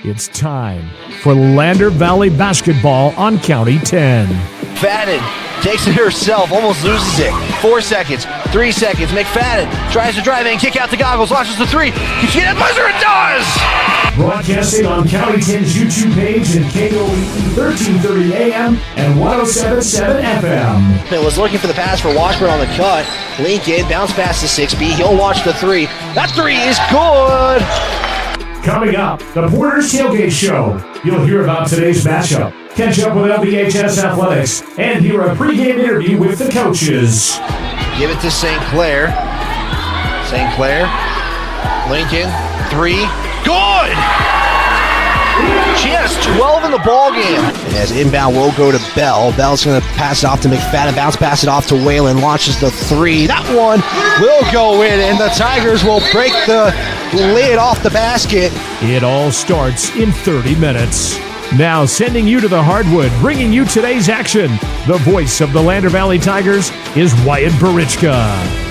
It's time for Lander Valley basketball on County 10. McFadden takes it herself, almost loses it. 4 seconds, 3 seconds. McFadden tries to drive in, kick out the goggles, launches the three. Can she get that buzzer? It does! Broadcasting on County 10's YouTube page and KOVE 1330 AM and 107.7 FM. It was looking for the pass for Washburn on the cut. Lincoln bounce past the 6B. He'll launch the three. That three is good! Coming up, the Porter's Tailgate Show. You'll hear about today's matchup, catch up with LVHS Athletics, and hear a pregame interview with the coaches. Give it to St. Clair. St. Clair. Lincoln. Three. Good! She has 12 in the ball game. And as inbound will go to Bell. Bell's going to pass it off to McFadden. Bounce pass it off to Whalen. Launches the three. That one will go in, and the Tigers will break the lid off the basket. It all starts in 30 minutes. Now sending you to the hardwood, bringing you today's action. The voice of the Lander Valley Tigers is Wyatt Barichka.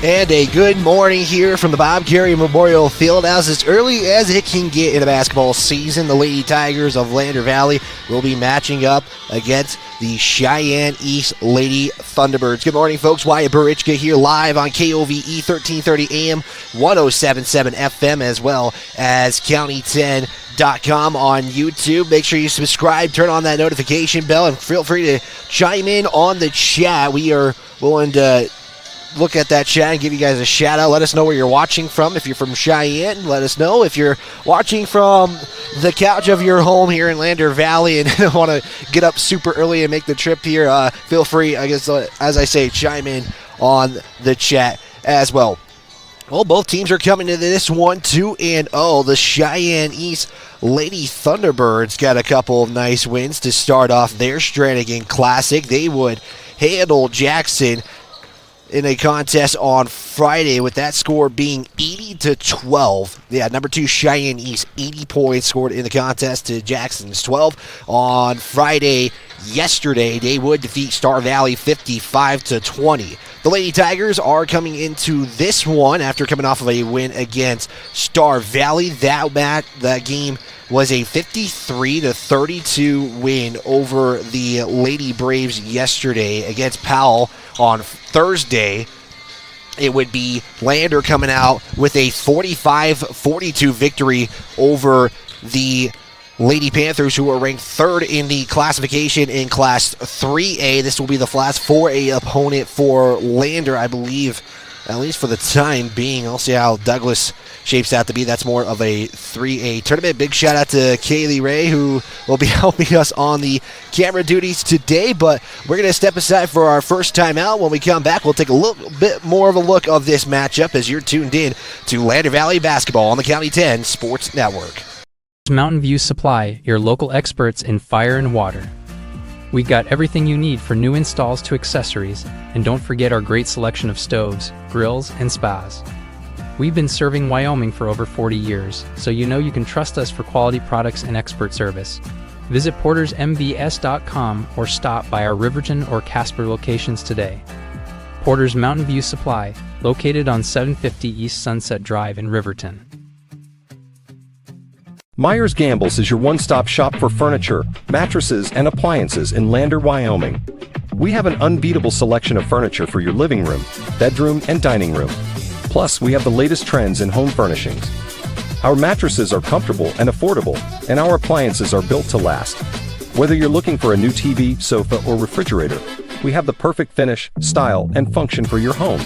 And a good morning here from the Bob Carey Memorial Field. As early as it can get in the basketball season, the Lady Tigers of Lander Valley will be matching up against the Cheyenne East Lady Thunderbirds. Good morning, folks. Wyatt Barichka here live on KOVE 1330 AM, 107.7 FM, as well as County10.com on YouTube. Make sure you subscribe, turn on that notification bell, and feel free to chime in on the chat. We are willing to look at that chat and give you guys a shout out. Let us know where you're watching from. If you're from Cheyenne, let us know. If you're watching from the couch of your home here in Lander Valley and want to get up super early and make the trip here, feel free, I guess, as I say, chime in on the chat as well. Well, both teams are coming to this one 2-0. The Cheyenne East Lady Thunderbirds got a couple of nice wins to start off their Strannigan Classic. They would handle Jackson in a contest on Friday, with that score being 80-12. Yeah, number 2 Cheyenne East, 80 points scored in the contest to Jackson's 12. On Friday, yesterday, they would defeat Star Valley 55-20. The Lady Tigers are coming into this one after coming off of a win against Star Valley. That game was a 53-32 win over the Lady Braves yesterday against Powell. On Thursday, it would be Lander coming out with a 45-42 victory over the Lady Panthers, who are ranked 3rd in the classification in Class 3A. This will be the Class 4A opponent for Lander, I believe, at least for the time being. I'll see how Douglas shapes out to be. That's more of a 3A tournament. Big shout out to Kaylee Ray, who will be helping us on the camera duties today, but we're going to step aside for our first time out. When we come back, we'll take a little bit more of a look of this matchup as you're tuned in to Lander Valley Basketball on the County 10 Sports Network. Mountain View Supply, your local experts in fire and water. We got everything you need for new installs to accessories, and don't forget our great selection of stoves, grills, and spas. We've been serving Wyoming for over 40 years, so you know you can trust us for quality products and expert service. Visit portersmvs.com or stop by our Riverton or Casper locations today. Porter's Mountain View Supply, located on 750 East Sunset Drive in Riverton. Myers Gambles is your one-stop shop for furniture, mattresses, and appliances in Lander, Wyoming. We have an unbeatable selection of furniture for your living room, bedroom, and dining room. Plus, we have the latest trends in home furnishings. Our mattresses are comfortable and affordable, and our appliances are built to last. Whether you're looking for a new TV, sofa, or refrigerator, we have the perfect finish, style, and function for your home.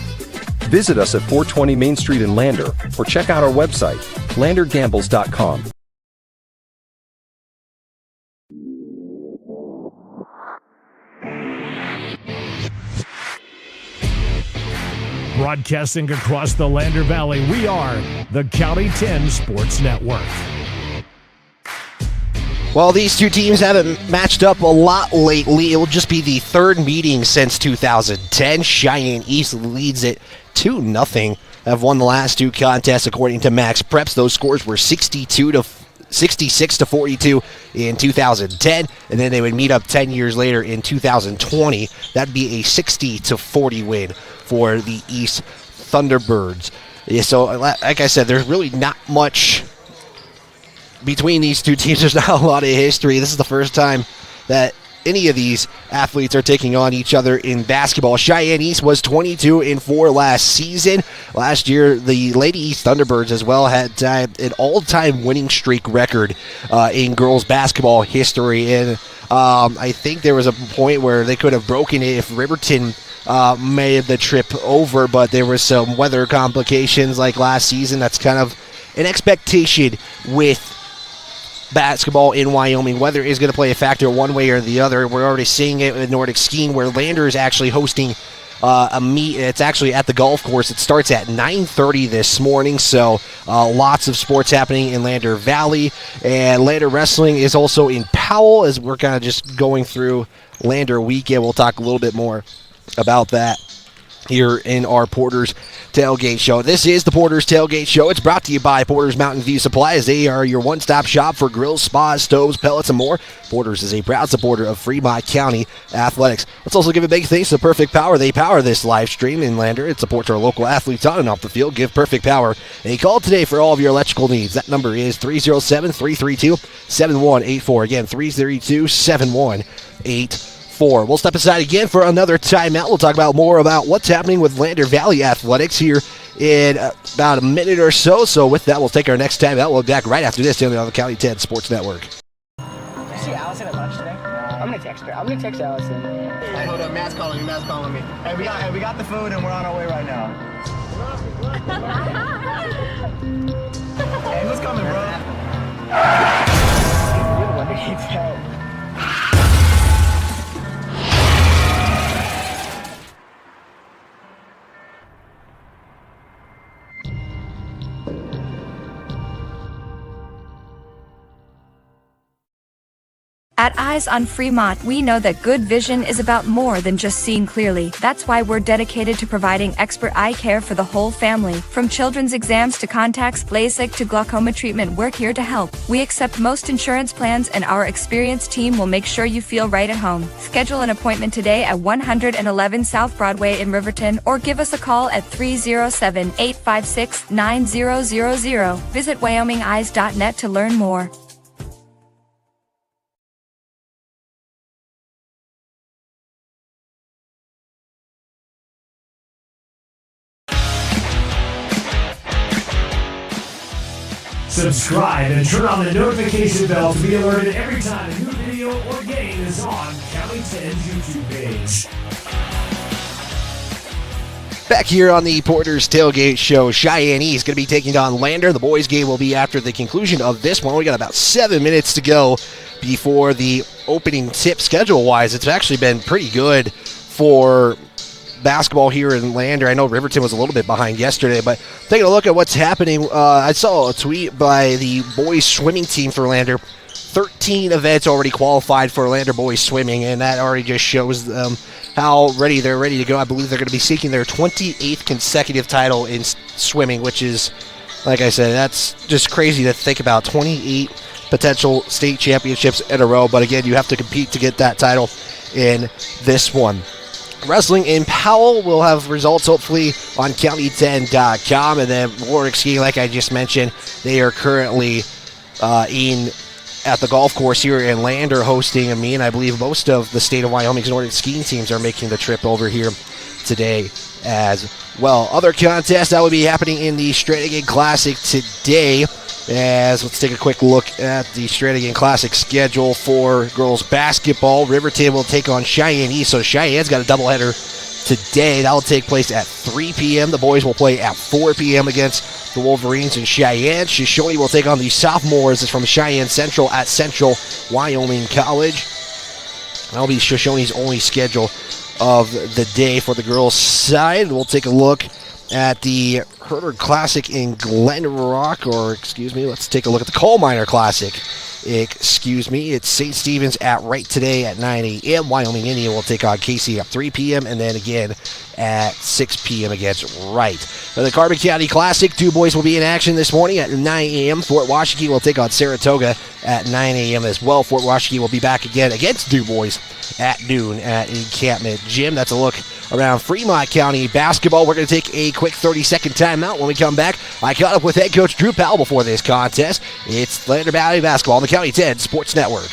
Visit us at 420 Main Street in Lander, or check out our website, landergambles.com. Broadcasting across the Lander Valley, we are the County 10 Sports Network. Well, these two teams haven't matched up a lot lately. It will just be the 3rd meeting since 2010. Cheyenne East leads it 2-0. Have won the last 2 contests according to Max Preps. Those scores were 66-42 in 2010, and then they would meet up 10 years later in 2020. That'd be a 60-40 win for the East Thunderbirds. Yeah, so like I said, there's really not much between these two teams. There's not a lot of history. This is the first time that any of these athletes are taking on each other in basketball. Cheyenne East was 22-4 last season. Last year, the Lady East Thunderbirds as well had an all-time winning streak record in girls basketball history. And I think there was a point where they could have broken it if Riverton made the trip over, but there was some weather complications like last season. That's kind of an expectation with basketball in Wyoming. Weather is going to play a factor one way or the other. We're already seeing it with Nordic Skiing, where Lander is actually hosting a meet. It's actually at the golf course. It starts at 9:30 this morning, so lots of sports happening in Lander Valley. And Lander Wrestling is also in Powell, as we're kind of just going through Lander weekend. We'll talk a little bit more about that here in our Porter's Tailgate Show. This is the Porter's Tailgate Show. It's brought to you by Porter's Mountain View Supply, as they are your one-stop shop for grills, spas, stoves, pellets, and more. Porter's is a proud supporter of Fremont County Athletics. Let's also give a big thanks to Perfect Power. They power this live stream in Lander. It supports our local athletes on and off the field. Give Perfect Power a call today for all of your electrical needs. That number is 307-332-7184. Again, 332-7184. We'll step aside again for another timeout. We'll talk about more about what's happening with Lander Valley Athletics here in about a minute or so. So with that, we'll take our next timeout. We'll be back right after this on the County 10 Sports Network. Did you see Allison at lunch today? I'm gonna text her. I'm gonna text Allison. Hey, hold up, Matt's calling me. Hey, we got the food and we're on our way right now. Hey, who's coming, bro? You're the one that keeps help. At Eyes on Fremont, we know that good vision is about more than just seeing clearly. That's why we're dedicated to providing expert eye care for the whole family. From children's exams to contacts, LASIK to glaucoma treatment, we're here to help. We accept most insurance plans, and our experienced team will make sure you feel right at home. Schedule an appointment today at 111 South Broadway in Riverton, or give us a call at 307-856-9000. Visit WyomingEyes.net to learn more. Subscribe and turn on the notification bell to be alerted every time a new video or game is on County 10's YouTube page. Back here on the Porter's Tailgate Show, Cheyenne East is going to be taking on Lander. The boys' game will be after the conclusion of this one. We got about 7 minutes to go before the opening tip. Schedule-wise, it's actually been pretty good for basketball here in Lander. I know Riverton was a little bit behind yesterday, but taking a look at what's happening, I saw a tweet by the boys swimming team for Lander. 13 events already qualified for Lander boys swimming, and that already just shows them how they're ready to go. I believe they're going to be seeking their 28th consecutive title in swimming, which is, like I said, that's just crazy to think about. 28 potential state championships in a row, but again, you have to compete to get that title in this one. Wrestling in Powell will have results hopefully on county10.com. And then Nordic Skiing, like I just mentioned, they are currently at the golf course here in Lander hosting a meet. And I believe most of the state of Wyoming's Nordic Skiing teams are making the trip over here today as well. Other contests that will be happening in the Strannigan Classic today. As let's take a quick look at the Strannigan Classic schedule for girls basketball. Riverton will take on Cheyenne East, so Cheyenne's got a doubleheader today. That will take place at 3 p.m. The boys will play at 4 p.m. against the Wolverines in Cheyenne. Shoshone will take on the sophomores from Cheyenne Central at Central Wyoming College. That'll be Shoshone's only schedule of the day for the girls' side. We'll take a look at the Herder Classic in Glen Rock, let's take a look at the Coal Miner Classic. It's St. Stephen's at Wright today at 9 a.m. Wyoming Indian will take on Casey at 3 p.m. and then again at 6 p.m. against Wright. For the Carbon County Classic, two boys will be in action this morning at 9 a.m. Fort Washakie will take on Saratoga at 9 a.m. as well. Fort Washakie will be back again against Du Bois at noon at Encampment Gym. That's a look around Fremont County basketball. We're going to take a quick 30-second timeout. When we come back, I caught up with head coach Drew Powell before this contest. It's Lander Valley basketball on the County 10 Sports Network.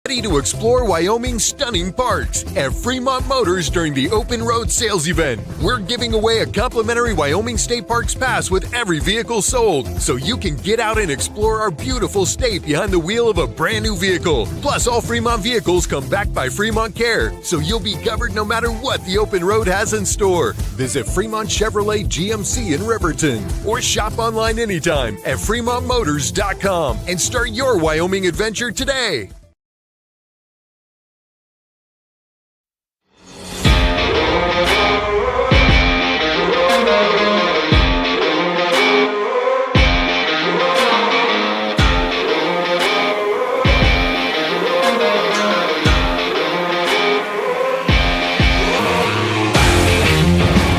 Ready to explore Wyoming's stunning parks at Fremont Motors during the Open Road Sales Event. We're giving away a complimentary Wyoming State Parks pass with every vehicle sold, so you can get out and explore our beautiful state behind the wheel of a brand new vehicle. Plus, all Fremont vehicles come backed by Fremont Care, so you'll be covered no matter what the open road has in store. Visit Fremont Chevrolet GMC in Riverton or shop online anytime at FremontMotors.com and start your Wyoming adventure today.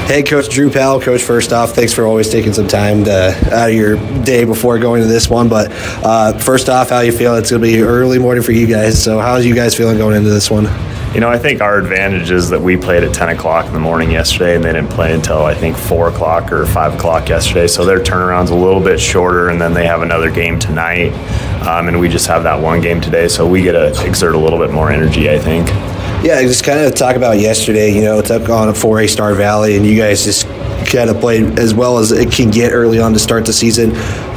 Hey, Coach Drew Powell. Coach, first off, thanks for always taking some time out of your day before going to this one. But first off, how you feel? It's going to be early morning for you guys. So how are you guys feeling going into this one? You know, I think our advantage is that we played at 10 o'clock in the morning yesterday, and they didn't play until, I think, 4 o'clock or 5 o'clock yesterday. So their turnaround's a little bit shorter, and then they have another game tonight. And we just have that one game today. So we get to exert a little bit more energy, I think. Yeah, just kind of talk about yesterday. You know, took on a 4A Star Valley, and you guys just kind of played as well as it can get early on to start the season.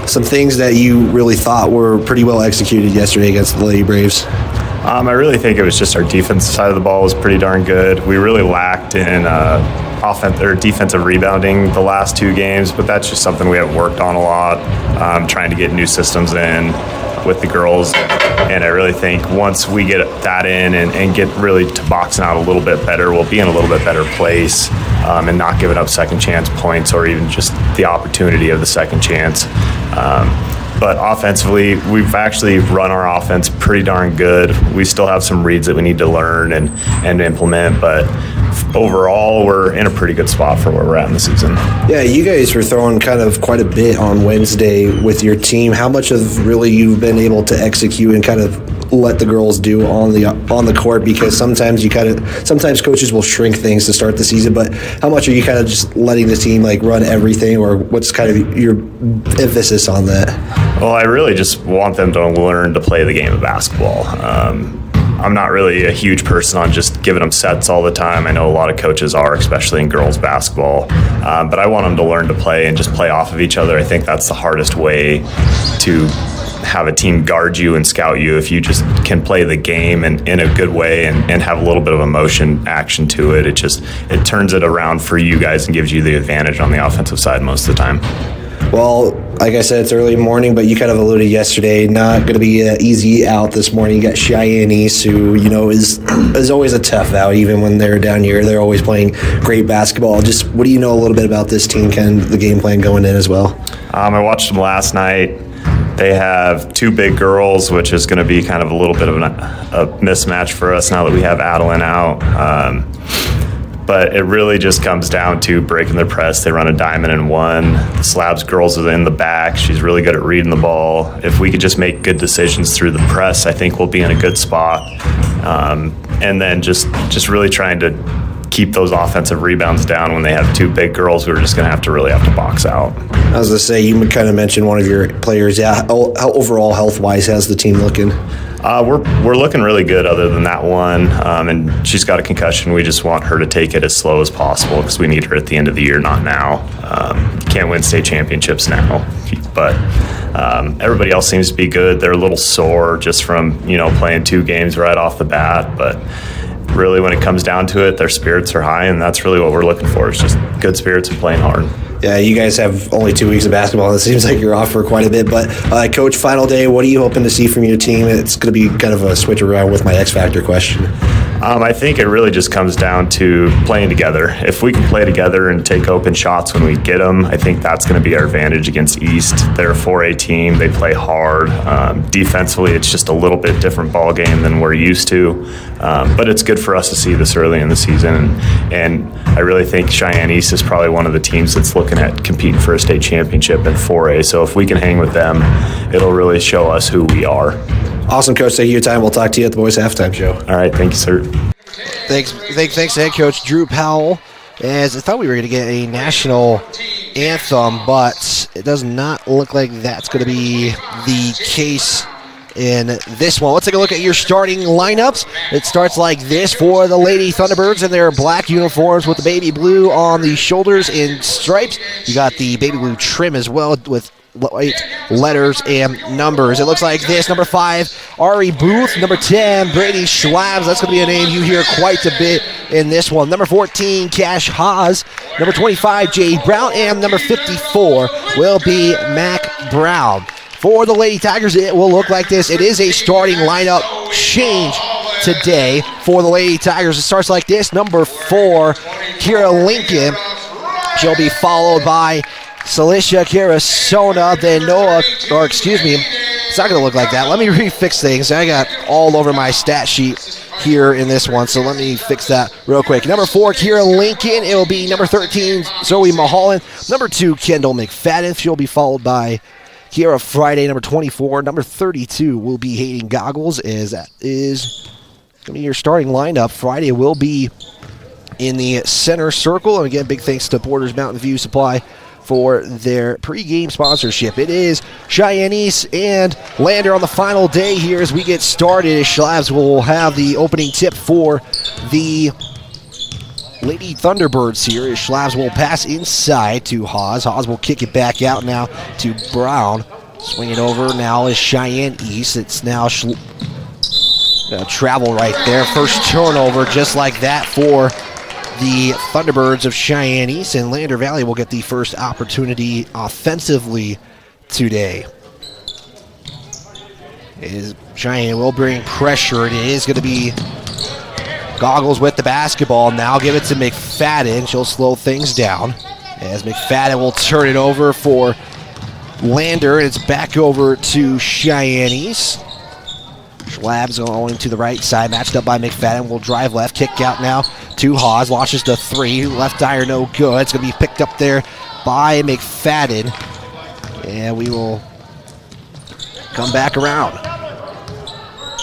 Some things that you really thought were pretty well executed yesterday against the Lady Braves. I really think it was just our defensive side of the ball was pretty darn good. We really lacked in offense or defensive rebounding the last 2 games, but that's just something we have worked on a lot, trying to get new systems in with the girls. And I really think once we get that in and get really to boxing out a little bit better, we'll be in a little bit better place and not giving up second chance points or even just the opportunity of the second chance. But offensively, we've actually run our offense pretty darn good. We still have some reads that we need to learn and implement, but overall, we're in a pretty good spot for where we're at in the season. Yeah, you guys were throwing kind of quite a bit on Wednesday with your team. How much of really you've been able to execute and kind of let the girls do on the court? Because sometimes coaches will shrink things to start the season, but how much are you kind of just letting the team like run everything, or what's kind of your emphasis on that? Well, I really just want them to learn to play the game of basketball. I'm not really a huge person on just giving them sets all the time. I know a lot of coaches are, especially in girls basketball. But I want them to learn to play and just play off of each other. I think that's the hardest way to have a team guard you and scout you, if you just can play the game in a good way and have a little bit of emotion action to it. It turns it around for you guys and gives you the advantage on the offensive side most of the time. Well, like I said, it's early morning, but you kind of alluded yesterday, not going to be easy out this morning. You got Cheyenne East, who, you know, is always a tough out, even when they're down here. They're always playing great basketball. Just what do you know a little bit about this team, Ken, the game plan going in as well? I watched them last night. They have 2 big girls, which is going to be kind of a little bit of a mismatch for us now that we have Adeline out. But it really just comes down to breaking their press. They run a diamond and 1. The Slabs girls are in the back. She's really good at reading the ball. If we could just make good decisions through the press, I think we'll be in a good spot. And then just really trying to keep those offensive rebounds down when they have 2 big girls. We're just going to have to box out. I was going to say, you kind of mentioned one of your players. Yeah, how overall health-wise, how's the team looking? We're looking really good other than that one, and she's got a concussion. We just want her to take it as slow as possible because we need her at the end of the year, not now. Can't win state championships now, but everybody else seems to be good. They're a little sore just from playing 2 games right off the bat, but really when it comes down to it, their spirits are high, and that's really what we're looking for, is just good spirits and playing hard. Yeah, you guys have only 2 weeks of basketball, and it seems like you're off for quite a bit. But, Coach, final day, what are you hoping to see from your team? It's going to be kind of a switch around with my X Factor question. I think it really just comes down to playing together. If we can play together and take open shots when we get them, I think that's going to be our advantage against East. They're a 4A team. They play hard. Defensively, it's just a little bit different ball game than we're used to. But it's good for us to see this early in the season. And I really think Cheyenne East is probably one of the teams that's looking at competing for a state championship in 4A. So if we can hang with them, it'll really show us who we are. Awesome, Coach. Thank you for your time. We'll talk to you at the boys' halftime show. All right. Thank you, sir. Thanks to head coach Drew Powell. As I thought we were going to get a national anthem, but it does not look like that's going to be the case in this one. Let's take a look at your starting lineups. It starts like this for the Lady Thunderbirds in their black uniforms with the baby blue on the shoulders in stripes. You got the baby blue trim as well with white letters and numbers. It looks like this. Number 5, Ari Booth. Number 10, Brady Schlabs. That's going to be a name you hear quite a bit in this one. Number 14, Cash Haas. Number 25, Jade Brown. And number 54 will be Mac Brown. For the Lady Tigers, it will look like this. It is a starting lineup change today for the Lady Tigers. It starts like this. Number 4, Kira Lincoln. She'll be followed by Celicia Carasona, then it's not going to look like that. Let me refix things. I got all over my stat sheet here in this one, so let me fix that real quick. Number 4, Kira Lincoln. It will be number 13, Zoe Mulholland. Number 2, Kendall McFadden. She'll be followed by Kiara Friday, number 24. Number 32 will be Hayden Goggles, as that is going to be your starting lineup. Friday will be in the center circle. And again, big thanks to Borders Mountain View Supply for their pregame sponsorship. It is Cheyenne East and Lander on the final day here as we get started. Schlabs will have the opening tip for the Lady Thunderbirds here as Schlabs will pass inside to Haas. Haas will kick it back out now to Brown. Swing it over now is Cheyenne East. It's now travel right there. First turnover just like that for the Thunderbirds of Cheyenne East, and Lander Valley will get the first opportunity offensively today. Cheyenne will bring pressure. It is going to be Goggles with the basketball. Now give it to McFadden. She'll slow things down as McFadden will turn it over for Lander, and it's back over to Cheyenne East. Schlabs going to the right side, matched up by McFadden. Will drive left, kick out now to Haas. Launches to 3. Left eye no good. It's going to be picked up there by McFadden. And we will come back around.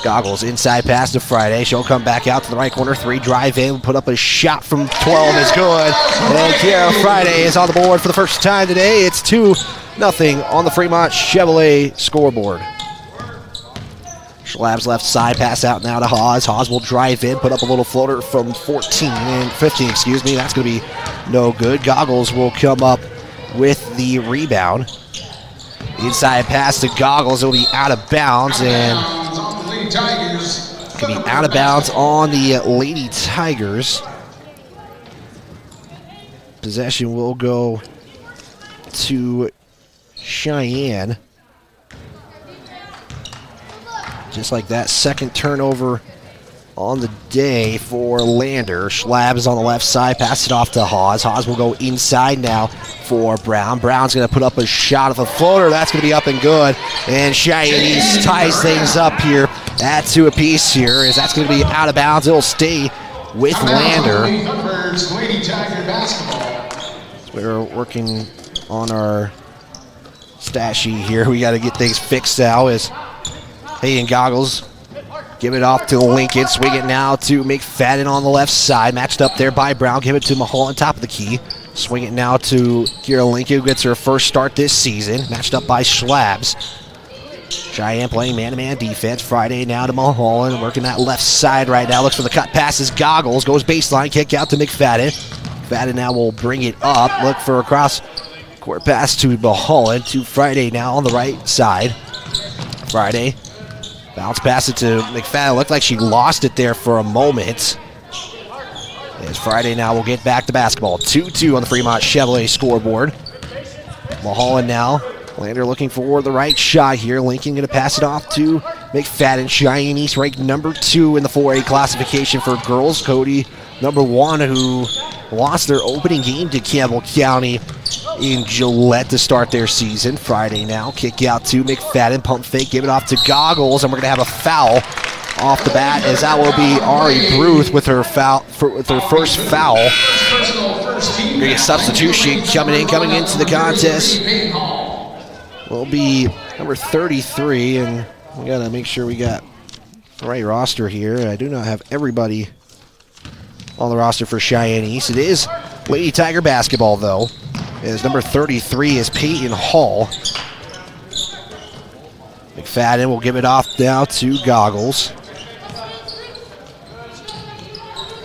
Goggles inside pass to Friday. She'll come back out to the right corner. 3 drive in. Put up a shot from 12 is good. And Kiara Friday is on the board for the first time today. It's 2-0 on the Fremont Chevrolet scoreboard. Schlabs left side, pass out now to Haas. Haas will drive in, put up a little floater from 15. That's going to be no good. Goggles will come up with the rebound. Inside pass to Goggles. It'll be out of bounds, and could be out of bounds on the Lady Tigers. Possession will go to Cheyenne. Just like that, second turnover on the day for Lander. Schlabs is on the left side, pass it off to Haas. Haas will go inside now for Brown. Brown's going to put up a shot of a floater. That's going to be up and good. And Cheyenne East ties things up here at 2 apiece here, as that's going to be out of bounds. It'll stay with Lander. We're working on our stat sheet here. We got to get things fixed now as Hayden Goggles give it off to Lincoln. Swing it now to McFadden on the left side. Matched up there by Brown. Give it to Mahal on top of the key. Swing it now to Kira Lincoln, who gets her first start this season. Matched up by Schlabs. Cheyenne playing man-to-man defense. Friday now to Mulholland, working that left side right now. Looks for the cut passes. Goggles goes baseline, kick out to McFadden. McFadden now will bring it up. Look for a cross-court pass to Mulholland. To Friday now on the right side. Friday. Bounce pass it to McFadden. Looked like she lost it there for a moment. As Friday now will get back to basketball. 2-2 on the Fremont Chevrolet scoreboard. Mulholland now. Lander looking for the right shot here. Lincoln going to pass it off to McFadden, Cheyenne East ranked number 2 in the 4A classification for girls. Cody, number 1, who lost their opening game to Campbell County in Gillette to start their season. Friday now, kick out to McFadden, pump fake, give it off to Goggles, and we're going to have a foul off the bat, as that will be Ari Bruth with her first foul. Going to get substitution coming into the contest. Will be number 33, and we got to make sure we got the right roster here. I do not have everybody on the roster for Cheyenne East. It is Lady Tiger basketball, though, as number 33 is Peyton Hall. McFadden will give it off now to Goggles.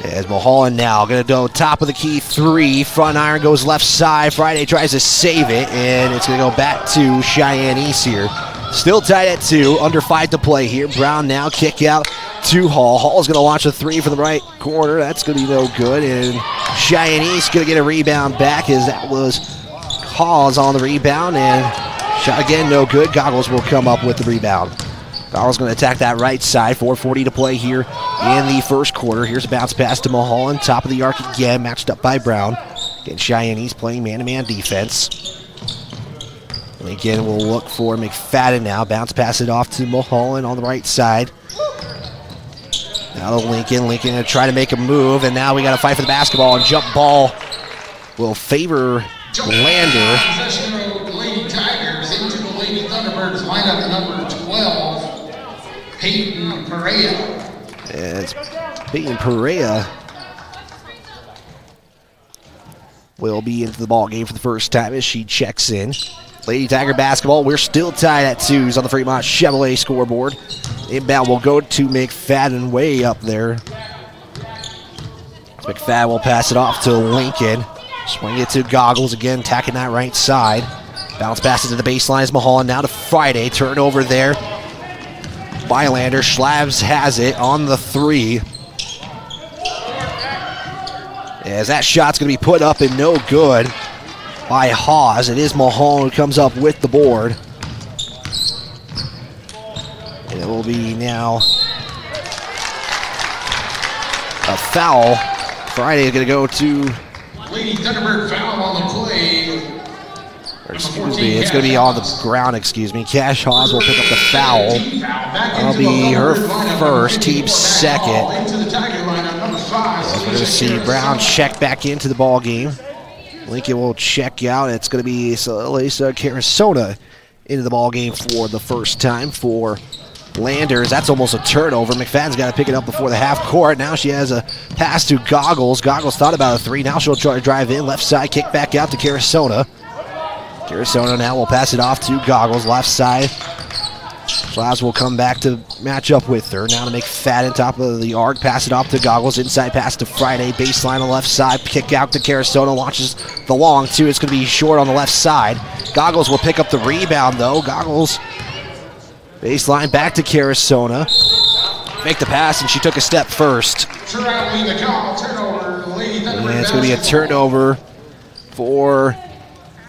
As Mulholland now going to go top of the key 3. Front iron goes left side. Friday tries to save it, and it's going to go back to Cheyenne East here. Still tied at 2. Under 5 to play here. Brown now kick out to Hall. Hall's going to launch a 3 from the right corner. That's going to be no good. And Cheyenne East going to get a rebound back, as that was Hawes on the rebound. And shot again, no good. Goggles will come up with the rebound. Goggles going to attack that right side. 4:40 to play here in the first quarter. Here's a bounce pass to Mulholland. Top of the arc again, matched up by Brown. Again, Cheyenne East playing man-to-man defense. And again, we'll look for McFadden now. Bounce pass it off to Mulholland on the right side. Now to Lincoln. Lincoln going to try to make a move, and now we got to fight for the basketball, and jump ball will favor Lander. Lady Tigers into the Lady Thunderbirds lineup number 12. Peyton Perea. As Peyton Perea will be into the ball game for the first time as she checks in. Lady Tiger basketball, we're still tied at 2s on the Fremont Chevrolet scoreboard. Inbound will go to McFadden way up there. McFadden will pass it off to Lincoln. Swing it to Goggles again, attacking that right side. Bounce passes to the baseline is Mulholland. Now to Friday. Turnover there by Lander. Schlabs has it on the 3. As that shot's going to be put up and no good by Hawes. It is Mulholland who comes up with the board. And it will be now a foul. Friday is going to go to... Lady Thunderbird foul on the play. Excuse me, it's going to be on the ground, excuse me. Cash Hawes will pick up the foul. That'll be her first, team second. We're going to see Brown check back into the ball game. Lincoln will check out. It's going to be Lisa Carasona into the ball game for the first time for Landers. That's almost a turnover. McFadden's got to pick it up before the half court. Now she has a pass to Goggles. Goggles thought about a 3. Now she'll try to drive in. Left side, kick back out to Carasona. Carasona now will pass it off to Goggles. Left side. Schlabs will come back to match up with her. Now to McFadden, top of the arc. Pass it off to Goggles. Inside pass to Friday. Baseline on the left side. Kick out to Carasona. Launches the long 2. It's going to be short on the left side. Goggles will pick up the rebound, though. Goggles, baseline back to Carasona. Make the pass, and she took a step first. And it's going to be a turnover for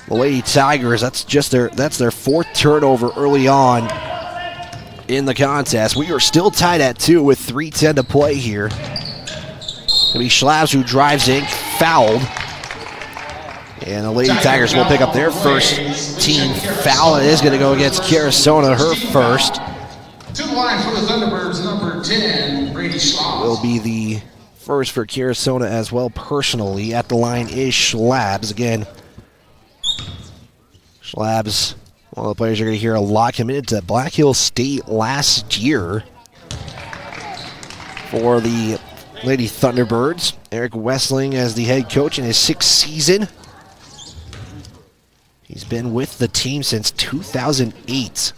the Lady Tigers. That's their 4th turnover early on in the contest. We are still tied at 2 with 3:10 to play here. It's going to be Schlabs who drives in, fouled. And the Lady Tigers will pick up their first team foul. It is going to go against Carasona, her first. To the line for the Thunderbirds, number 10, Brady Schlabs. Will be the first for Carasona as well personally. At the line is Schlabs. Again, Schlabs, one of the players you're going to hear a lot, committed to Black Hills State last year for the Lady Thunderbirds. Eric Wessling as the head coach in his 6th season. He's been with the team since 2008.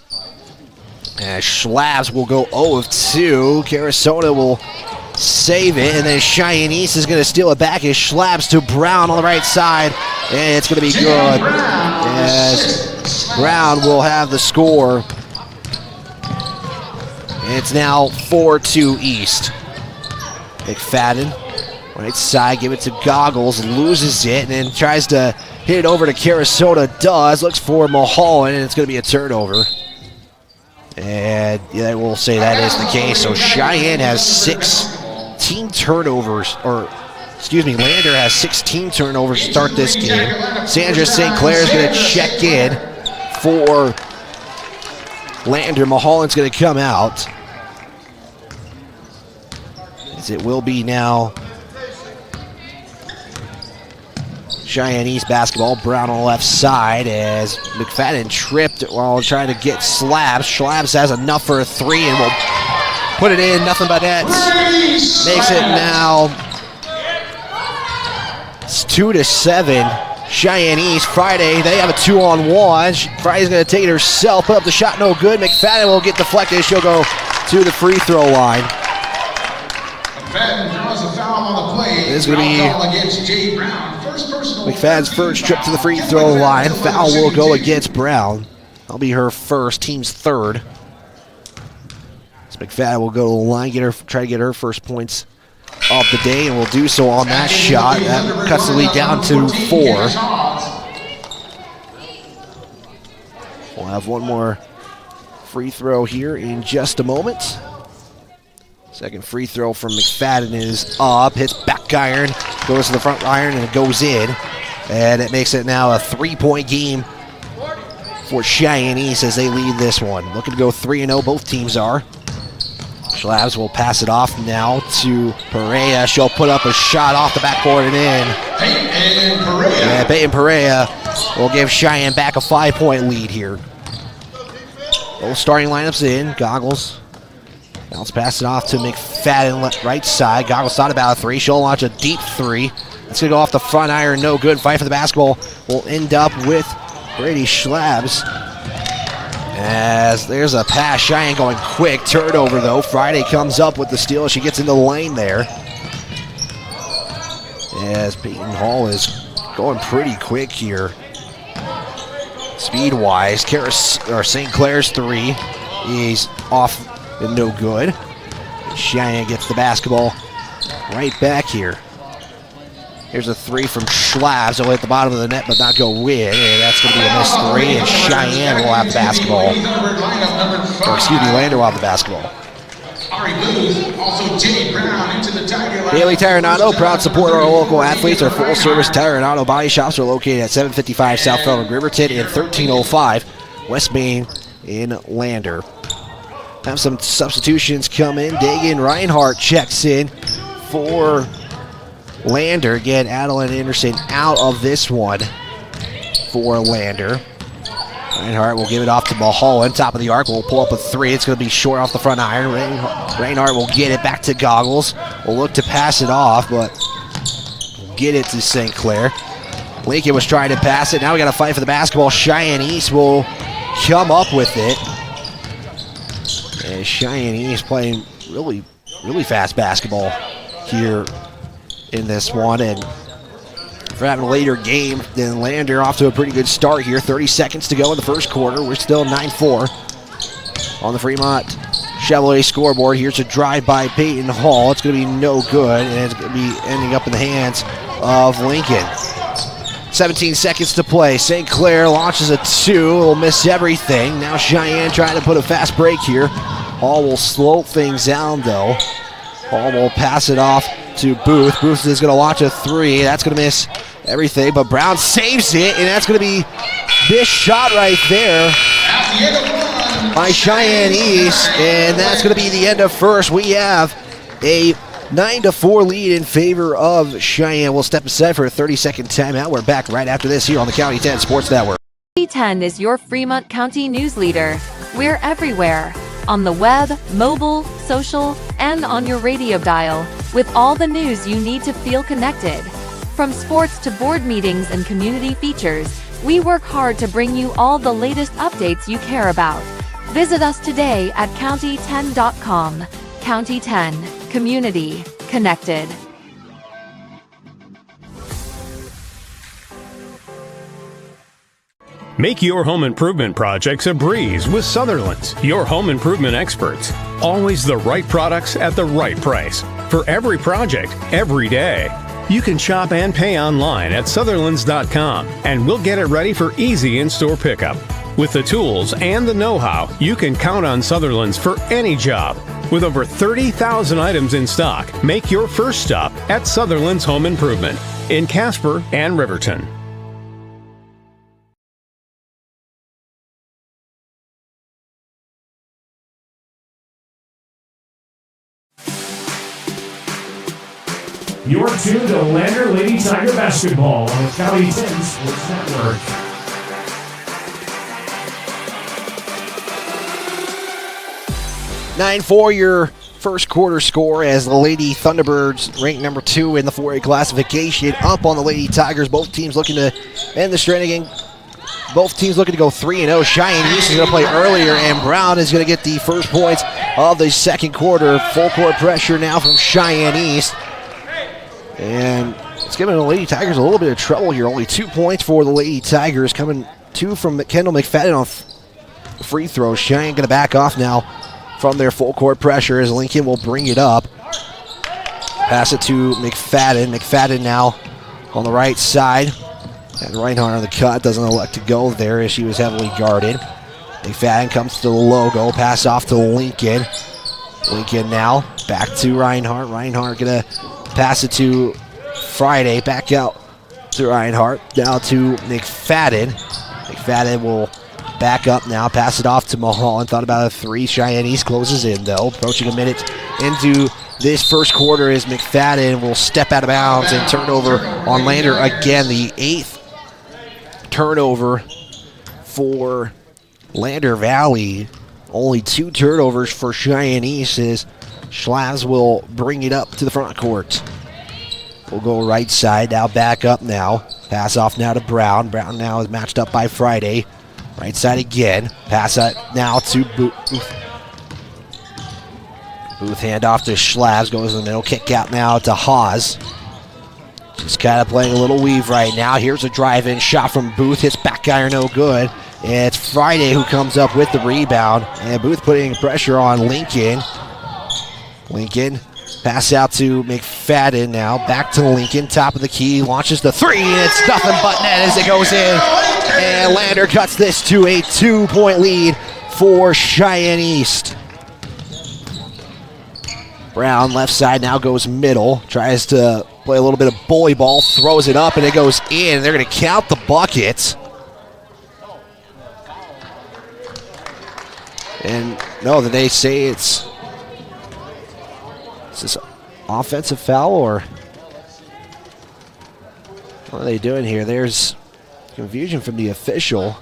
As Schlabs will go 0 of 2. Carasona will save it, and then Cheyenne East is going to steal it back as Schlabs to Brown on the right side, and it's going to be good. As Brown will have the score. And it's now 4-2 East. McFadden, right side, give it to Goggles, loses it, and then tries to hit it over to Carasona, looks for Mulholland, and it's going to be a turnover. And yeah, we'll say that is the case. So Cheyenne has 6 team turnovers, Lander has 6 team turnovers to start this game. Sandra St. Clair is going to check in for Lander. Mulholland's going to come out. As it will be now Cheyenne East basketball. Brown on the left side as McFadden tripped while trying to get Slabs. Slabs has enough for a 3 and will put it in. Nothing but net. Makes it now. It's 2-7. Cheyenne East. Friday, they have a 2-on-1. Friday's going to take it herself. Put up the shot, no good. McFadden will get deflected. She'll go to the free throw line. McFadden draws a foul on the play. This is going to be against Jay Brown. McFadden's first trip to the free throw line. Foul will go against Brown. That'll be her first, team's third. So McFadden will go to the line, try to get her first points of the day, and will do so on that shot. That cuts the lead down to 4. We'll have one more free throw here in just a moment. Second free throw from McFadden is up, hits back iron, goes to the front iron, and it goes in. And it makes it now a 3-point game for Cheyenne East as they lead this one. Looking to go 3-0, both teams are. Schlabs will pass it off now to Perea. She'll put up a shot off the backboard and in. Peyton Perea will give Cheyenne back a 5-point lead here. Both starting lineups in. Goggles. Now let's pass it off to McFadden, right side. Goggles thought about a 3. She'll launch a deep 3. It's going to go off the front iron. No good. Fight for the basketball will end up with Brady Schlabs. As there's a pass. Cheyenne going quick. Turnover, though. Friday comes up with the steal. She gets into the lane there. As Peyton Hall is going pretty quick here. Speed-wise. St. Clair's 3 is off and no good. Cheyenne gets the basketball right back here. Here's a 3 from Schlabs. It'll hit the bottom of the net but not go in. And that's going to be a missed 3. And Cheyenne will have the basketball. Lander will have the basketball. Bailey Tire and Auto, proud supporter of our local athletes. Our full-service tire and auto body shops are located at 755 South Felton Riverton and 1305 West Main in Lander. Have some substitutions come in. Dagan Reinhardt checks in for Lander. Again, Adeline Anderson out of this one for Lander. Reinhardt will give it off to Mulholland. Top of the arc will pull up a 3. It's going to be short off the front iron. Reinhardt will get it back to Goggles. Will look to pass it off, but get it to St. Clair. Lincoln was trying to pass it. Now we got to fight for the basketball. Cheyenne East will come up with it. And Cheyenne East playing really, really fast basketball here in this one. And for having a later game than Lander, off to a pretty good start here. 30 seconds to go in the first quarter. We're still 9-4 on the Fremont Chevrolet scoreboard. Here's a drive by Peyton Hall. It's going to be no good, and it's going to be ending up in the hands of Lincoln. 17 seconds to play. St. Clair launches a 2. Will miss everything. Now Cheyenne trying to put a fast break here. Hall will slow things down, though. Hall will pass it off to Booth. Booth is going to launch a 3. That's going to miss everything, but Brown saves it, and that's going to be this shot right there by Cheyenne East, and that's going to be the end of first. We have a 9-4 lead in favor of Cheyenne. We'll step aside for a 30-second timeout. We're back right after this here on the County 10 Sports Network. County 10 is your Fremont County news leader. We're everywhere. On the web, mobile, social, and on your radio dial, with all the news you need to feel connected. From sports to board meetings and community features, we work hard to bring you all the latest updates you care about. Visit us today at county10.com. County 10, community connected. Make your home improvement projects a breeze with Sutherland's, your home improvement experts. Always the right products at the right price. For every project, every day. You can shop and pay online at Sutherlands.com, and we'll get it ready for easy in-store pickup. With the tools and the know-how, you can count on Sutherland's for any job. With over 30,000 items in stock, make your first stop at Sutherland's Home Improvement in Casper and Riverton. You're tuned to Lander Lady Tiger Basketball on the County 10 Sports Network. For your first quarter score as the Lady Thunderbirds, ranked number 2 in the 4A classification, up on the Lady Tigers. Both teams looking to end the Strannigan. Both teams looking to go 3-0. Cheyenne East is going to play earlier, and Brown is going to get the first points of the second quarter. Full court pressure now from Cheyenne East. And it's giving the Lady Tigers a little bit of trouble here. Only 2 points for the Lady Tigers, coming 2 from Kendall McFadden on free throws. Cheyenne going to back off now from their full court pressure as Lincoln will bring it up. Pass it to McFadden. McFadden now on the right side. And Reinhardt on the cut, doesn't elect to go there as she was heavily guarded. McFadden comes to the logo, pass off to Lincoln. Lincoln now back to Reinhardt. Reinhardt gonna pass it to Friday, back out to Reinhardt, down to McFadden. McFadden will back up now, pass it off to Mulholland. Thought about a 3. Cheyenne East closes in though. Approaching a minute into this first quarter as McFadden will step out of bounds and turn over on Lander again. The 8th turnover for Lander Valley. Only 2 turnovers for Cheyenne East as Schlavs will bring it up to the front court. We'll go right side, now back up now. Pass off now to Brown. Brown now is matched up by Friday. Right side again. Pass it now to Booth. Booth handoff to Schlavs. Goes in the middle. Kick out now to Haas. Just kind of playing a little weave right now. Here's a drive-in shot from Booth. Hits back iron, no good. And it's Friday who comes up with the rebound. And Booth putting pressure on Lincoln. Lincoln, pass out to McFadden now. Back to Lincoln, top of the key. Launches the 3, and it's nothing but net as it goes in. And Lander cuts this to a 2-point lead for Cheyenne East. Brown, left side, now goes middle. Tries to play a little bit of bully ball. Throws it up, and it goes in. They're going to count the bucket. And no, they say it's... Is this offensive foul, or what are they doing here? There's confusion from the official.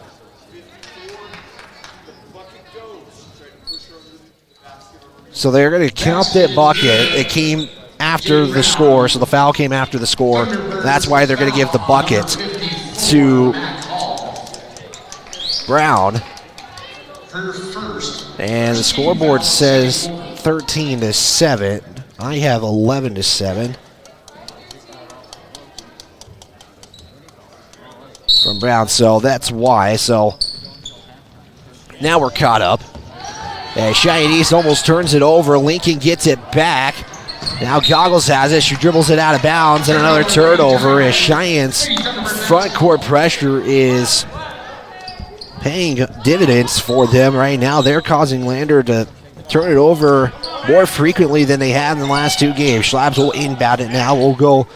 So they're going to count that bucket. It came after the score, so the foul came after the score. That's why they're going to give the bucket to Brown. And the scoreboard says 13-7. I have 11-7 from Brown, so that's why. So now we're caught up. Cheyenne East almost turns it over. Lincoln gets it back. Now Goggles has it. She dribbles it out of bounds, and another turnover as Cheyenne's front court pressure is paying dividends for them right now. They're causing Lander to turn it over more frequently than they have in the last 2 games. Schlabs will inbound it now. We'll go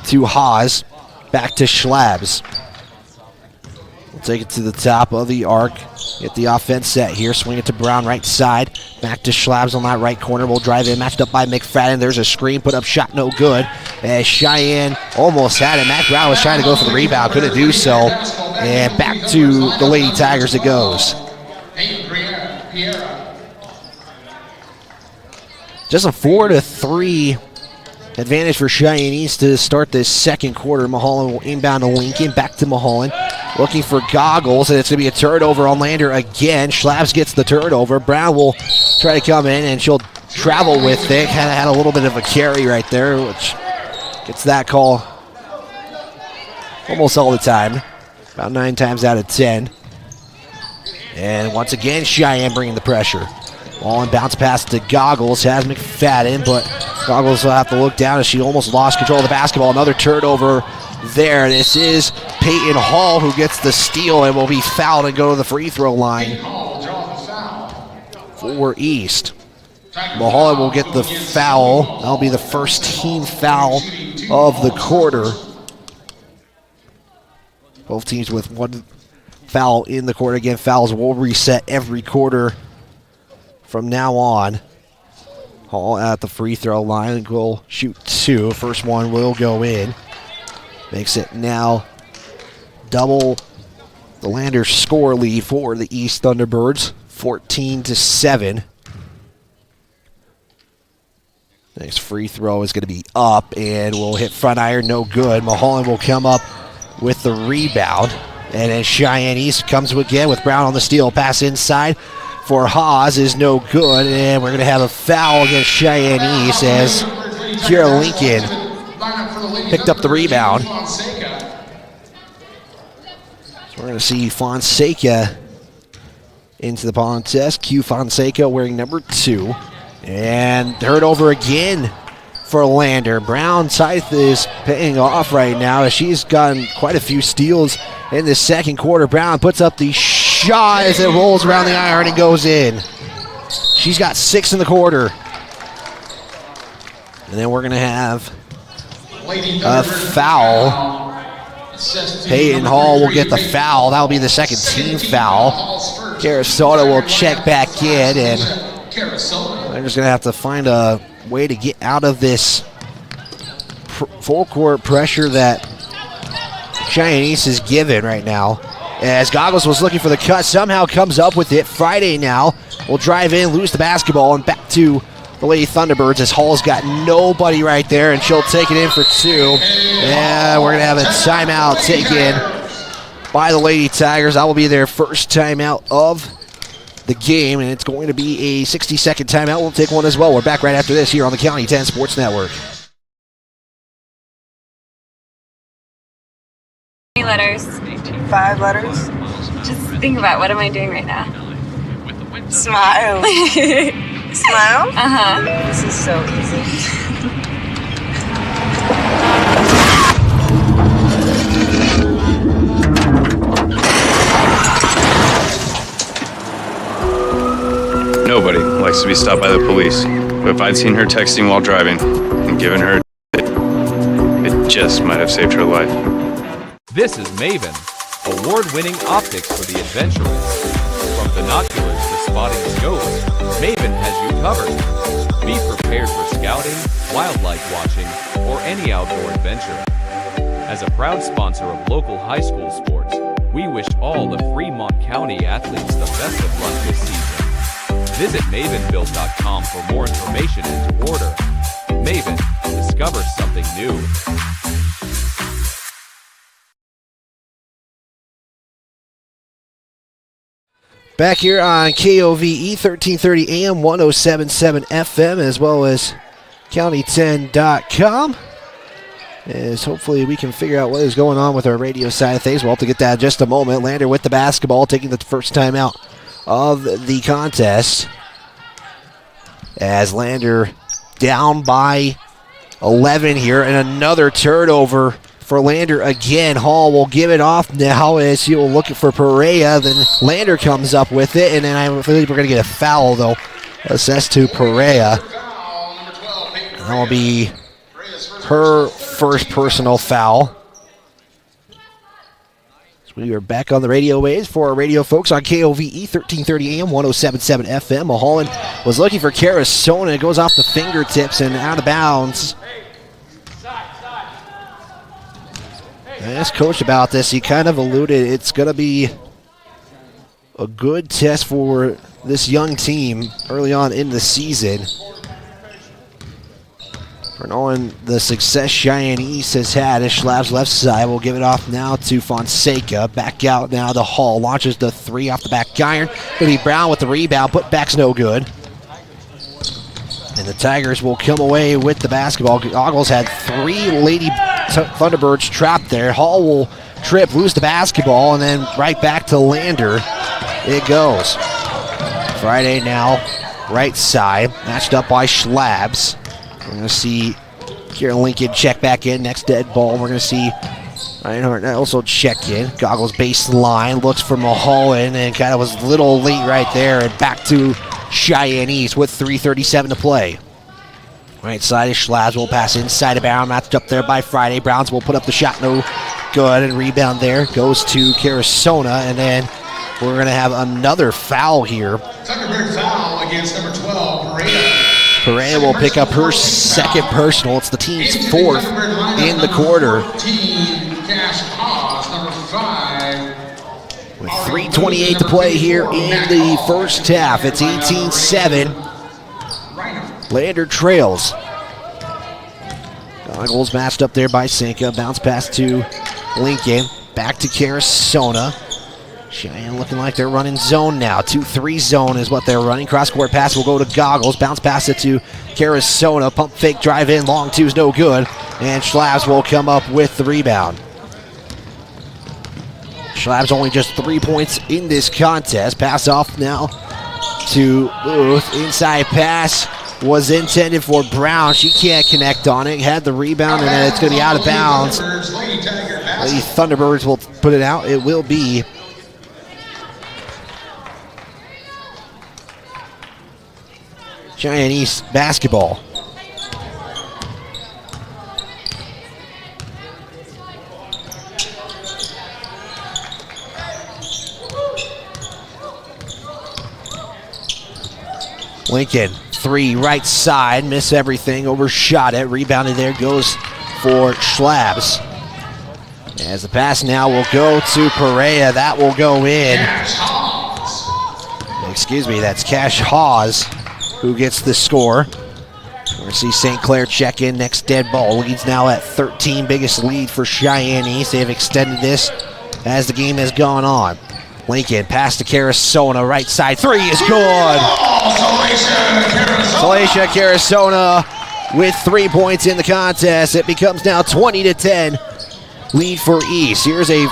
to Haas. Back to Schlabs. We'll take it to the top of the arc. Get the offense set here. Swing it to Brown right side. Back to Schlabs on that right corner. We'll drive in. Matched up by McFadden. There's a screen. Put up shot. No good. As Cheyenne almost had it. Matt Brown was trying to go for the rebound. Couldn't do so. And back to the Lady Tigers it goes. Just a 4-3 advantage for Cheyenne East to start this second quarter. Mulholland will inbound to Lincoln. Back to Mulholland. Looking for Goggles, and it's going to be a turnover on Lander again. Schlabs gets the turnover. Brown will try to come in, and she'll travel with it. Kind of had a little bit of a carry right there, which gets that call almost all the time. About 9 times out of 10. And once again, Cheyenne bringing the pressure. Ball and bounce pass to Goggles. Has McFadden, but Goggles will have to look down as she almost lost control of the basketball. Another turnover there. This is Peyton Hall who gets the steal and will be fouled and go to the free throw line for East. Mulholland will get the foul. That'll be the first team foul of the quarter. Both teams with one foul in the quarter. Again, fouls will reset every quarter from now on. Hall at the free throw line will shoot 2. First one will go in. Makes it now double the Lander score lead for the East Thunderbirds, 14-7. Next free throw is going to be up and will hit front iron, no good. Mulholland will come up with the rebound. And then Cheyenne East comes again with Brown on the steal. Pass inside for Haas is no good. And we're going to have a foul against Cheyenne East as Kira Lincoln picked up the rebound. So we're going to see Fonseca into the contest. Q Fonseca wearing number 2. And third over again for Lander. Brown Scythe is paying off right now as she's gotten quite a few steals in the second quarter. Brown puts up the shot as it rolls around the iron and goes in. She's got 6 in the quarter. And then we're going to have a foul. Peyton Hall will get the foul. That'll be the second team foul. Sarasota will check back in, and they're just going to have to find a way to get out of this full court pressure that Cheyenne East is given right now. As Goggles was looking for the cut, somehow comes up with it. Friday now will drive in, lose the basketball, and back to the Lady Thunderbirds as Hall's got nobody right there, and she'll take it in for 2. And we're going to have a timeout taken by the Lady Tigers. That will be their first timeout of the game, and it's going to be a 60-second timeout. We'll take one as well. We're back right after this here on the County 10 Sports Network. How many letters? 5 letters. Just think about, what am I doing right now? Smile. Smile? Uh-huh. This is so easy. Nobody likes to be stopped by the police, but if I'd seen her texting while driving and given her a tip, it just might have saved her life. This is Maven, award-winning optics for the adventurous. From binoculars to spotting scopes, Maven has you covered. Be prepared for scouting, wildlife watching, or any outdoor adventure. As a proud sponsor of local high school sports, we wish all the Fremont County athletes the best of luck this season. Visit mavenbuild.com for more information and to order. Maven, discover something new. Back here on KOVE 1330 AM, 107.7 FM, as well as county10.com. As hopefully we can figure out what is going on with our radio side of things. We'll have to get that in just a moment. Lander with the basketball, taking the first time out of the contest. As Lander down by 11 here, and another turnover for Lander again. Hall will give it off now as he will look for Perea. Then Lander comes up with it, and then I believe we're going to get a foul, though, assessed to Perea. That will be her first personal foul. So we are back on the radio waves for our radio folks on KOVE 1330 AM, 107.7 FM. Mulholland was looking for Carasona. It goes off the fingertips and out of bounds. I asked Coach about this. He kind of alluded it's going to be a good test for this young team early on in the season. For knowing the success Cheyenne East has had, as Schlab's left side will give it off now to Fonseca. Back out now to Hall. Launches the 3 off the back iron. Going to be Brown with the rebound. Put back's no good. And the Tigers will come away with the basketball. Goggles had 3 Lady Thunderbirds trapped there. Hall will trip, lose the basketball, and then right back to Lander it goes. Friday now, right side, matched up by Schlabs. We're going to see Kira Lincoln check back in. Next dead ball, we're going to see Reinhardt also check in. Goggles baseline, looks for Mulholland, and kind of was a little late right there. And back to Cheyenne East with 3:37 to play. Right side is Schlabs will pass inside of Brown, matched up there by Friday. Browns will put up the shot, no good, and rebound there goes to Carasona, and then we're going to have another foul here. Thunderbird foul against number 12, Perea. Perea will pick up her second personal. It's the team's fourth in the quarter. With 3:28 to play here in the first half. It's 18-7. Lander trails. Goggles matched up there by Cinca. Bounce pass to Lincoln. Back to Carasona. Cheyenne looking like they're running zone now. 2-3 zone is what they're running. Cross-court pass will go to Goggles. Bounce pass it to Carasona. Pump fake drive in. Long two's no good. And Schlabs will come up with the rebound. Schlabs only just 3 points in this contest. Pass off now to Booth. Inside pass was intended for Brown. She can't connect on it. Had the rebound, and then it's going to be out of bounds. The Thunderbirds will put it out. It will be Cheyenne East basketball. Lincoln, three, right side, miss everything, overshot it, rebounded there, goes for Schlabs. As the pass now will go to Perea, that will go in. Excuse me, that's Cash Hawes who gets the score. We'll see St. Clair check in, next dead ball. Leads now at 13, biggest lead for Cheyenne East. They've extended this as the game has gone on. Lincoln, pass to Carasona, right side, three is good. Salacia Carasona with 3 points in the contest. It becomes now 20-10 lead for East. Here's a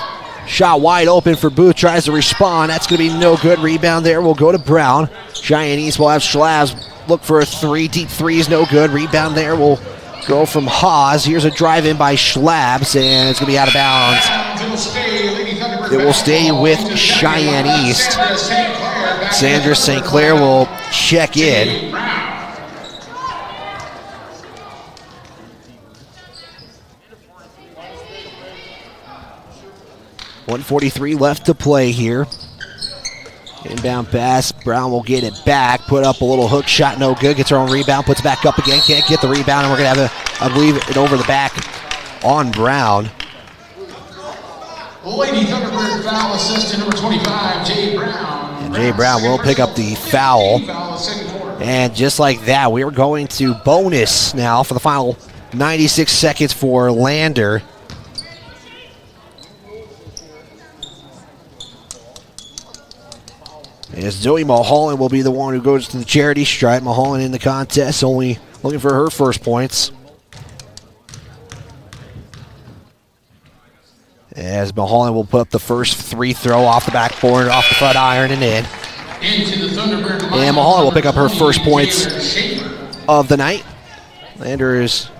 shot wide open for Booth, tries to respond. That's going to be no good. Rebound there will go to Brown. Cheyenne East will have Schlabs look for a three. Deep three is no good. Rebound there will go from Haas. Here's a drive in by Schlabs, and it's going to be out of bounds. It will stay with Cheyenne East. Sandra St. Clair will check in. .143 left to play here. Inbound pass. Brown will get it back. Put up a little hook shot. No good. Gets her own rebound. Puts it back up again. Can't get the rebound. And we're going to have, I believe, it over the back on Brown. Lady Thunderbird foul assistant number 25, Jay Brown. And Jay Brown will pick up the foul. And just like that, we are going to bonus now for the final 96 seconds for Lander. As Zoe Mulholland will be the one who goes to the charity stripe. Mulholland in the contest, only looking for her first points. As Mulholland will put up the first free throw off the backboard, off the front iron, and in. And Mulholland will pick up her first points of the night. Lander has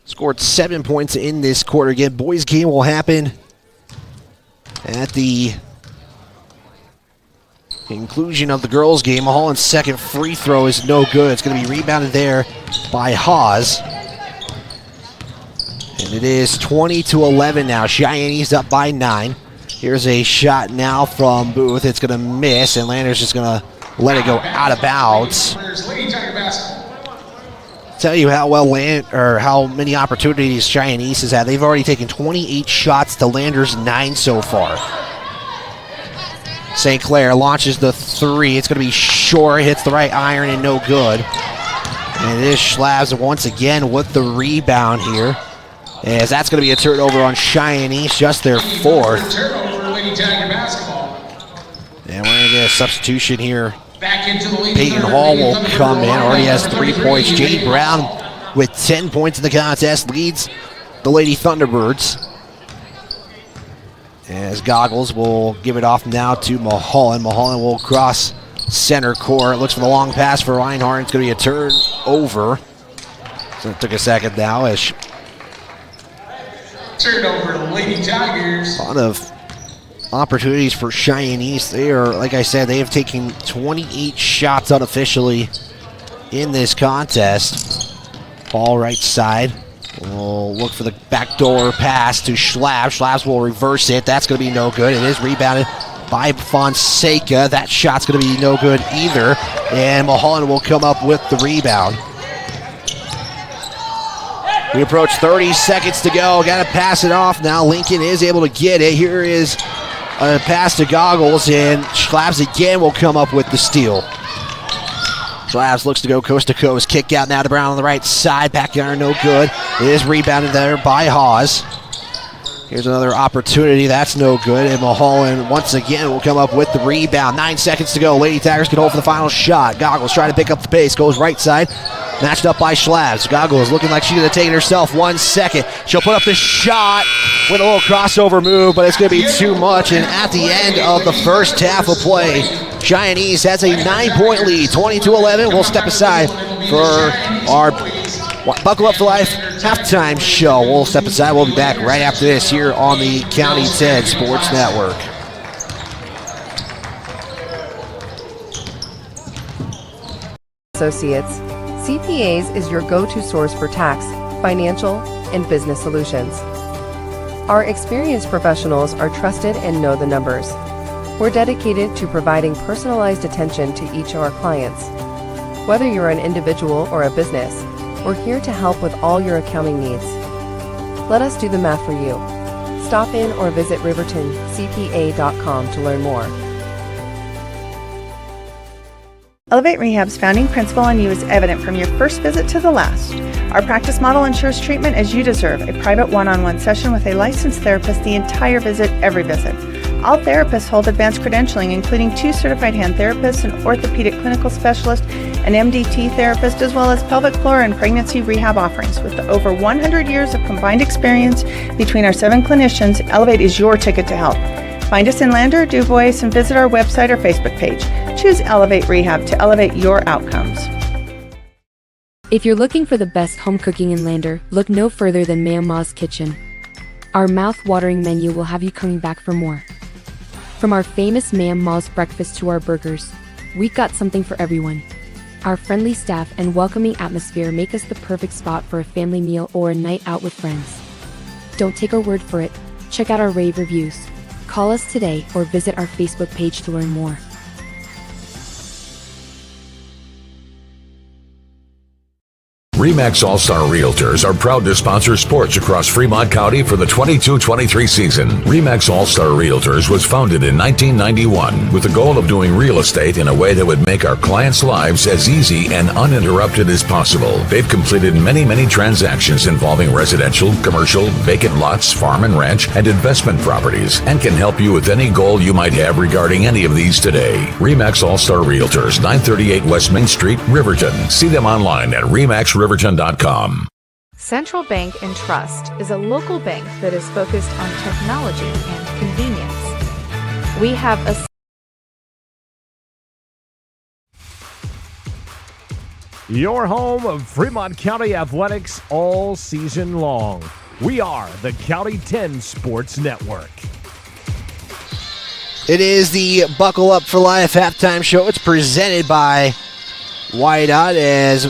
scored 7 points in this quarter. Again, boys' game will happen at the conclusion of the girls' game. Mulholland's second free throw is no good. It's going to be rebounded there by Haas. And it is 20-11 now. Cheyenne East up by 9. Here's a shot now from Booth. It's going to miss, and Lander's just going to let it go out of bounds. Tell you how well how many opportunities Cheyenne East has had. They've already taken 28 shots to Lander's 9 so far. St. Clair launches the three. It's going to be short. Hits the right iron and no good. And it is Schlabs once again with the rebound here. As that's going to be a turnover on Cheyenne East, just their fourth. And we're going to get a substitution here. Peyton Hall will come in. Already has 3 points. Jade Brown with 10 points in the contest leads the Lady Thunderbirds. As Goggles will give it off now to Mulholland. Mulholland will cross center court. Looks for the long pass for Reinhardt. It's going to be a turnover. So it took a second now as Turnover to Lady Tigers. A lot of opportunities for Cheyenne East. They are, like I said, they have taken 28 shots unofficially in this contest. Ball right side. We'll look for the backdoor pass to Schlab. Schlabs will reverse it. That's going to be no good. It is rebounded by Fonseca. That shot's going to be no good either. And Mulholland will come up with the rebound. We approach 30 seconds to go. Got to pass it off now. Lincoln is able to get it. Here is a pass to Goggles, and Schlabs again will come up with the steal. Schlabs looks to go coast to coast. Kick out now to Brown on the right side. Backyard no good. It is rebounded there by Hawes. Here's another opportunity. That's no good. And Mulholland once again will come up with the rebound. 9 seconds to go. Lady Tigers can hold for the final shot. Goggles trying to pick up the pace. Goes right side. Matched up by Schlabs. Goggles looking like she's going to take it herself. 1 second. She'll put up the shot with a little crossover move, but it's going to be too much. And at the end of the first half of play, Cheyenne East has a 9-point lead, 22-11. We'll step aside for our Buckle Up for Life halftime show. We'll step aside. We'll be back right after this here on the County 10 Sports Network. Associates. CPAs is your go-to source for tax, financial, and business solutions. Our experienced professionals are trusted and know the numbers. We're dedicated to providing personalized attention to each of our clients. Whether you're an individual or a business, we're here to help with all your accounting needs. Let us do the math for you. Stop in or visit rivertoncpa.com to learn more. Elevate Rehab's founding principle on you is evident from your first visit to the last. Our practice model ensures treatment as you deserve, a private one-on-one session with a licensed therapist the entire visit, every visit. All therapists hold advanced credentialing, including 2 certified hand therapists, an orthopedic clinical specialist, an MDT therapist, as well as pelvic floor and pregnancy rehab offerings. With over 100 years of combined experience between our 7 clinicians, Elevate is your ticket to health. Find us in Lander, DuBois, and visit our website or Facebook page. Choose Elevate Rehab to elevate your outcomes. If you're looking for the best home cooking in Lander, look no further than Ma'am Ma's Kitchen. Our mouth-watering menu will have you coming back for more. From our famous Ma'am Ma's breakfast to our burgers, we've got something for everyone. Our friendly staff and welcoming atmosphere make us the perfect spot for a family meal or a night out with friends. Don't take our word for it. Check out our rave reviews. Call us today or visit our Facebook page to learn more. RE/MAX All-Star Realtors are proud to sponsor sports across Fremont County for the 22-23 season. RE/MAX All-Star Realtors was founded in 1991 with the goal of doing real estate in a way that would make our clients' lives as easy and uninterrupted as possible. They've completed many transactions involving residential, commercial, vacant lots, farm and ranch, and investment properties, and can help you with any goal you might have regarding any of these today. RE/MAX All-Star Realtors, 938 West Main Street, Riverton. See them online at remaxriverton.com. Central Bank and Trust is a local bank that is focused on technology and convenience. We have a Your home of Fremont County Athletics all season long. We are the County 10 Sports Network. It is the Buckle Up for Life halftime show. It's presented by Whiteout, as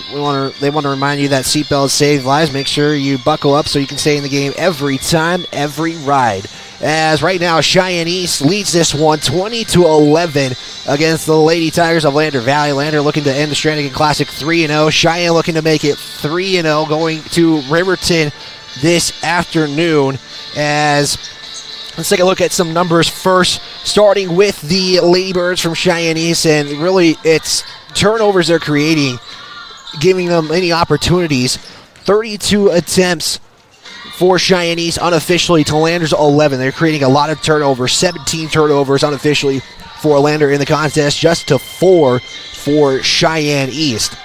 they want to remind you that seatbelts save lives. Make sure you buckle up so you can stay in the game every time, every ride. As right now, Cheyenne East leads this one 20-11 against the Lady Tigers of Lander Valley. Lander looking to end the Strannigan Classic 3-0. Cheyenne looking to make it 3-0, going to Riverton this afternoon. As let's take a look at some numbers first, starting with the Ladybirds from Cheyenne East, and really it's turnovers they're creating, giving them any opportunities. 32 attempts for Cheyenne East unofficially to Lander's 11. They're creating a lot of turnovers, 17 turnovers unofficially for Lander in the contest, just to 4 for Cheyenne East.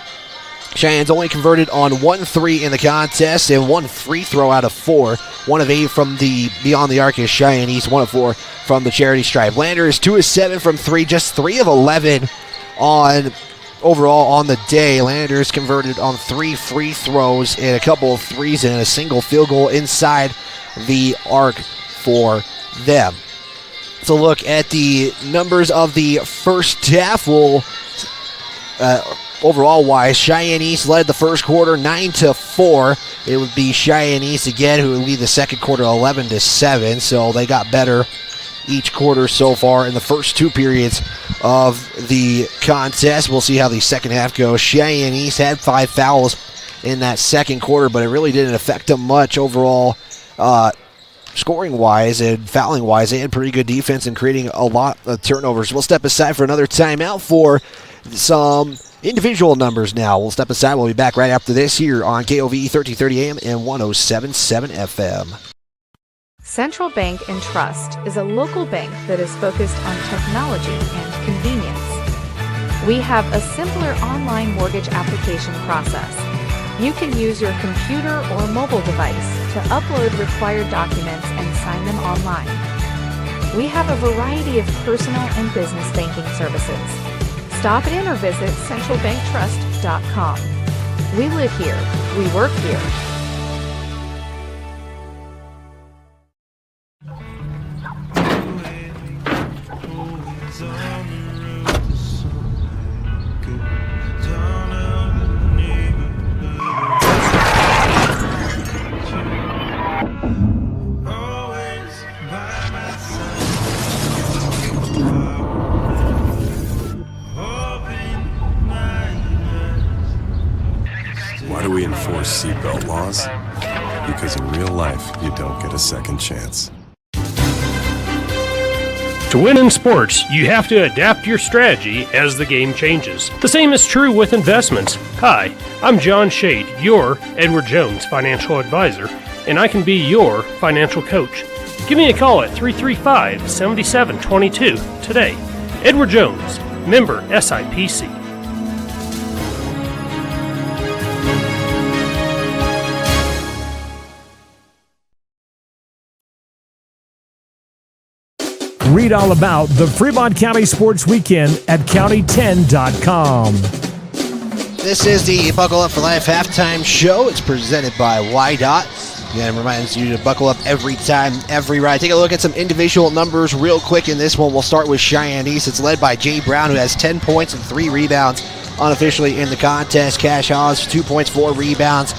Cheyenne's only converted on 1 3 in the contest and 1 free throw out of 4. 1 of 8 from the beyond the arc is Cheyenne East, 1 of 4 from the charity stripe. Lander is 2 of 7 from 3, just 3 of 11 overall on the day. Landers converted on 3 free throws and a couple of threes and a single field goal inside the arc for them. So look at the numbers of the first half. Overall wise, Cheyenne East led the first quarter 9-4. It would be Cheyenne East again who would lead the second quarter 11-7. So they got better each quarter so far in the first two periods of the contest. We'll see how the second half goes. Cheyenne East had 5 fouls in that second quarter, but it really didn't affect them much overall. Scoring-wise and fouling-wise, they had pretty good defense and creating a lot of turnovers. We'll step aside for another timeout for some individual numbers now. We'll step aside. We'll be back right after this here on KOVE 1330 AM and 107.7 FM. Central Bank and Trust is a local bank that is focused on technology and convenience. We have a simpler online mortgage application process. You can use your computer or mobile device to upload required documents and sign them online. We have a variety of personal and business banking services. Stop in or visit centralbanktrust.com. We live here. We work here. Why do we enforce seatbelt laws? Because in real life, you don't get a second chance. To win in sports, you have to adapt your strategy as the game changes. The same is true with investments. Hi, I'm John Shade, your Edward Jones financial advisor, and I can be your financial coach. Give me a call at 335-7722 today. Edward Jones, member SIPC. Read all about the Fremont County Sports Weekend at county10.com. This is the Buckle Up for Life halftime show. It's presented by YDOT. Again, it reminds you to buckle up every time, every ride. Take a look at some individual numbers real quick in this one. We'll start with Cheyenne East. It's led by Jay Brown, who has 10 points and 3 rebounds unofficially in the contest. Cash Hawes, 2 points, 4 rebounds.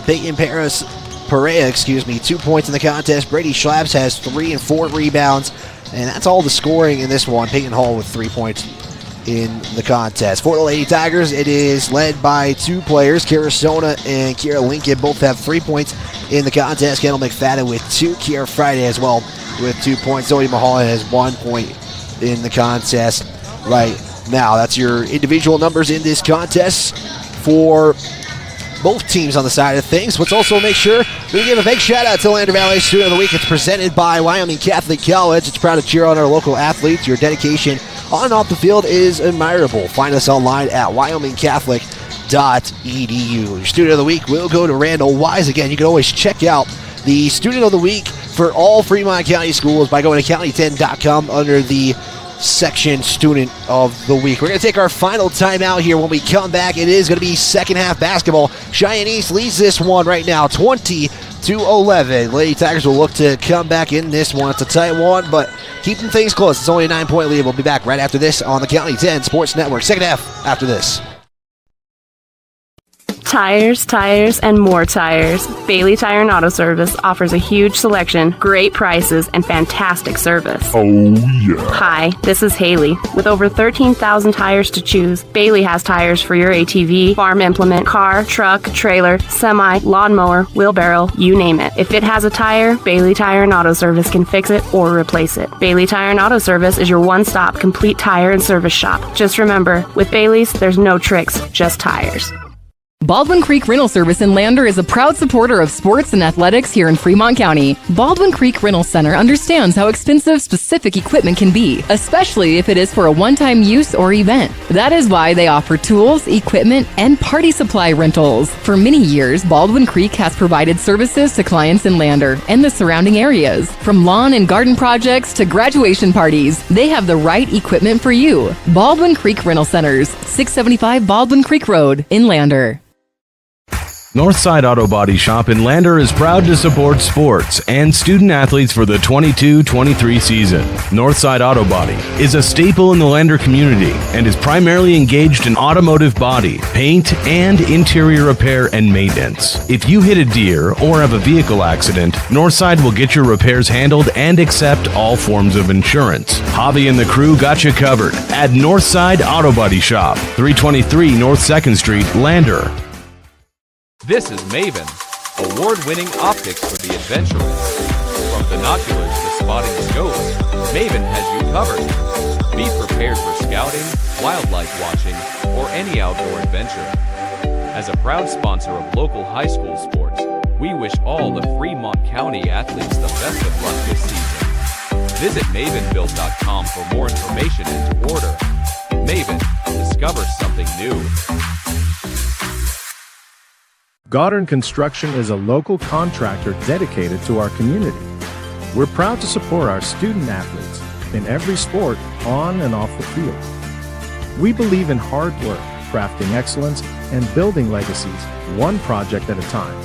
Peyton Perea, 2 points in the contest. Brady Schlaps has 3 and 4 rebounds. And that's all the scoring in this one. Peyton Hall with 3 points in the contest. For the Lady Tigers, it is led by 2 players. Kara Sona and Kiera Lincoln both have 3 points in the contest. Kendall McFadden with 2. Kiera Friday as well with 2 points. Zoe Mahalan has 1 point in the contest right now. That's your individual numbers in this contest for both teams on the side of things. Let's also make sure we give a big shout out to Lander Valley Student of the Week. It's presented by Wyoming Catholic College. It's proud to cheer on our local athletes. Your dedication on and off the field is admirable. Find us online at wyomingcatholic.edu. Your Student of the Week will go to Randall Wise. Again, you can always check out the Student of the Week for all Fremont County schools by going to county10.com under the section Student of the Week. We're going to take our final timeout here. When we come back, it is going to be second half basketball. Cheyenne East leads this one right now 20-11. Lady Tigers will look to come back in this one. It's a tight one, but keeping things close. It's only a 9-point lead. We'll be back right after this on the County 10 Sports Network. Second half after this. Tires, and more tires. Bailey Tire and Auto Service offers a huge selection, great prices, and fantastic service. Oh, yeah. Hi, this is Haley. With over 13,000 tires to choose, Bailey has tires for your ATV, farm implement, car, truck, trailer, semi, lawnmower, wheelbarrow, you name it. If it has a tire, Bailey Tire and Auto Service can fix it or replace it. Bailey Tire and Auto Service is your one-stop complete tire and service shop. Just remember, with Bailey's, there's no tricks, just tires. Baldwin Creek Rental Service in Lander is a proud supporter of sports and athletics here in Fremont County. Baldwin Creek Rental Center understands how expensive specific equipment can be, especially if it is for a one-time use or event. That is why they offer tools, equipment, and party supply rentals. For many years, Baldwin Creek has provided services to clients in Lander and the surrounding areas. From lawn and garden projects to graduation parties, they have the right equipment for you. Baldwin Creek Rental Centers, 675 Baldwin Creek Road in Lander. Northside Auto Body Shop in Lander is proud to support sports and student athletes for the 22-23 season. Northside Auto Body is a staple in the Lander community and is primarily engaged in automotive body, paint, and interior repair and maintenance. If you hit a deer or have a vehicle accident, Northside will get your repairs handled and accept all forms of insurance. Javi and the crew got you covered at Northside Auto Body Shop, 323 North 2nd Street, Lander. This is Maven, award-winning optics for the adventurous. From binoculars to spotting scopes, Maven has you covered. Be prepared for scouting, wildlife watching, or any outdoor adventure. As a proud sponsor of local high school sports, we wish all the Fremont County athletes the best of luck this season. Visit mavenbuild.com for more information and to order. Maven, discover something new. Goddard Construction is a local contractor dedicated to our community. We're proud to support our student athletes in every sport on and off the field. We believe in hard work, crafting excellence, and building legacies one project at a time.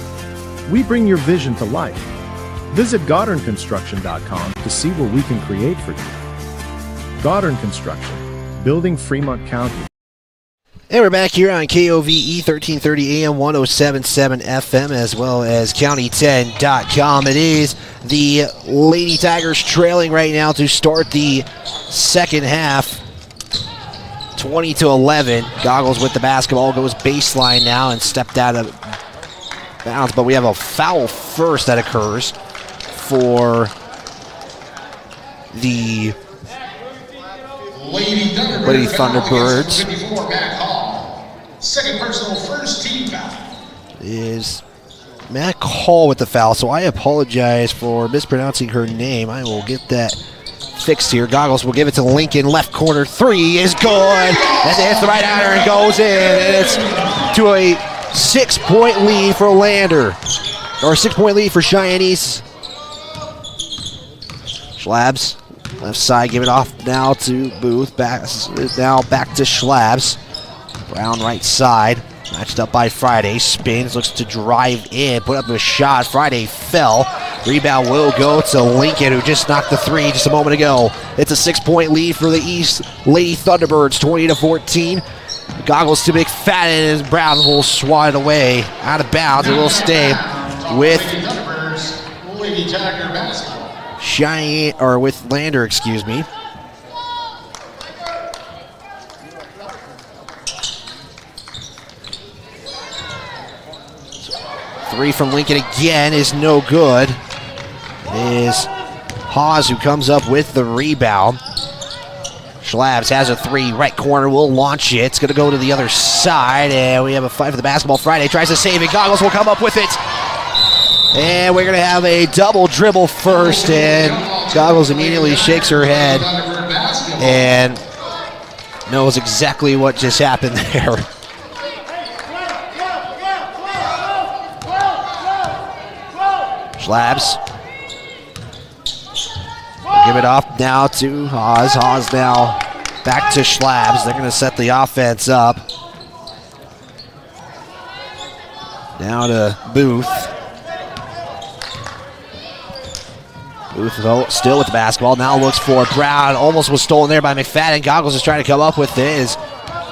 We bring your vision to life. Visit GoddardConstruction.com to see what we can create for you. Goddard Construction, building Fremont County. And we're back here on KOVE 1330 AM 107.7 FM as well as County10.com. It is the Lady Tigers trailing right now to start the second half. 20-11. Goggles with the basketball, goes baseline now and stepped out of bounds. But we have a foul first that occurs for the Lady Thunderbirds. 54, Matt Hall. Second personal, first team foul. Is Matt Hall with the foul, so I apologize for mispronouncing her name. I will get that fixed here. Goggles will give it to Lincoln. Left corner three is good. As it hits the right outer and goes in. And it's to a 6-point lead for Lander. Or a 6-point lead for Cheyenne East. Schlabs. Left side, give it off now to Booth. Now back to Schlabs. Brown right side. Matched up by Friday. Spins, looks to drive in. Put up a shot. Friday fell. Rebound will go to Lincoln, who just knocked the three just a moment ago. It's a 6-point lead for the East Lady Thunderbirds, 20-14. Goggles to McFadden, and Brown will swat it away. Out of bounds. It will stay with Lady Tiger basketball. Cheyenne, or with Lander, excuse me. Three from Lincoln again is no good. It is Hawes who comes up with the rebound. Schlabs has a three, right corner, will launch it. It's going to go to the other side, and we have a fight for the basketball. Friday tries to save it. Goggles will come up with it. And we're going to have a double dribble first, and Goggles immediately shakes her head and knows exactly what just happened there. Schlabs. Give it off now to Hawes. Hawes now back to Schlabs. They're going to set the offense up. Now to Booth. Booth still with the basketball. Now looks for Brown. Almost was stolen there by McFadden. Goggles is trying to come up with it.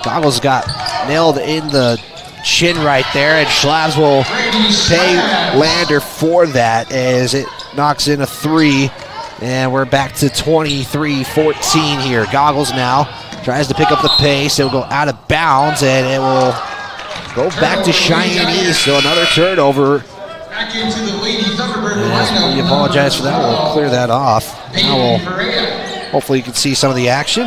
Goggles got nailed in the chin right there, and Schlabs will pay Lander for that as it knocks in a three. And we're back to 23-14 here. Goggles now tries to pick up the pace. It will go out of bounds, and it will go back to Cheyenne East. So another turnover. Back into the Lady Thunderbird lineup. We apologize for that. We'll clear that off. Now we'll, hopefully you can see some of the action.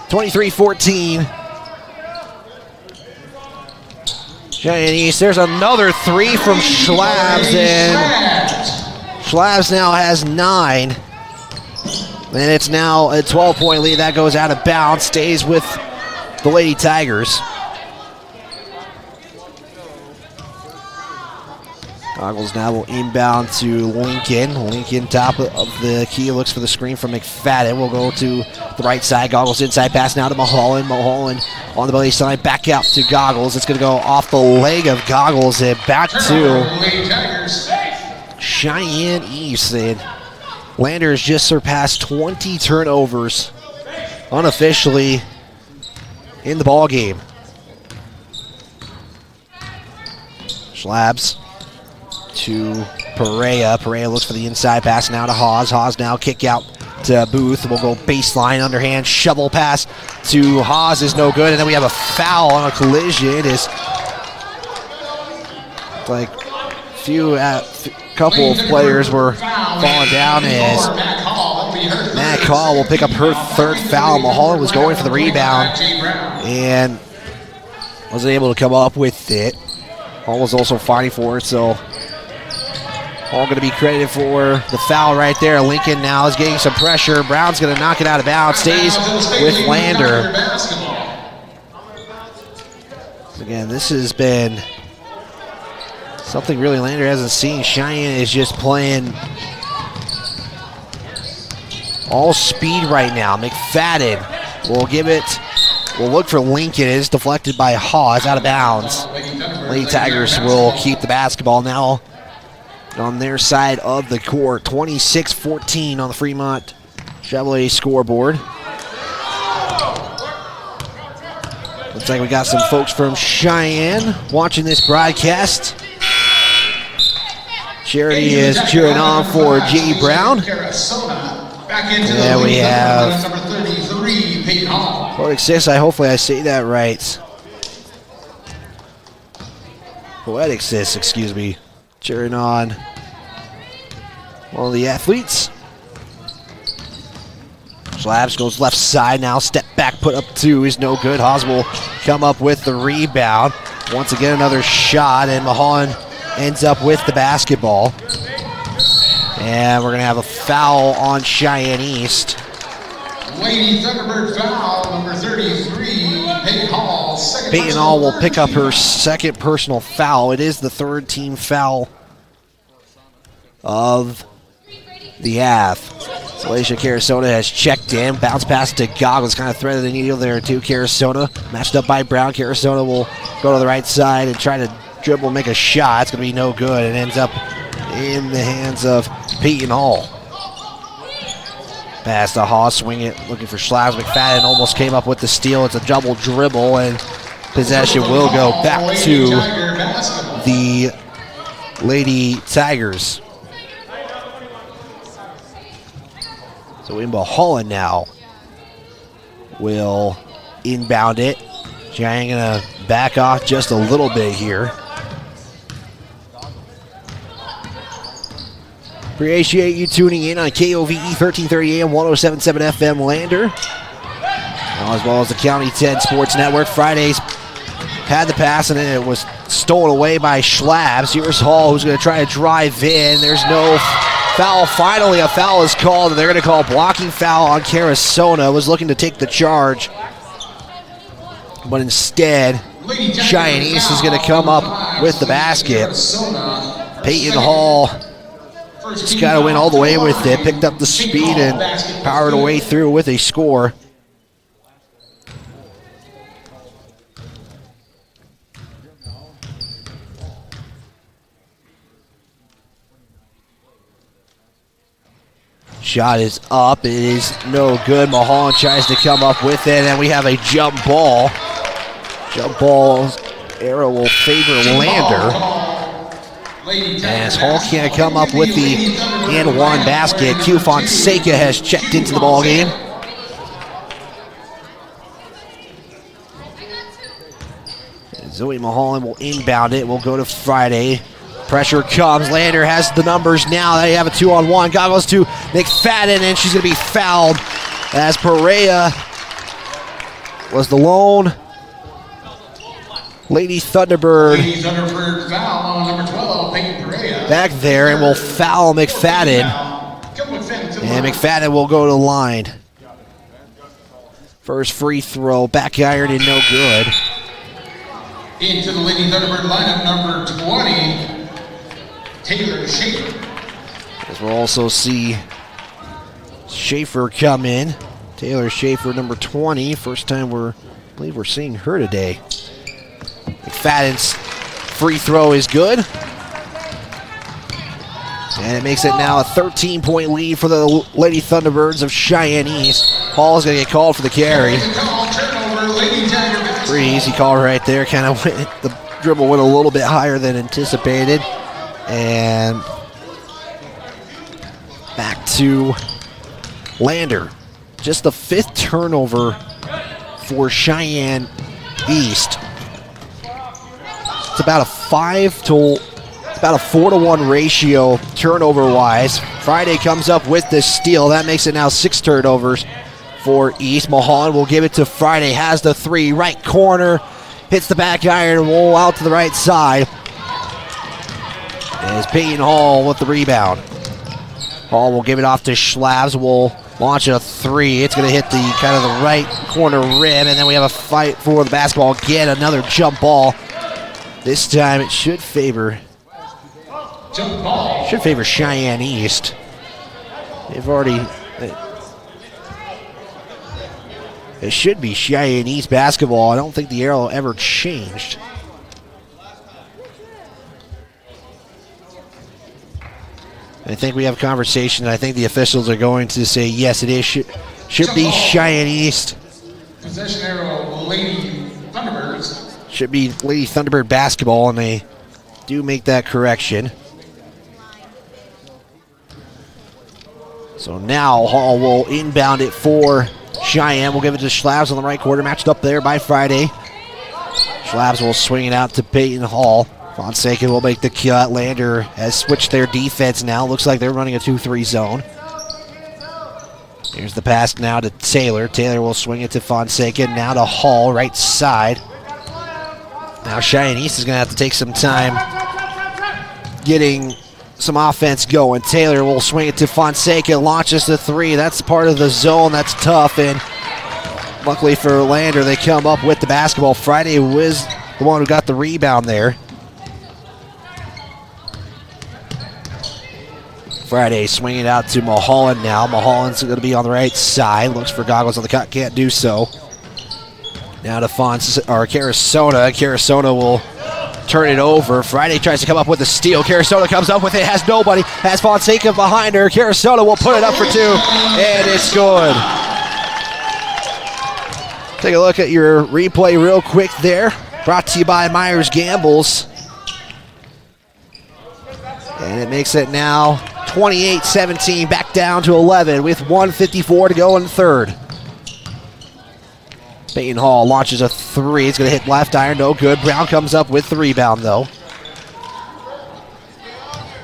(23-14). Cheyenne East. There's another three from Schlabs, and Schlabs now has 9. And it's now a 12-point lead. That goes out of bounds. Stays with the Lady Tigers. Goggles now will inbound to Lincoln. Lincoln top of the key, looks for the screen from McFadden. Will go to the right side. Goggles inside pass now to Mulholland. Mulholland on the belly side, back out to Goggles. It's going to go off the leg of Goggles and back to Cheyenne East. And Lander has just surpassed 20 turnovers unofficially in the ball game. Schlabs to Perea. Perea looks for the inside pass now to Haas. Haas now kick out to Booth. We'll go baseline, underhand, shovel pass to Haas is no good. And then we have a foul on a collision. It's like couple of players were falling down as Matt Call will pick up her third foul. Mulholland was going for the rebound and wasn't able to come up with it. Hall was also fighting for it, so Hall going to be credited for the foul right there. Lincoln now is getting some pressure. Brown's going to knock it out of bounds. Stays with Lander. Again, this has been something really Lander hasn't seen. Cheyenne is just playing all speed right now. McFadden will give it. We'll look for Lincoln. It is deflected by Hawes, out of bounds. Lady Tigers will keep the basketball now on their side of the court. 26-14 on the Fremont Chevrolet scoreboard. Looks like we got some folks from Cheyenne watching this broadcast. Charity is cheering on for J. Brown. And we have Poetic Sis. Hopefully I say that right. Poetic Sis, excuse me. Cheering on one of the athletes. Slabs goes left side now. Step back, put up two is no good. Haas will come up with the rebound. Once again, another shot, and Mulholland ends up with the basketball. And we're going to have a foul on Cheyenne East. Lady Thunderbird foul, number 33, Peyton Hall. Peyton Hall will pick up her second personal foul. It is the third team foul of the half. Salacia Carasona has checked in. Bounce pass to Goggles, kind of threaded the needle there too. Carasona matched up by Brown. Carasona will go to the right side and try to dribble, make a shot. It's going to be no good. It ends up in the hands of Peyton Hall. Pass to Haas, swing it, looking for Schlabs. McFadden almost came up with the steal. It's a double dribble, and possession will go back to the Lady Tigers. So Imba Holland now will inbound it. Cheyenne gonna back off just a little bit here. Appreciate you tuning in on KOVE 1330 AM 107.7 FM Lander, as well as the County 10 Sports Network. Fridays had the pass and then it was stolen away by Schlabs. Here's Hall, who's going to try to drive in. There's no foul. Finally, a foul is called, and they're going to call a blocking foul on Carasona. Was looking to take the charge, but instead, Cheyenne East is going to come up with the basket. Peyton Hall just got to win all the way with it. Picked up the speed and powered away through with a score. Shot is up. It is no good. Mulholland tries to come up with it, and we have a jump ball. Jump ball arrow will favor Lander. As Hall can't come up with the and one basket. Q Fonseca has checked into the ball game. Zoe Mulholland will inbound it. We'll go to Friday. Pressure comes. Lander has the numbers now. They have a 2-on-1. Goggles to McFadden, and she's going to be fouled as Perea was the lone Lady Thunderbird. Lady Thunderbird foul on number 12, Peyton Perea. Back there, and will foul McFadden. And McFadden will go to the line. First free throw, back iron and no good. Into the Lady Thunderbird lineup, number 20, Taylor Schaefer. As we'll also see Schaefer come in. Taylor Schaefer, number 20. First time I believe we're seeing her today. McFadden's free throw is good. And it makes it now a 13-point lead for the Lady Thunderbirds of Cheyenne East. Hall's going to get called for the carry. Pretty easy call right there. Kind of the dribble went a little bit higher than anticipated. And back to Lander. Just the 5th turnover for Cheyenne East. It's about a 4-to-1 ratio turnover-wise. Friday comes up with the steal. That makes it now 6 turnovers for East. Mulholland will give it to Friday. Has the 3, right corner. Hits the back iron, roll out to the right side. As Peyton Hall with the rebound. Hall will give it off to Schlabs. Will launch a 3. It's going to hit the kind of the right corner rim, and then we have a fight for the basketball again. Another jump ball. This time it should favor Cheyenne East. They've already. It should be Cheyenne East basketball. I don't think the arrow ever changed. I think we have a conversation. I think the officials are going to say yes, it is. Should be Cheyenne East. Possession arrow, Lady Thunderbirds. Should be Lady Thunderbird basketball, and they do make that correction. So now Hall will inbound it for Cheyenne. We'll give it to Schlabs on the right quarter, matched up there by Friday. Schlabs will swing it out to Peyton Hall. Fonseca will make the cut. Lander has switched their defense now. Looks like they're running a 2-3 zone. Here's the pass now to Taylor. Taylor will swing it to Fonseca. Now to Hall, right side. Now Cheyenne East is going to have to take some time getting some offense going. Taylor will swing it to Fonseca. Launches the 3. That's part of the zone. That's tough. And luckily for Lander, they come up with the basketball. Friday was the one who got the rebound there. Friday swinging it out to Mulholland now. Mulholland's going to be on the right side. Looks for Goggles on the cut. Can't do so. Now to Carasona. Carasona will turn it over. Friday tries to come up with a steal. Carasona comes up with it. Has nobody. Has Fonseca behind her. Carasona will put it up for 2. And it's good. Take a look at your replay real quick there. Brought to you by Myers Gambles. And it makes it now 28-17, back down to 11 with 1:54 to go in the third. Peyton Hall launches a 3. It's going to hit left iron, no good. Brown comes up with the rebound, though.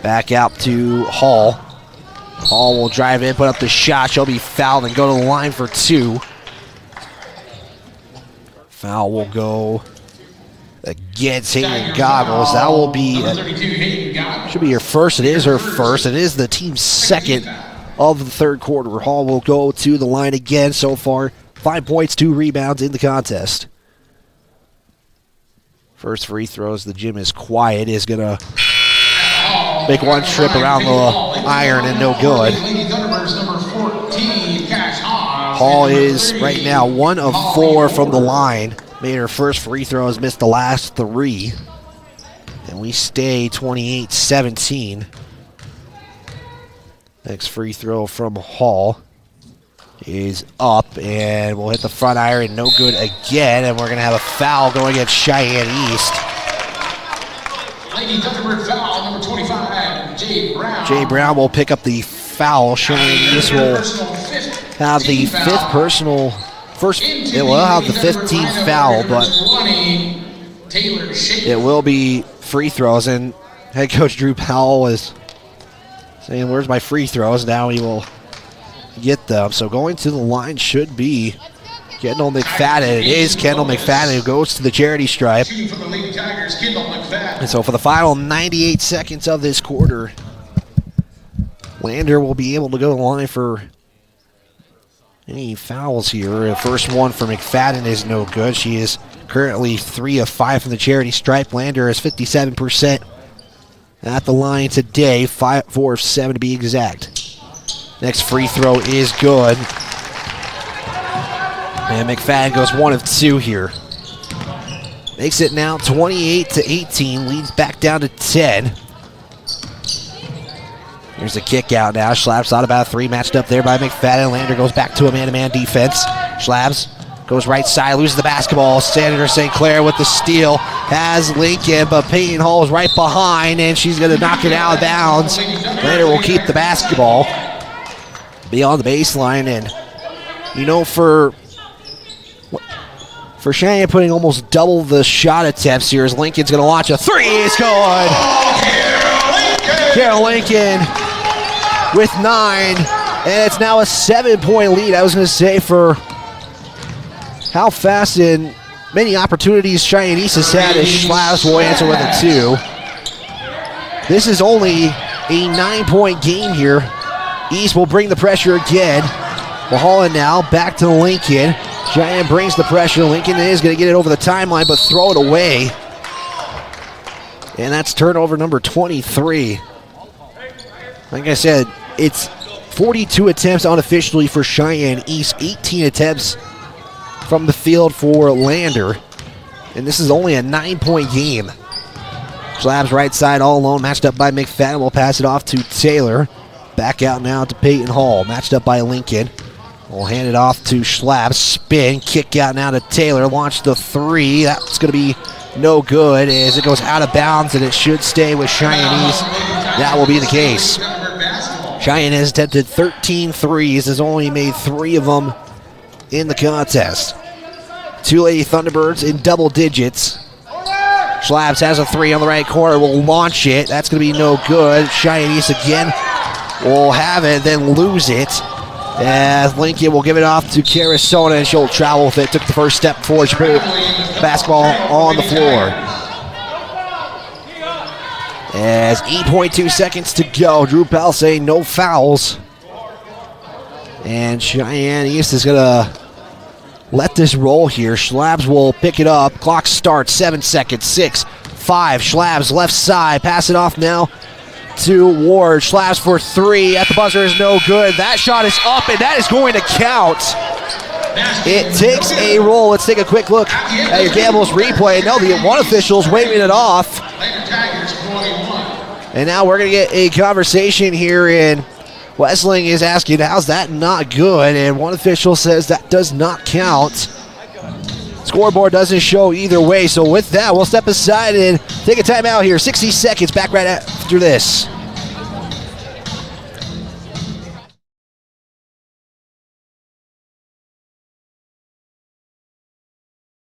Back out to Hall. Hall will drive in, put up the shot. She'll be fouled and go to the line for 2. Foul will go against Hayden Goggles. That will be, should be her first. It is her first. It is the team's second of the third quarter. Hall will go to the line again. So far, 5 points, 2 rebounds in the contest. First free throws, the gym is quiet, is going to make one trip around the iron and no good. Hall is right now 1 of 4 from the line. Made her first free throws, missed the last 3. And we stay 28-17. Next free throw from Hall is up, and we'll hit the front iron, no good again, and we're going to have a foul going against Cheyenne East. Lady Thunderbird foul, number 25, Jay Brown. Jay Brown will pick up the foul. Cheyenne East will have the 5th personal. It will have the 15th foul, but it will be free throws, and head coach Drew Powell is saying, where's my free throws? Now he will get them. So going to the line should be Kendall McFadden. It is Kendall McFadden who goes to the charity stripe. And so for the final 98 seconds of this quarter, Lander will be able to go to the line for any fouls here. The first one for McFadden is no good. She is currently 3 of 5 from the charity stripe. Lander is 57% at the line today, 4 of 7 to be exact. Next free throw is good. And McFadden goes 1 of 2 here. Makes it now 28-18, leads back down to 10. Here's a kick out now. Schlabs thought about a 3, matched up there by McFadden. Lander goes back to a man-to-man defense. Schlabs goes right side, loses the basketball. Senator St. Clair with the steal. Has Lincoln, but Peyton Hall is right behind, and she's going to knock it out of bounds. Lander will keep the basketball beyond the baseline. And, you know, for Cheyenne putting almost double the shot attempts here as Lincoln's going to launch a 3. It's good. Carol Lincoln with 9, and it's now a 7-point lead. I was going to say, for how fast and many opportunities Cheyenne East has had, as Schlabs will answer with a 2. This is only a 9-point game here. East will bring the pressure again. Mulholland now back to Lincoln. Cheyenne brings the pressure. Lincoln is going to get it over the timeline, but throw it away. And that's turnover number 23. Like I said, it's 42 attempts unofficially for Cheyenne East, 18 attempts from the field for Lander. And this is only a 9-point game. Schlabs right side all alone, matched up by McFadden. Will pass it off to Taylor. Back out now to Peyton Hall, matched up by Lincoln. We'll hand it off to Schlabs. Spin, kick out now to Taylor. Launch the 3. That's going to be no good as it goes out of bounds, and it should stay with Cheyenne East. That will be the case. Cheyenne has attempted 13 threes, has only made 3 of them in the contest. Two Lady Thunderbirds in double digits. Schlabs has a 3 on the right corner, will launch it. That's going to be no good. Cheyenne East again will have it, then lose it. As Lincoln will give it off to Carasona, and she'll travel with it. Took the first step forward. She put the basketball on the floor. As 8.2 seconds to go. Drew Pell saying no fouls. And Cheyenne East is going to let this roll here. Schlabs will pick it up. Clock starts. 7 seconds. 6, 5. Schlabs left side. Pass it off now to Ward. Schlabs for 3 at the buzzer is no good. That shot is up, and that is going to count. It takes a roll. Let's take a quick look at your Gambles replay. No, the one official's waving it off. And now we're going to get a conversation here, and Wessling is asking, how's that not good? And one official says that does not count. Scoreboard doesn't show either way. So with that, we'll step aside and take a timeout here. 60 seconds. Back right after this.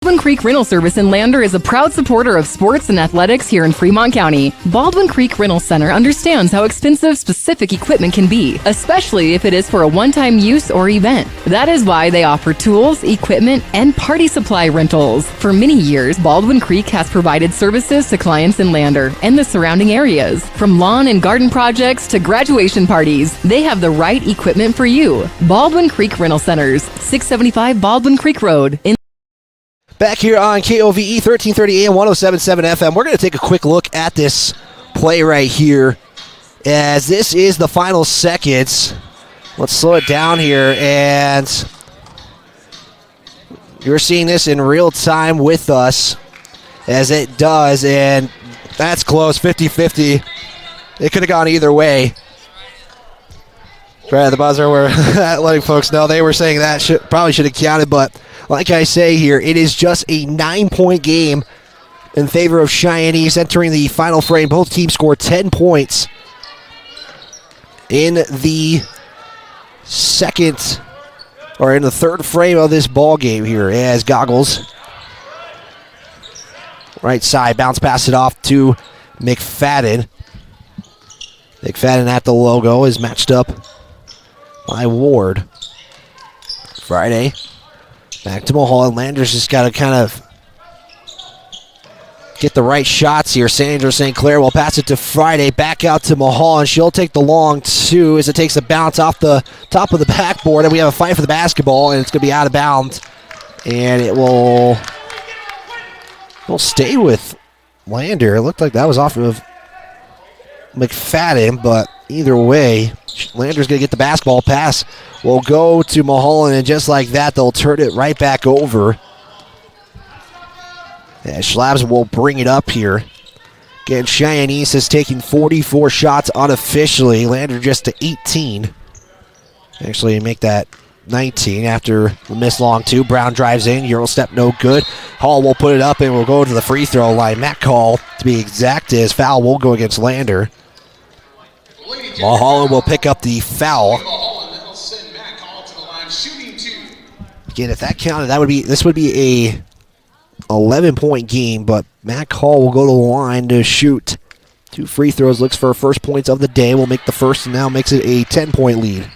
Baldwin Creek Rental Service in Lander is a proud supporter of sports and athletics here in Fremont County. Baldwin Creek Rental Center understands how expensive specific equipment can be, especially if it is for a one-time use or event. That is why they offer tools, equipment, and party supply rentals. For many years, Baldwin Creek has provided services to clients in Lander and the surrounding areas. From lawn and garden projects to graduation parties, they have the right equipment for you. Baldwin Creek Rental Centers, 675 Baldwin Creek Road in Back here on KOVE 1330 AM 107.7 FM, we're going to take a quick look at this play right here, as this is the final seconds. Let's slow it down here, and you're seeing this in real time with us as it does, and that's close, 50-50. It could have gone either way. Right at the buzzer, we're letting folks know they were saying that probably should have counted, but like I say here, it is just a 9-point game in favor of Cheyenne East entering the final frame. Both teams scored 10 points in the third frame of this ball game here, as Goggles right side, bounce pass it off to McFadden. McFadden at the logo is matched up by Ward. Friday back to Mulholland. Landers just got to kind of get the right shots here. Sandra St. Clair will pass it to Friday. Back out to Mulholland. She'll take the long 2 as it takes a bounce off the top of the backboard. And we have a fight for the basketball, and it's going to be out of bounds. And it will stay with Lander. It looked like that was off of McFadden, but either way, Lander's going to get the basketball. Pass will go to Mulholland, and just like that, they'll turn it right back over. And Schlabs will bring it up here. Again, Cheyenne East has taken 44 shots unofficially. Lander just to 18. Actually, make that 19 after the miss long two. Brown drives in. Euro step no good. Hall will put it up and will go to the free throw line. Matt Call, to be exact, his foul will go against Lander. Mulholland will pick up the foul. Again, if that counted, this would be a 11-point game, but Matt Hall will go to the line to shoot 2 free throws. Looks for first points of the day. Will make the first and now makes it a 10-point lead.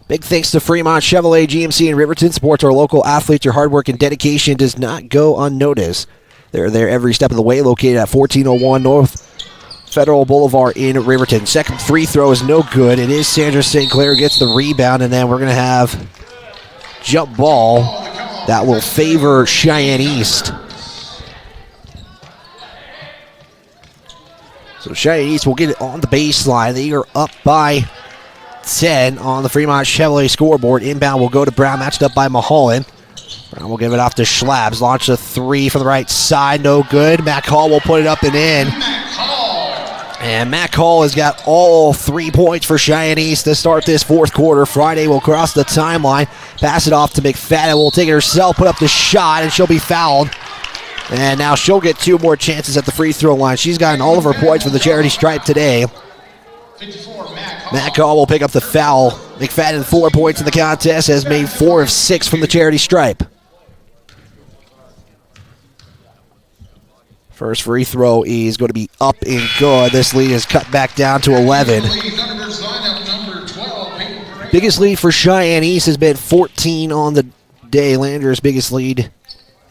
Big thanks to Fremont Chevrolet, GMC, and Riverton Sports. Our local athletes, your hard work and dedication does not go unnoticed. They're there every step of the way, located at 1401 North Federal Boulevard in Riverton. Second free throw is no good. It is Sandra St. Clair gets the rebound, and then we're going to have jump ball that will favor Cheyenne East. So Cheyenne East will get it on the baseline. They are up by 10 on the Fremont Chevrolet scoreboard. Inbound will go to Brown, matched up by Mulholland. Brown will give it off to Schlabs. Launch a 3 from the right side, no good. Matt Hall will put it up and in. And Matt Hall has got all 3 points for Cheyenne East to start this fourth quarter. Friday will cross the timeline, pass it off to McFadden. Will take it herself, put up the shot, and she'll be fouled. And now she'll get 2 more chances at the free throw line. She's gotten all of her points for the charity stripe today. Matt Hall will pick up the foul. McFadden 4 points in the contest, has made 4 of 6 from the charity stripe. First free throw is going to be up and good. This lead is cut back down to 11. Biggest lead for Cheyenne East has been 14 on the day. Lander's biggest lead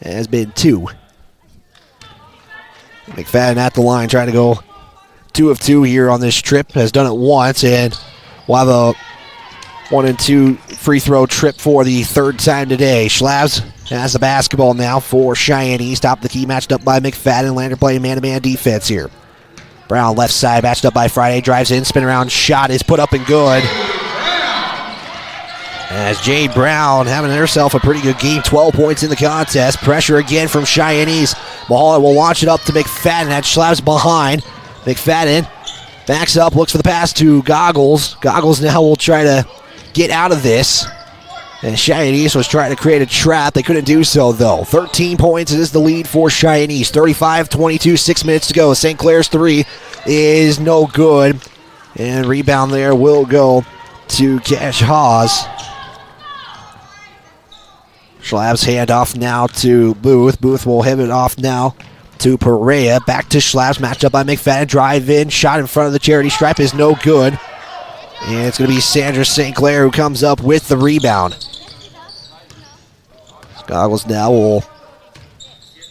has been 2. McFadden at the line trying to go 2 of 2 here on this trip. Has done it once, and we'll have a 1 and 2 free throw trip for the 3rd time today. Schlabs has the basketball now for Cheyenne East. Top of the key, matched up by McFadden. Lander playing man-to-man defense here. Brown left side, matched up by Friday. Drives in, spin around, shot is put up and good. As Jade Brown having herself a pretty good game. 12 points in the contest. Pressure again from Cheyenne East. Mulholland will launch it up to McFadden. Had Schlabs behind. McFadden backs up, looks for the pass to Goggles. Goggles now will try to get out of this. And Cheyenne East was trying to create a trap. They couldn't do so, though. 13 points is the lead for Cheyenne East. 35-22, 6 minutes to go. St. Clair's 3 is no good. And rebound there will go to Cash Hawes. Schlabs hand off now to Booth. Booth will have it off now to Perea. Back to Schlabs, matched up by McFadden. Drive in, shot in front of the charity stripe is no good. And it's going to be Sandra St. Clair who comes up with the rebound. Goggles now will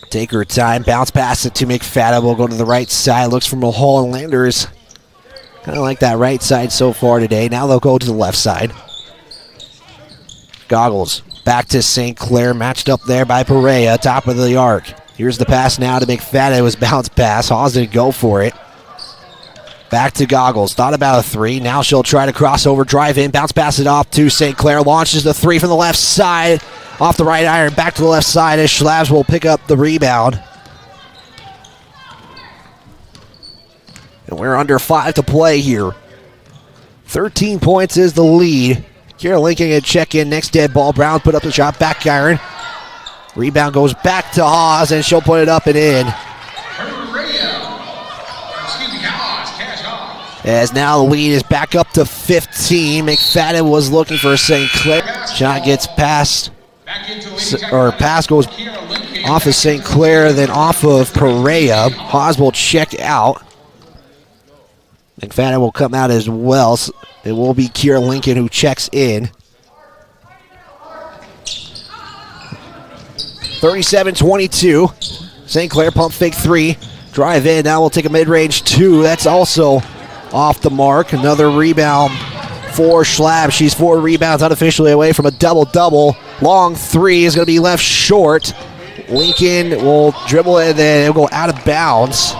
take her time. Bounce pass it to McFadden. Will go to the right side. Looks for Mulholland. Landers kind of like that right side so far today. Now they'll go to the left side. Goggles back to St. Clair. Matched up there by Perea. Top of the arc. Here's the pass now to McFadden. It was bounce pass. Hawes didn't go for it. Back to Goggles. Thought about a 3. Now she'll try to cross over, drive in, bounce pass it off to St. Clair. Launches the 3 from the left side. Off the right iron. Back to the left side as Schlabs will pick up the rebound. And we're under 5 to play here. 13 points is the lead. Kira Lincoln can check in. Next dead ball. Brown put up the shot. Back iron. Rebound goes back to Hawes, and she'll put it up and in. As now the lead is back up to 15. McFadden was looking for St. Clair. Shot gets passed, or pass goes off of St. Clair, then off of Perea. Hawes will check out. McFadden will come out as well. So it will be Kira Lincoln who checks in. 37-22. St. Clair pump fake 3. Drive in. Now we'll take a mid-range 2. That's also off the mark. Another rebound for Schlabs. She's 4 rebounds unofficially away from a double-double. Long 3 is going to be left short. Lincoln will dribble it, and then it'll go out of bounds.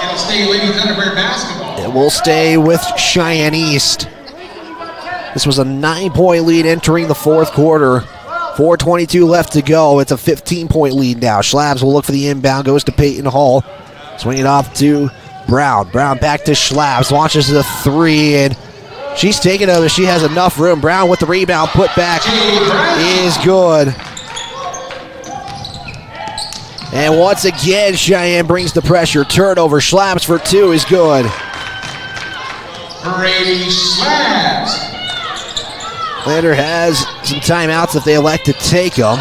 It'll stay Lady Thunderbird basketball. It will stay with Cheyenne East. This was a 9-point lead entering the fourth quarter. 4:22 left to go. It's a 15-point lead now. Schlabs will look for the inbound. Goes to Peyton Hall. Swing it off to Brown. Brown back to Schlabs. Launches the three, and she's taking it. She has enough room. Brown with the rebound. Put back is good. And once again, Cheyenne brings the pressure. Turnover. Schlabs for two is good. Brady Schlabs. Lander has some timeouts if they elect to take them.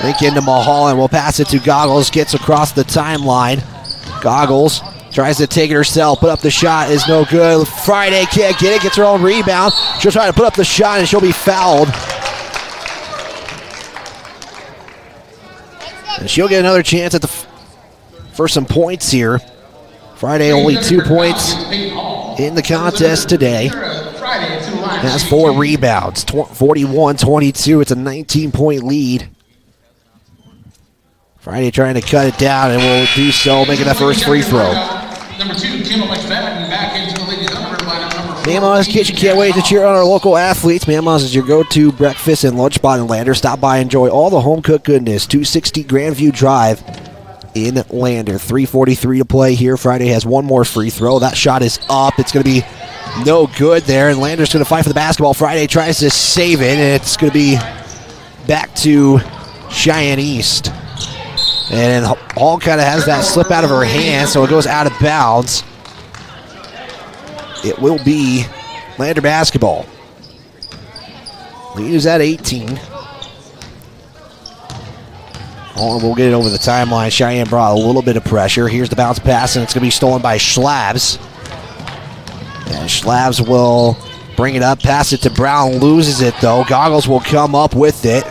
Link into Mulholland. Will pass it to Goggles. Gets across the timeline. Goggles tries to take it herself. Put up the shot is no good. Friday can't get it. Gets her own rebound. She'll try to put up the shot and she'll be fouled. And she'll get another chance at for some points here. Friday only 2 points in the contest today. Has 4 rebounds. 41-22. It's a 19-point lead. Friday trying to cut it down and will do so, making that first free throw. Number 2, Kimball McFadden back into the Lady Thunderbird lineup. Mama's Kitchen can't wait to cheer on our local athletes. Mama's is your go-to breakfast and lunch spot in Lander. Stop by and enjoy all the home-cooked goodness. 260 Grandview Drive in Lander. 3:43 to play here. Friday has one more free throw. That shot is up. It's going to be no good there, and Lander's going to fight for the basketball. Friday tries to save it, and it's going to be back to Cheyenne East. And Hall kind of has that slip out of her hand, so it goes out of bounds. It will be Lander basketball. Lead is at 18. Hall will get it over the timeline. Cheyenne brought a little bit of pressure. Here's the bounce pass, and it's going to be stolen by Schlabs. And Schlabs will bring it up, pass it to Brown, loses it though. Goggles will come up with it.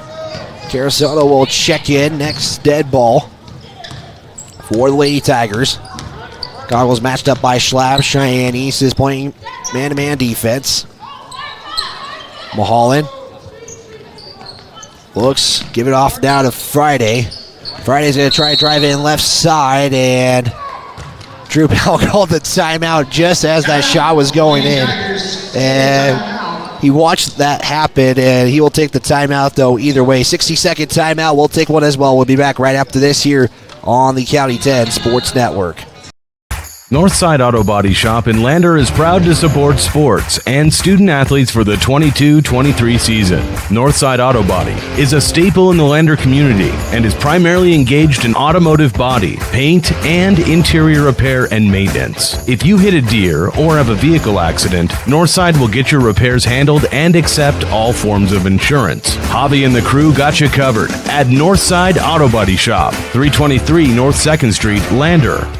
Carusoto will check in, next dead ball for the Lady Tigers. Goggles matched up by Schlabs. Cheyenne East is playing man-to-man defense. Mulholland looks, give it off now to Friday. Friday's going to try to drive in left side, and Drew Bell called the timeout just as that shot was going in. And he watched that happen, and he will take the timeout, though, either way. 60-second timeout. We'll take one as well. We'll be back right after this here on the County 10 Sports Network. Northside Auto Body Shop in Lander is proud to support sports and student athletes for the 22-23 season. Northside Auto Body is a staple in the Lander community and is primarily engaged in automotive body, paint, and interior repair and maintenance. If you hit a deer or have a vehicle accident, Northside will get your repairs handled and accept all forms of insurance. Hobby and the crew got you covered at Northside Auto Body Shop, 323 North 2nd Street, Lander.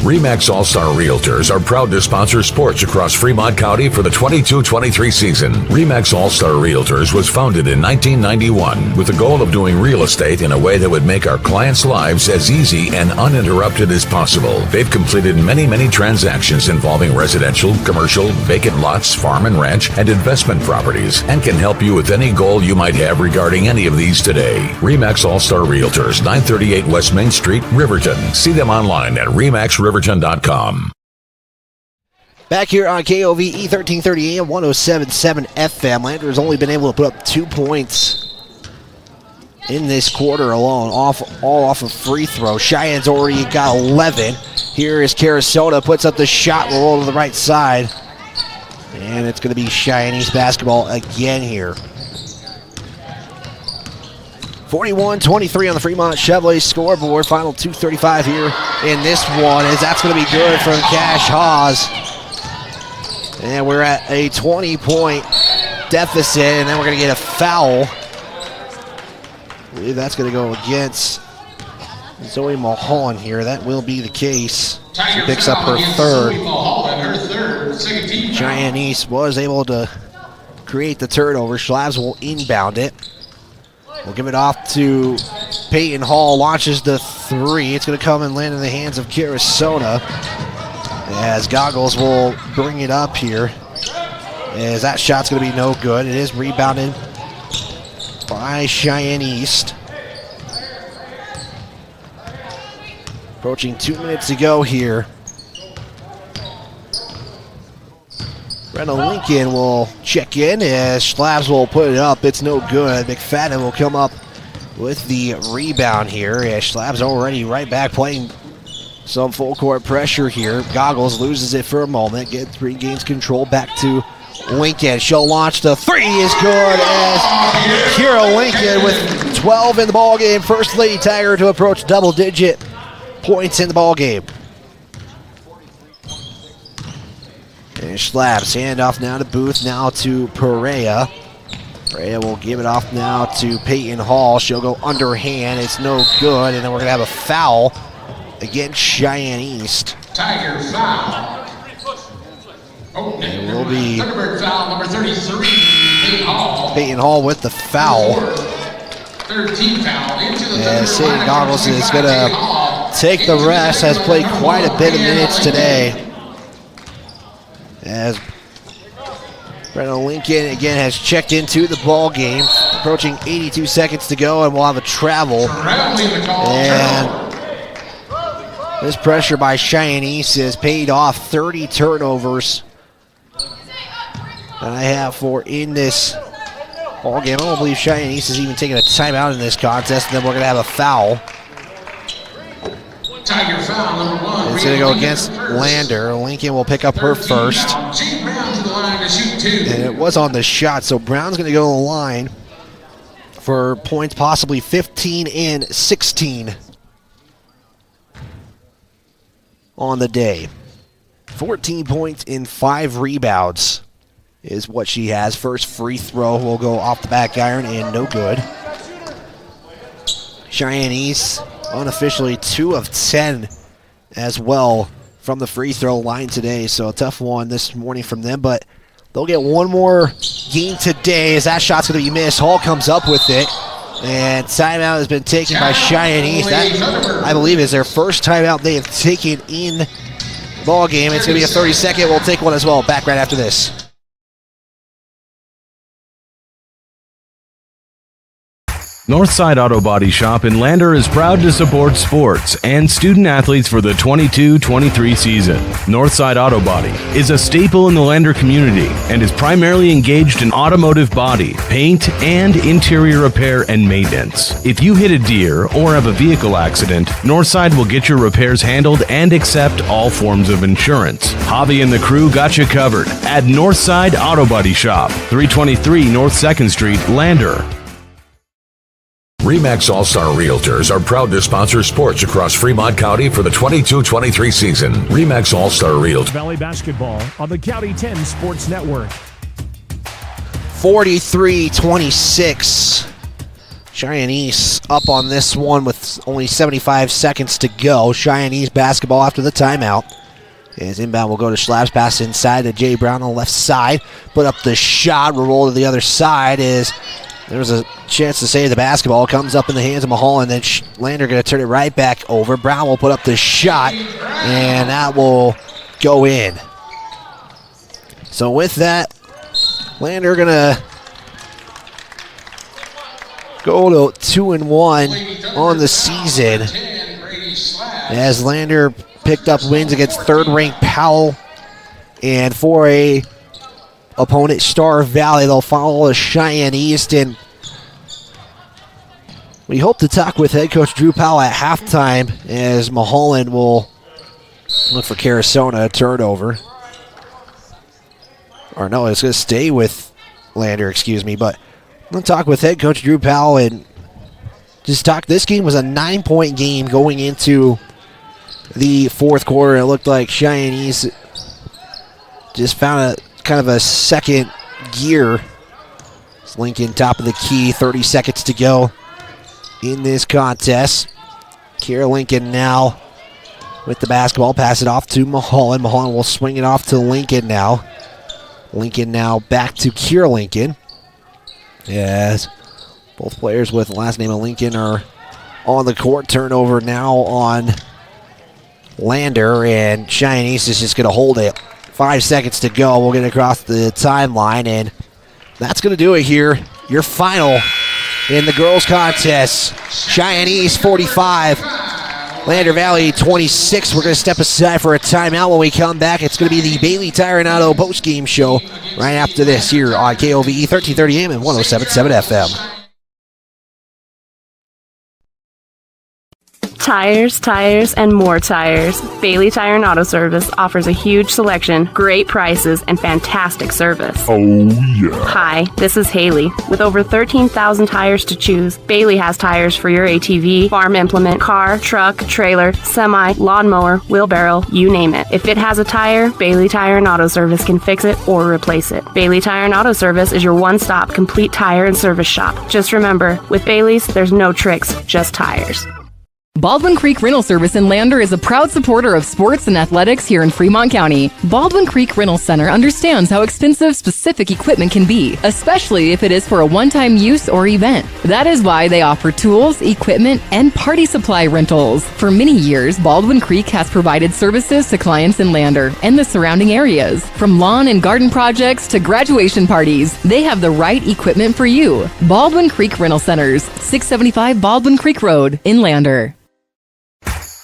RE/MAX All-Star Realtors are proud to sponsor sports across Fremont County for the 22-23 season. RE/MAX All-Star Realtors was founded in 1991 with the goal of doing real estate in a way that would make our clients' lives as easy and uninterrupted as possible. They've completed many transactions involving residential, commercial, vacant lots, farm and ranch, and investment properties, and can help you with any goal you might have regarding any of these today. RE/MAX All-Star Realtors, 938 West Main Street, Riverton. See them online at remaxriverton.com. Back here on KOVE 1330 AM 107.7 FM. Lander has only been able to put up 2 points in this quarter alone, all off of free throw. Cheyenne's already got 11. Here is Carusoto, puts up the shot, will roll to the right side. And it's going to be Cheyenne East basketball again here. 41-23 on the Fremont Chevrolet scoreboard. Final 2:35 here in this one, as that's going to be good from Cash Hawes. And we're at a 20-point deficit, and then we're going to get a foul. I believe that's going to go against Zoe Mulholland here. That will be the case. She picks up her third. Cheyenne East was able to create the turnover. Schlabs will inbound it. We'll give it off to Peyton Hall. Launches the three. It's going to come and land in the hands of Carusoto, as Goggles will bring it up here, as that shot's going to be no good. It is rebounded by Cheyenne East. Approaching 2 minutes to go here. Brenna Lincoln will check in as Schlabs will put it up. It's no good. McFadden will come up with the rebound here as Schlabs already right back playing some full court pressure here. Goggles loses it for a moment. Regains control back to Lincoln. She'll launch the three is good as Kira Lincoln with 12 in the ball game. First Lady Tiger to approach double-digit points in the ball game. And Schlabs handoff now to Booth, now to Perea. Perea will give it off now to Peyton Hall. She'll go underhand. It's no good, and then we're going to have a foul against Cheyenne East. Tiger foul. Oh, it will be Thunderbird foul number 33, Peyton Hall. Peyton Hall with the foul. 13 foul into the And Sadie Goggles is going to take the rest. Has played quite a bit of minutes today. As Brenna Lincoln again has checked into the ball game. Approaching 82 seconds to go, and we'll have a travel. And this pressure by Cheyenne East has paid off. 30 turnovers that I have for in this ball game. I don't believe Cheyenne East is even taking a timeout in this contest, and then we're going to have a foul. Tiger foul number 1. It's going to go against Lander. Lincoln will pick up her first. And it was on the shot, so Brown's going to go to the line for points, possibly 15 and 16 on the day. 14 points and 5 rebounds is what she has. First free throw will go off the back iron and no good. Cheyenne East unofficially 2 of 10 as well from the free throw line today, so a tough one this morning from them, but they'll get one more game today as that shot's going to be missed. Hall comes up with it, and timeout has been taken by Cheyenne East. That, I believe, is their first timeout they have taken in the ball game. It's going to be a 30-second. We'll take one as well. Back right after this. Northside Auto Body Shop in Lander is proud to support sports and student athletes for the 22-23 season. Northside Auto Body is a staple in the Lander community and is primarily engaged in automotive body, paint, and interior repair and maintenance. If you hit a deer or have a vehicle accident, Northside will get your repairs handled and accept all forms of insurance. Javi and the crew got you covered at Northside Auto Body Shop, 323 North 2nd Street, Lander. RE/MAX All-Star Realtors are proud to sponsor sports across Fremont County for the 22-23 season. RE/MAX All-Star Realtors. Valley Basketball on the County 10 Sports Network. 43-26. Cheyenne East up on this one with only 75 seconds to go. Cheyenne East basketball after the timeout. As inbound will go to Schlabs, pass inside to Jay Brown on the left side. Put up the shot, will roll to the other side as there's a chance to save the basketball. Comes up in the hands of Mahal, and then Lander going to turn it right back over. Brown will put up the shot, and that will go in. So with that, Lander going to go to 2-1 on the season as Lander picked up wins against third-ranked Powell and for a opponent Star Valley. They'll follow Cheyenne East, and we hope to talk with head coach Drew Powell at halftime as Mulholland will look for Carasona, a turnover. Or no, it's going to stay with Lander, excuse me, but I'm going to talk with head coach Drew Powell and just talk. This game was a 9-point game going into the fourth quarter. It looked like Cheyenne East just found a kind of a second gear. It's Lincoln top of the key, 30 seconds to go in this contest. Kira Lincoln now with the basketball, pass it off to Mulholland. Mulholland will swing it off to Lincoln now. Lincoln now back to Kira Lincoln. Yes, both players with the last name of Lincoln are on the court. Turnover now on Lander, and Cheyenne East is just going to hold it. 5 seconds to go. We'll get across the timeline, and that's going to do it here. Your final in the girls' contest. Cheyenne East 45, Lander Valley 26. We're going to step aside for a timeout. When we come back, it's going to be the Bailey Tire and Auto postgame show right after this here on KOVE 1330 AM and 107.7 FM. Tires, tires, and more tires. Bailey Tire and Auto Service offers a huge selection, great prices, and fantastic service. Oh, yeah. Hi, this is Haley. With over 13,000 tires to choose, Bailey has tires for your ATV, farm implement, car, truck, trailer, semi, lawnmower, wheelbarrow, you name it. If it has a tire, Bailey Tire and Auto Service can fix it or replace it. Bailey Tire and Auto Service is your one-stop complete tire and service shop. Just remember, with Bailey's, there's no tricks, just tires. Baldwin Creek Rental Service in Lander is a proud supporter of sports and athletics here in Fremont County. Baldwin Creek Rental Center understands how expensive specific equipment can be, especially if it is for a one-time use or event. That is why they offer tools, equipment, and party supply rentals. For many years, Baldwin Creek has provided services to clients in Lander and the surrounding areas. From lawn and garden projects to graduation parties, they have the right equipment for you. Baldwin Creek Rental Centers, 675 Baldwin Creek Road in Lander.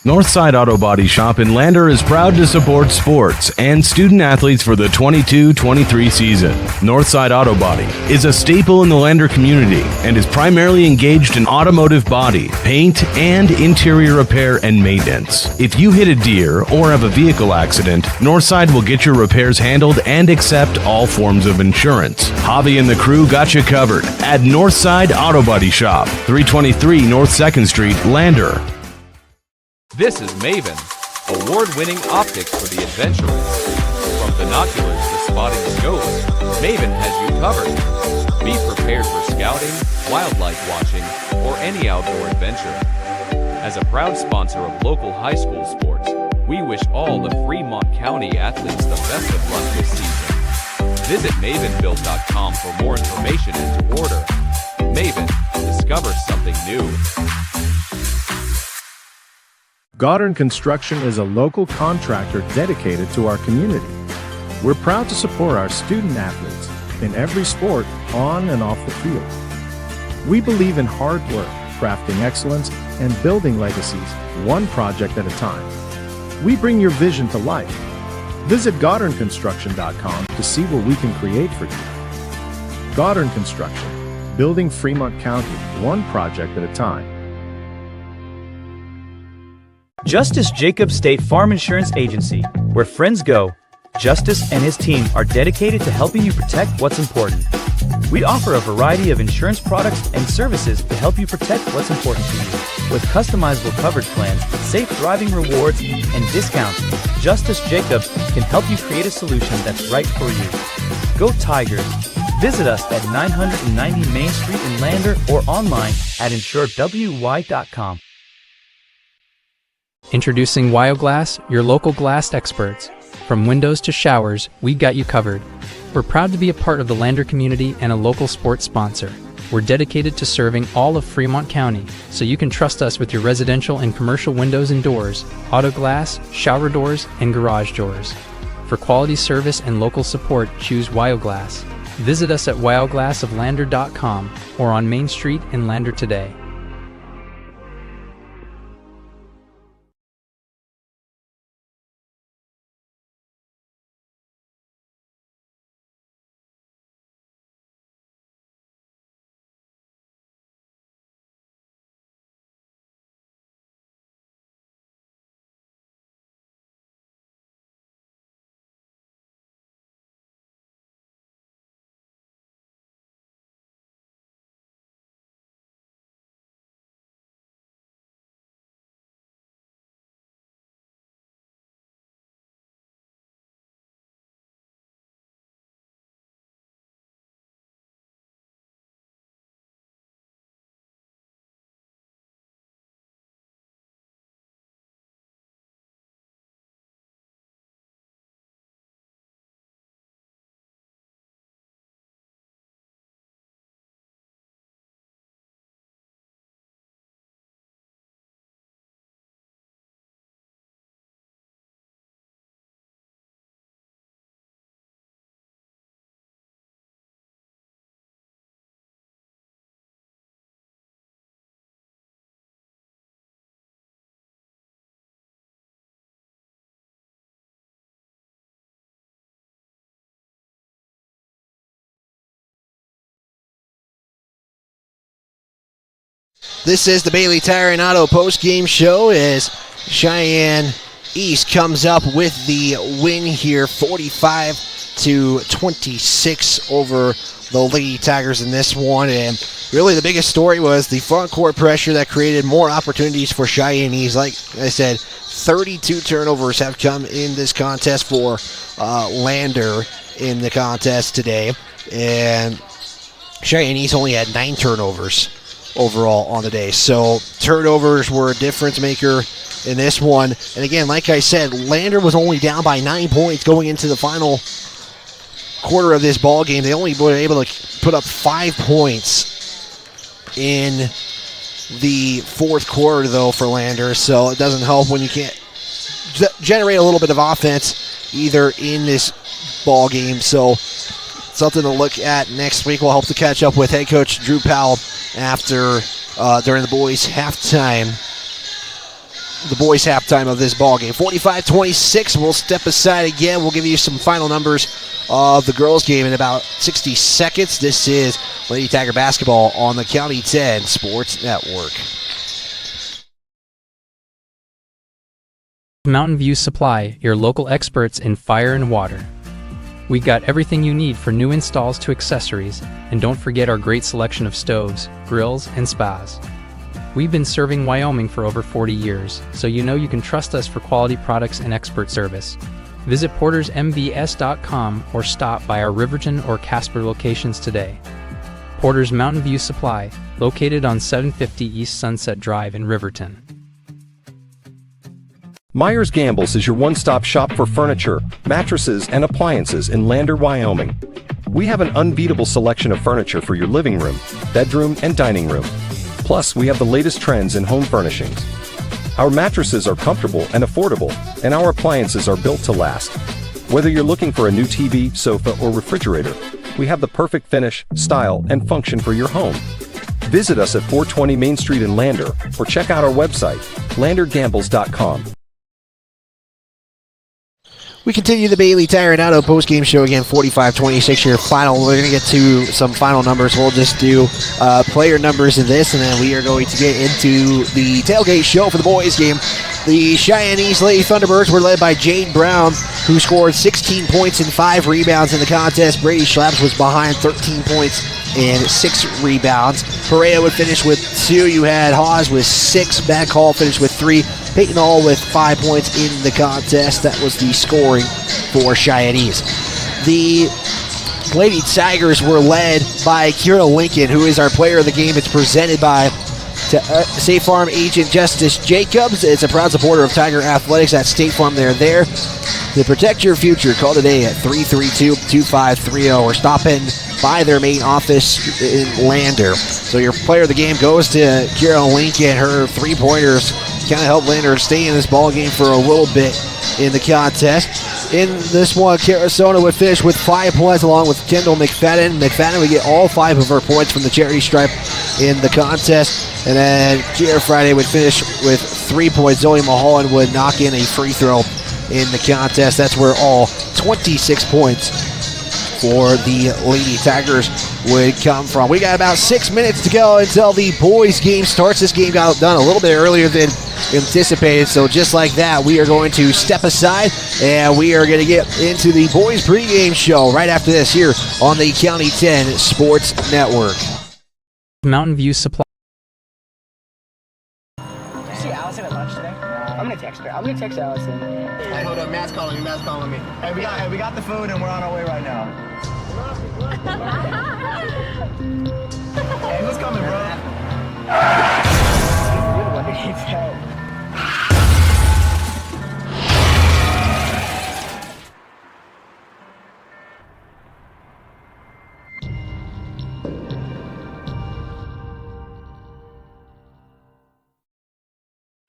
Northside Auto Body Shop in Lander is proud to support sports and student athletes for the 22-23 season. Northside Auto Body is a staple in the Lander community and is primarily engaged in automotive body, paint, and interior repair and maintenance. If you hit a deer or have a vehicle accident, Northside will get your repairs handled and accept all forms of insurance. Javi and the crew got you covered at Northside Auto Body Shop, 323 North 2nd Street, Lander. This is Maven, award-winning optics for the adventurous. From binoculars to spotting scopes, Maven has you covered. Be prepared for scouting, wildlife watching, or any outdoor adventure. As a proud sponsor of local high school sports, we wish all the Fremont County athletes the best of luck this season. Visit mavenbuild.com for more information and to order. Maven, discover something new. Goddard Construction is a local contractor dedicated to our community. We're proud to support our student athletes in every sport on and off the field. We believe in hard work, crafting excellence, and building legacies one project at a time. We bring your vision to life. Visit GoddardConstruction.com to see what we can create for you. Goddard Construction, building Fremont County one project at a time. Justice Jacobs State Farm Insurance Agency, where friends go. Justice and his team are dedicated to helping you protect what's important. We offer a variety of insurance products and services to help you protect what's important to you. With customizable coverage plans, safe driving rewards, and discounts, Justice Jacobs can help you create a solution that's right for you. Go Tigers! Visit us at 990 Main Street in Lander or online at insuredwy.com. Introducing WyoGlass, your local glass experts. From windows to showers, we got you covered. We're proud to be a part of the Lander community and a local sports sponsor. We're dedicated to serving all of Fremont County, so you can trust us with your residential and commercial windows and doors, auto glass, shower doors, and garage doors. For quality service and local support, choose WyoGlass. Visit us at wyoglassoflander.com or on Main Street in Lander today. This is the Bailey Tire and Auto post-game show as Cheyenne East comes up with the win here, 45-26 over the Lady Tigers in this one. And really the biggest story was the front court pressure that created more opportunities for Cheyenne East. Like I said, 32 turnovers have come in this contest for Lander in the contest today. And Cheyenne East only had 9 turnovers overall on the day. So turnovers were a difference maker in this one. And again, like I said, Lander was only down by 9 points going into the final quarter of this ball game. They only were able to put up 5 points in the fourth quarter, though, for Lander. So it doesn't help when you can't generate a little bit of offense either in this ball game. So something to look at next week. We'll hope to catch up with head coach Drew Powell after during the boys' halftime. The boys' halftime of this ball game. 45-26. We'll step aside again. We'll give you some final numbers of the girls' game in about 60 seconds. This is Lady Tiger basketball on the County 10 Sports Network. Mountain View Supply, your local experts in fire and water. We got everything you need for new installs to accessories, and don't forget our great selection of stoves, grills, and spas. We've been serving Wyoming for over 40 years, so you know you can trust us for quality products and expert service. Visit portersmbs.com or stop by our Riverton or Casper locations today. Porter's Mountain View Supply, located on 750 East Sunset Drive in Riverton. Myers Gambles is your one-stop shop for furniture, mattresses, and appliances in Lander, Wyoming. We have an unbeatable selection of furniture for your living room, bedroom, and dining room. Plus, we have the latest trends in home furnishings. Our mattresses are comfortable and affordable, and our appliances are built to last. Whether you're looking for a new TV, sofa, or refrigerator, we have the perfect finish, style, and function for your home. Visit us at 420 Main Street in Lander, or check out our website, landergambles.com. We continue the Bailey Tire and Auto post-game show again, 45-26 your final. We're going to get to some final numbers. We'll just do player numbers in this, and then we are going to get into the tailgate show for the boys game. The Cheyenne East Lady Thunderbirds were led by Jade Brown, who scored 16 points and 5 rebounds in the contest. Brady Schlaps was behind, 13 points and 6 rebounds. Perea would finish with 2. You had Hawes with 6. Matt Hall finished with 3. Peyton Hall with 5 points in the contest. That was the scoring for Cheyenne East. The Lady Tigers were led by Kira Lincoln, who is our player of the game. It's presented by State Farm agent Justice Jacobs. It's a proud supporter of Tiger Athletics at State Farm. They're there to protect your future. Call today at 332-2530 or stop in by their main office in Lander. So your player of the game goes to Kira Lincoln. Her 3-pointers kind of helped Lander stay in this ball game for a little bit in the contest. In this one, Carasona would finish with 5 points along with Kendall McFadden. McFadden would get all 5 of her points from the charity stripe in the contest. And then Kiera Friday would finish with 3 points. Zoe Mulholland would knock in a free throw in the contest. That's where all 26 points for the Lady Tigers would come from. We got about 6 minutes to go until the boys game starts. This game got done a little bit earlier than anticipated, so just like that, we are going to step aside and we are going to get into the boys pregame show right after this here on the County 10 Sports Network. Mountain View Supply. Did you see Allison at lunch today? I'm going to text her. I'm going to text Allison. Hey, hold up. Matt's calling me. Matt's calling me. Hey, we got the food and we're on our way right now. Hey, who's coming, bro? What did he say?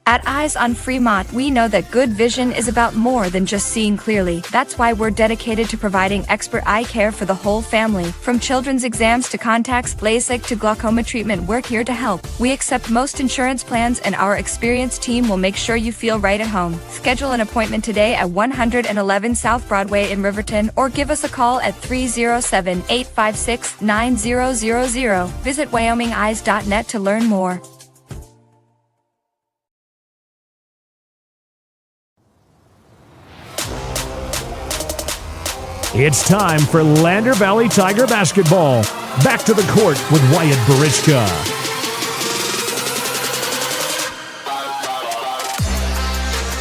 At Eyes on Fremont, we know that good vision is about more than just seeing clearly. That's why we're dedicated to providing expert eye care for the whole family. From children's exams to contacts, LASIK to glaucoma treatment, we're here to help. We accept most insurance plans, and our experienced team will make sure you feel right at home. Schedule an appointment today at 111 South Broadway in Riverton, or give us a call at 307-856-9000. Visit WyomingEyes.net to learn more. It's time for Lander Valley Tiger basketball. Back to the court with Wyatt Barichka.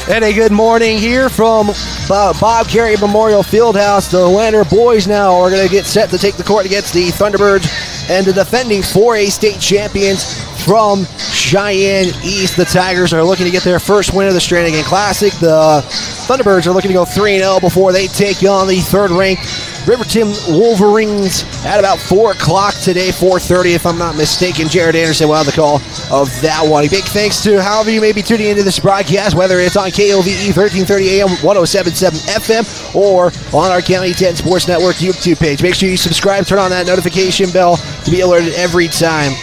And a good morning here from Bob Carey Memorial Fieldhouse. The Lander boys now are going to get set to take the court against the Thunderbirds and the defending 4A state champions from Cheyenne East. The Tigers are looking to get their first win of the Strannigan Classic. The Thunderbirds are looking to go 3-0 before they take on the third-ranked Riverton Wolverines at about 4 o'clock today, 4:30 if I'm not mistaken. Jared Anderson will have the call of that one. A big thanks to however you may be tuning into this broadcast, whether it's on KOVE 1330 AM, 107.7 FM, or on our County 10 Sports Network YouTube page. Make sure you subscribe, turn on that notification bell to be alerted every time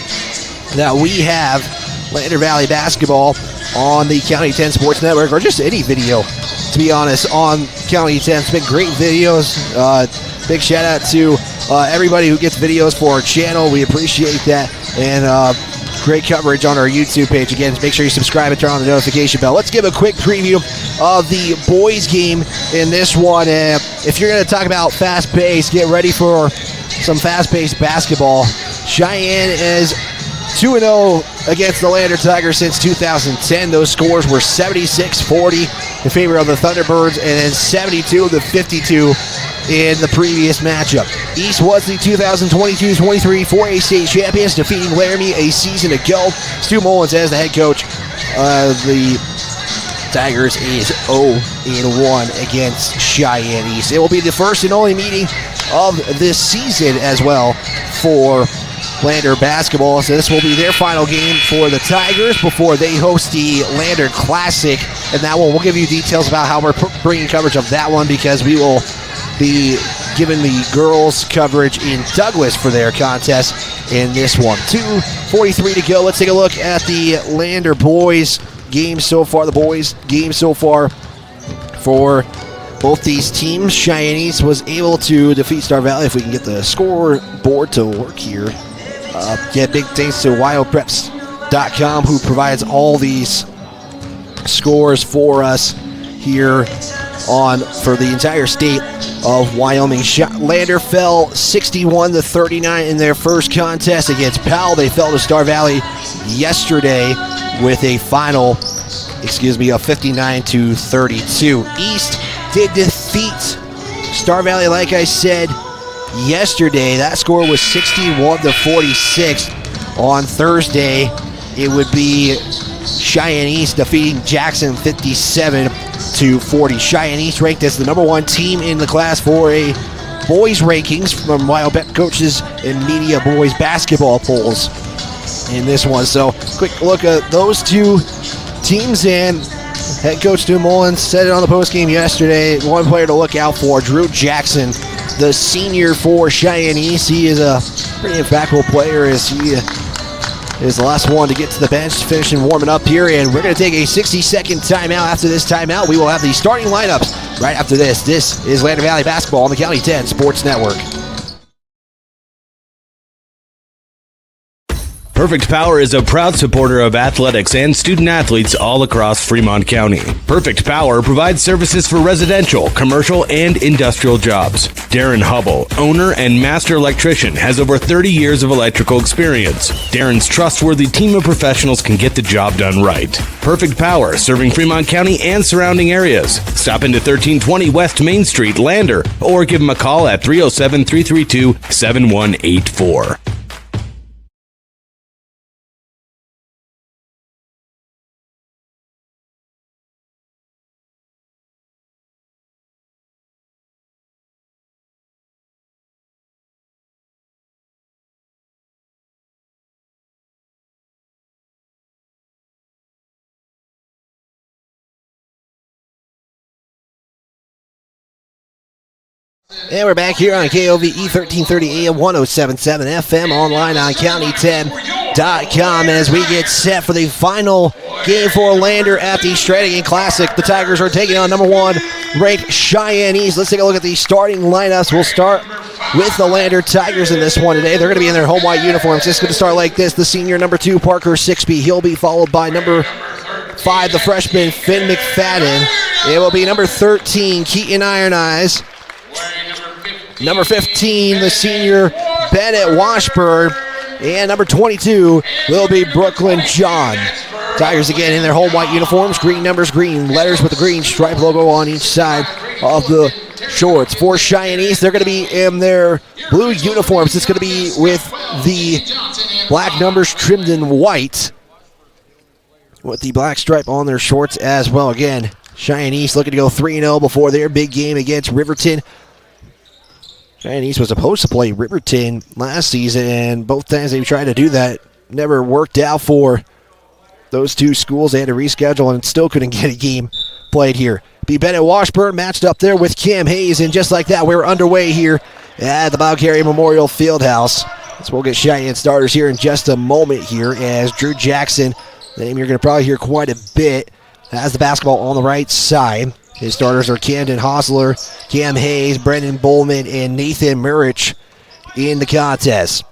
that we have Lander Valley basketball on the County 10 Sports Network, or just any video, to be honest, on County 10. It's been great videos. Big shout out to everybody who gets videos for our channel. We appreciate that. And great coverage on our YouTube page. Again, make sure you subscribe and turn on the notification bell. Let's give a quick preview of the boys game in this one. If you're going to talk about fast-paced, get ready for some fast-paced basketball. Cheyenne is 2-0 against the Lander Tigers since 2010. Those scores were 76-40 in favor of the Thunderbirds, and then 72-52 in the previous matchup. East was the 2022-23 4A state champions, defeating Laramie a season ago. Stu Mullins as the head coach. The Tigers is 0-1 against Cheyenne East. It will be the first and only meeting of this season as well for Lander basketball. So this will be their final game for the Tigers before they host the Lander Classic. And that one, we'll give you details about how we're bringing coverage of that one, because we will be giving the girls coverage in Douglas for their contest in this one. 2:43 to go. Let's take a look at the Lander boys game so far. The boys game so far for both these teams. Cheyenne East was able to defeat Star Valley. If we can get the scoreboard to work here. Big thanks to WyoPreps.com, who provides all these scores for us here for the entire state of Wyoming. Lander fell 61-39 in their first contest against Powell. They fell to Star Valley yesterday with a final, of 59-32. East did defeat Star Valley, like I said, yesterday. That score was 61-46. On Thursday, it would be Cheyenne East defeating Jackson 57-40. Cheyenne East ranked as the #1 team in the Class 4A boys rankings from WyoBet coaches and media boys basketball polls in this one. So quick look at those two teams, and head coach Stu Mullins said it on the postgame yesterday. One player to look out for, Drew Jackson, the senior for Cheyenne East. He is a pretty impactful player, as he is the last one to get to the bench, finishing warming up here. And we're going to take a 60-second timeout. After this timeout, we will have the starting lineups right after this. This is Lander Valley basketball on the County 10 Sports Network. Perfect Power is a proud supporter of athletics and student athletes all across Fremont County. Perfect Power provides services for residential, commercial, and industrial jobs. Darren Hubble, owner and master electrician, has over 30 years of electrical experience. Darren's trustworthy team of professionals can get the job done right. Perfect Power, serving Fremont County and surrounding areas. Stop into 1320 West Main Street, Lander, or give him a call at 307-332-7184. And we're back here on KOVE 1330 AM, 107.7 FM, online on county10.com as we get set for the final game for Lander at the Strannigan Classic. The Tigers are taking on #1 ranked Cheyenne East. Let's take a look at the starting lineups. We'll start with the Lander Tigers in this one today. They're going to be in their home white uniforms. It's going to start like this. The senior #2, Parker Sixby. He'll be followed by #5, the freshman, Finn McFadden. It will be #13, Keaton Iron Eyes. Number 15, the senior Bennett Washburn. And number 22 will be Brooklyn John. Tigers again in their home white uniforms. Green numbers, green letters with the green stripe logo on each side of the shorts. For Cheyenne, they're going to be in their blue uniforms. It's going to be with the black numbers trimmed in white, with the black stripe on their shorts as well. Again, Cheyenne looking to go 3-0 before their big game against Riverton. Cheyenne was supposed to play Riverton last season, and both times they tried to do that, never worked out for those two schools. They had to reschedule and still couldn't get a game played here. B. Bennett Washburn matched up there with Cam Hayes, and just like that, we're underway here at the Bob Carey Memorial Fieldhouse. So we'll get Cheyenne starters here in just a moment here as Drew Jackson, the name you're going to probably hear quite a bit, has the basketball on the right side. His starters are Camden Hosler, Cam Hayes, Brendan Bowman, and Nathan Murich in the contest.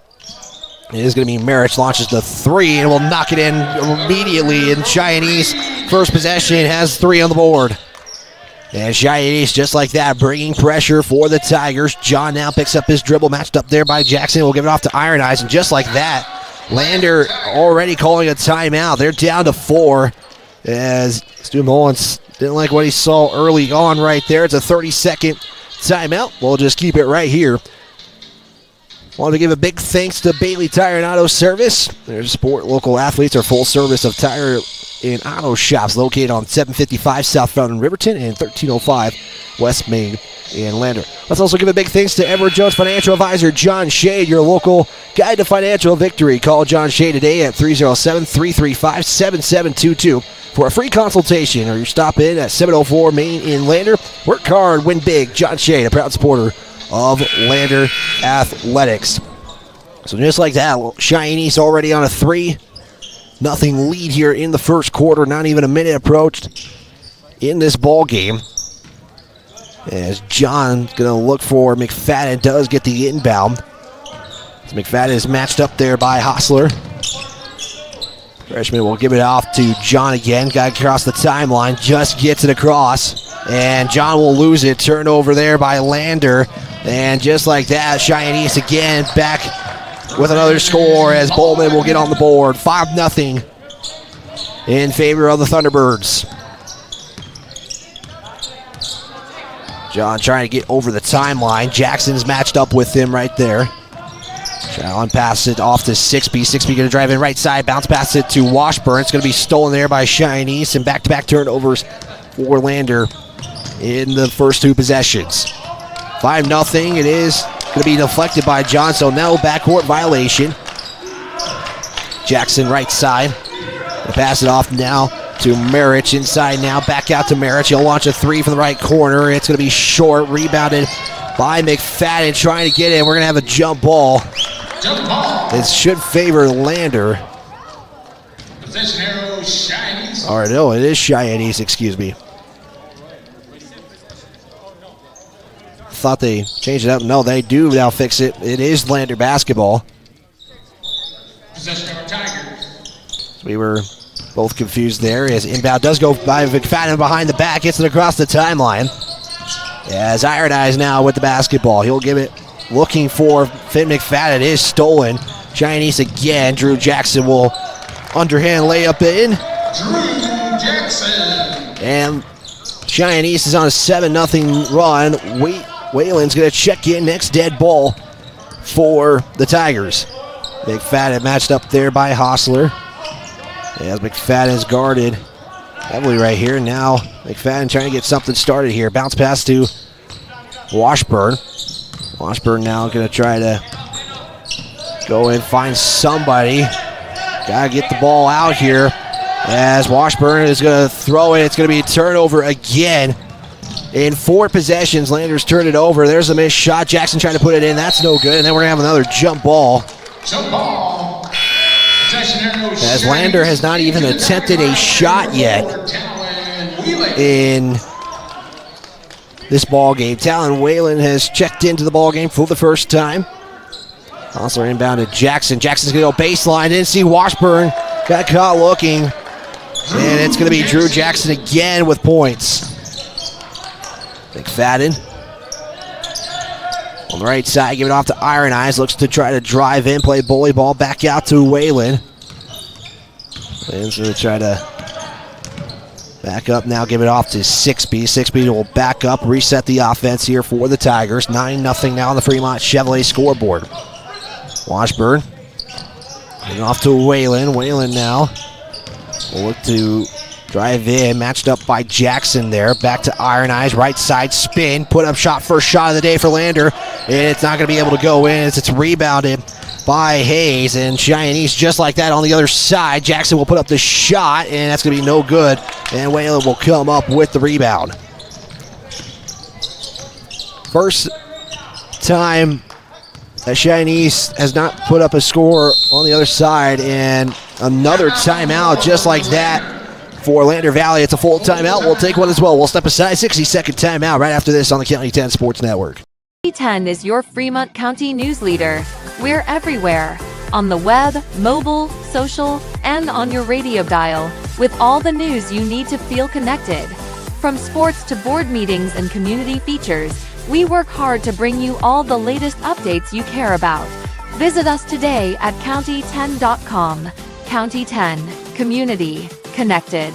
It is going to be Merritt launches the three and will knock it in immediately. And Cheyenne's first possession has 3 on the board. And Cheyenne, just like that, bringing pressure for the Tigers. John now picks up his dribble, matched up there by Jackson. Will give it off to Iron Eyes. And just like that, Lander already calling a timeout. They're down to 4 as Stu Mullins didn't like what he saw early on right there. It's a 30-second timeout. We'll just keep it right here. Want to give a big thanks to Bailey Tire and Auto Service. Their support local athletes are full service of tire and auto shops located on 755 South Fountain Riverton and 1305 West Main in Lander. Let's also give a big thanks to Edward Jones Financial Advisor John Shade, your local guide to financial victory. Call John Shade today at 307-335-7722 for a free consultation, or you stop in at 704 Main in Lander. Work hard, win big. John Shade, a proud supporter of Lander Athletics. So just like that, Cheyenne's already on a 3-0 lead here in the first quarter. Not even a minute approached in this ball game. As John's going to look for McFadden, does get the inbound. As McFadden is matched up there by Hostler. Freshman will give it off to John again. Got across the timeline, just gets it across. And John will lose it. Turnover there by Lander. And just like that, Cheyenne again back with another score as Bowman will get on the board. 5-0 in favor of the Thunderbirds. John trying to get over the timeline. Jackson's matched up with him right there. Allen passes it off to 6B. 6B going to drive in right side. Bounce pass it to Washburn. It's going to be stolen there by Cheyenne. And back-to-back turnovers for Lander in the first 2 possessions. 5-0. It is going to be deflected by John. So no backcourt violation. Jackson right side. Pass it off now to Merich. Inside now. Back out to Merich. He'll launch a 3 from the right corner. It's going to be short. Rebounded by McFadden. Trying to get it. We're going to have a jump ball. It should favor Lander. Possession arrow, Cheyenne. All right, no, it is Cheyenne, excuse me. Thought they changed it up. No, they do now fix it. It is Lander basketball. Possession arrow, Tigers. We were both confused there as inbound does go by McFadden behind the back. Gets it across the timeline. As Iron Eyes now with the basketball. He'll give it. Looking for Finn McFadden. It is stolen. Cheyenne again. Drew Jackson will underhand layup in. Drew Jackson. And Cheyenne is on a 7-0 run. Whalen's going to check in. Next dead ball for the Tigers. McFadden matched up there by Hostler. As McFadden's guarded heavily right here. Now McFadden trying to get something started here. Bounce pass to Washburn. Washburn now going to try to go and find somebody. Got to get the ball out here as Washburn is going to throw it. It's going to be a turnover again. In 4 possessions, Landers turned it over. There's a missed shot. Jackson trying to put it in. That's no good. And then we're going to have another jump ball. Jump ball. As Lander has not even attempted a shot yet in this ball game. Talon Whalen has checked into the ball game for the first time. Also inbounded Jackson. Jackson's going to go baseline. Didn't see Washburn. Got caught looking. And it's going to be Drew Jackson again with points. McFadden. On the right side, give it off to Iron Eyes. Looks to try to drive in, play bully ball back out to Waylon. Waylon's going to try to back up now, give it off to 6B. 6B will back up, reset the offense here for the Tigers. 9-0 now on the Fremont Chevrolet scoreboard. Washburn, getting off to Waylon. Waylon now will look to drive in, matched up by Jackson there. Back to Iron Eyes, right side spin, put up shot, first shot of the day for Lander. It's not going to be able to go in as it's rebounded by Hayes, and Cheyenne East just like that on the other side. Jackson will put up the shot, and that's going to be no good, and Waylon will come up with the rebound. First time that Cheyenne East has not put up a score on the other side, and another timeout just like that for Lander Valley. It's a full timeout. We'll take one as well. We'll step aside. 60-second timeout right after this on the County 10 Sports Network. County 10 is your Fremont County news leader. We're everywhere. On the web, mobile, social, and on your radio dial. With all the news you need to feel connected. From sports to board meetings and community features, we work hard to bring you all the latest updates you care about. Visit us today at county10.com. County 10. Community. Connected.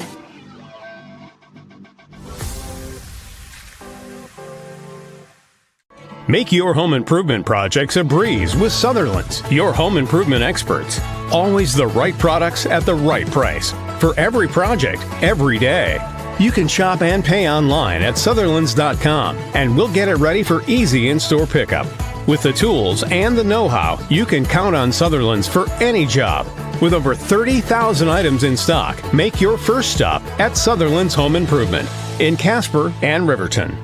Make your home improvement projects a breeze with Sutherland's, your home improvement experts. Always the right products at the right price. For every project, every day. You can shop and pay online at Sutherlands.com, and we'll get it ready for easy in-store pickup. With the tools and the know-how, you can count on Sutherlands for any job. With over 30,000 items in stock, make your first stop at Sutherland's Home Improvement in Casper and Riverton.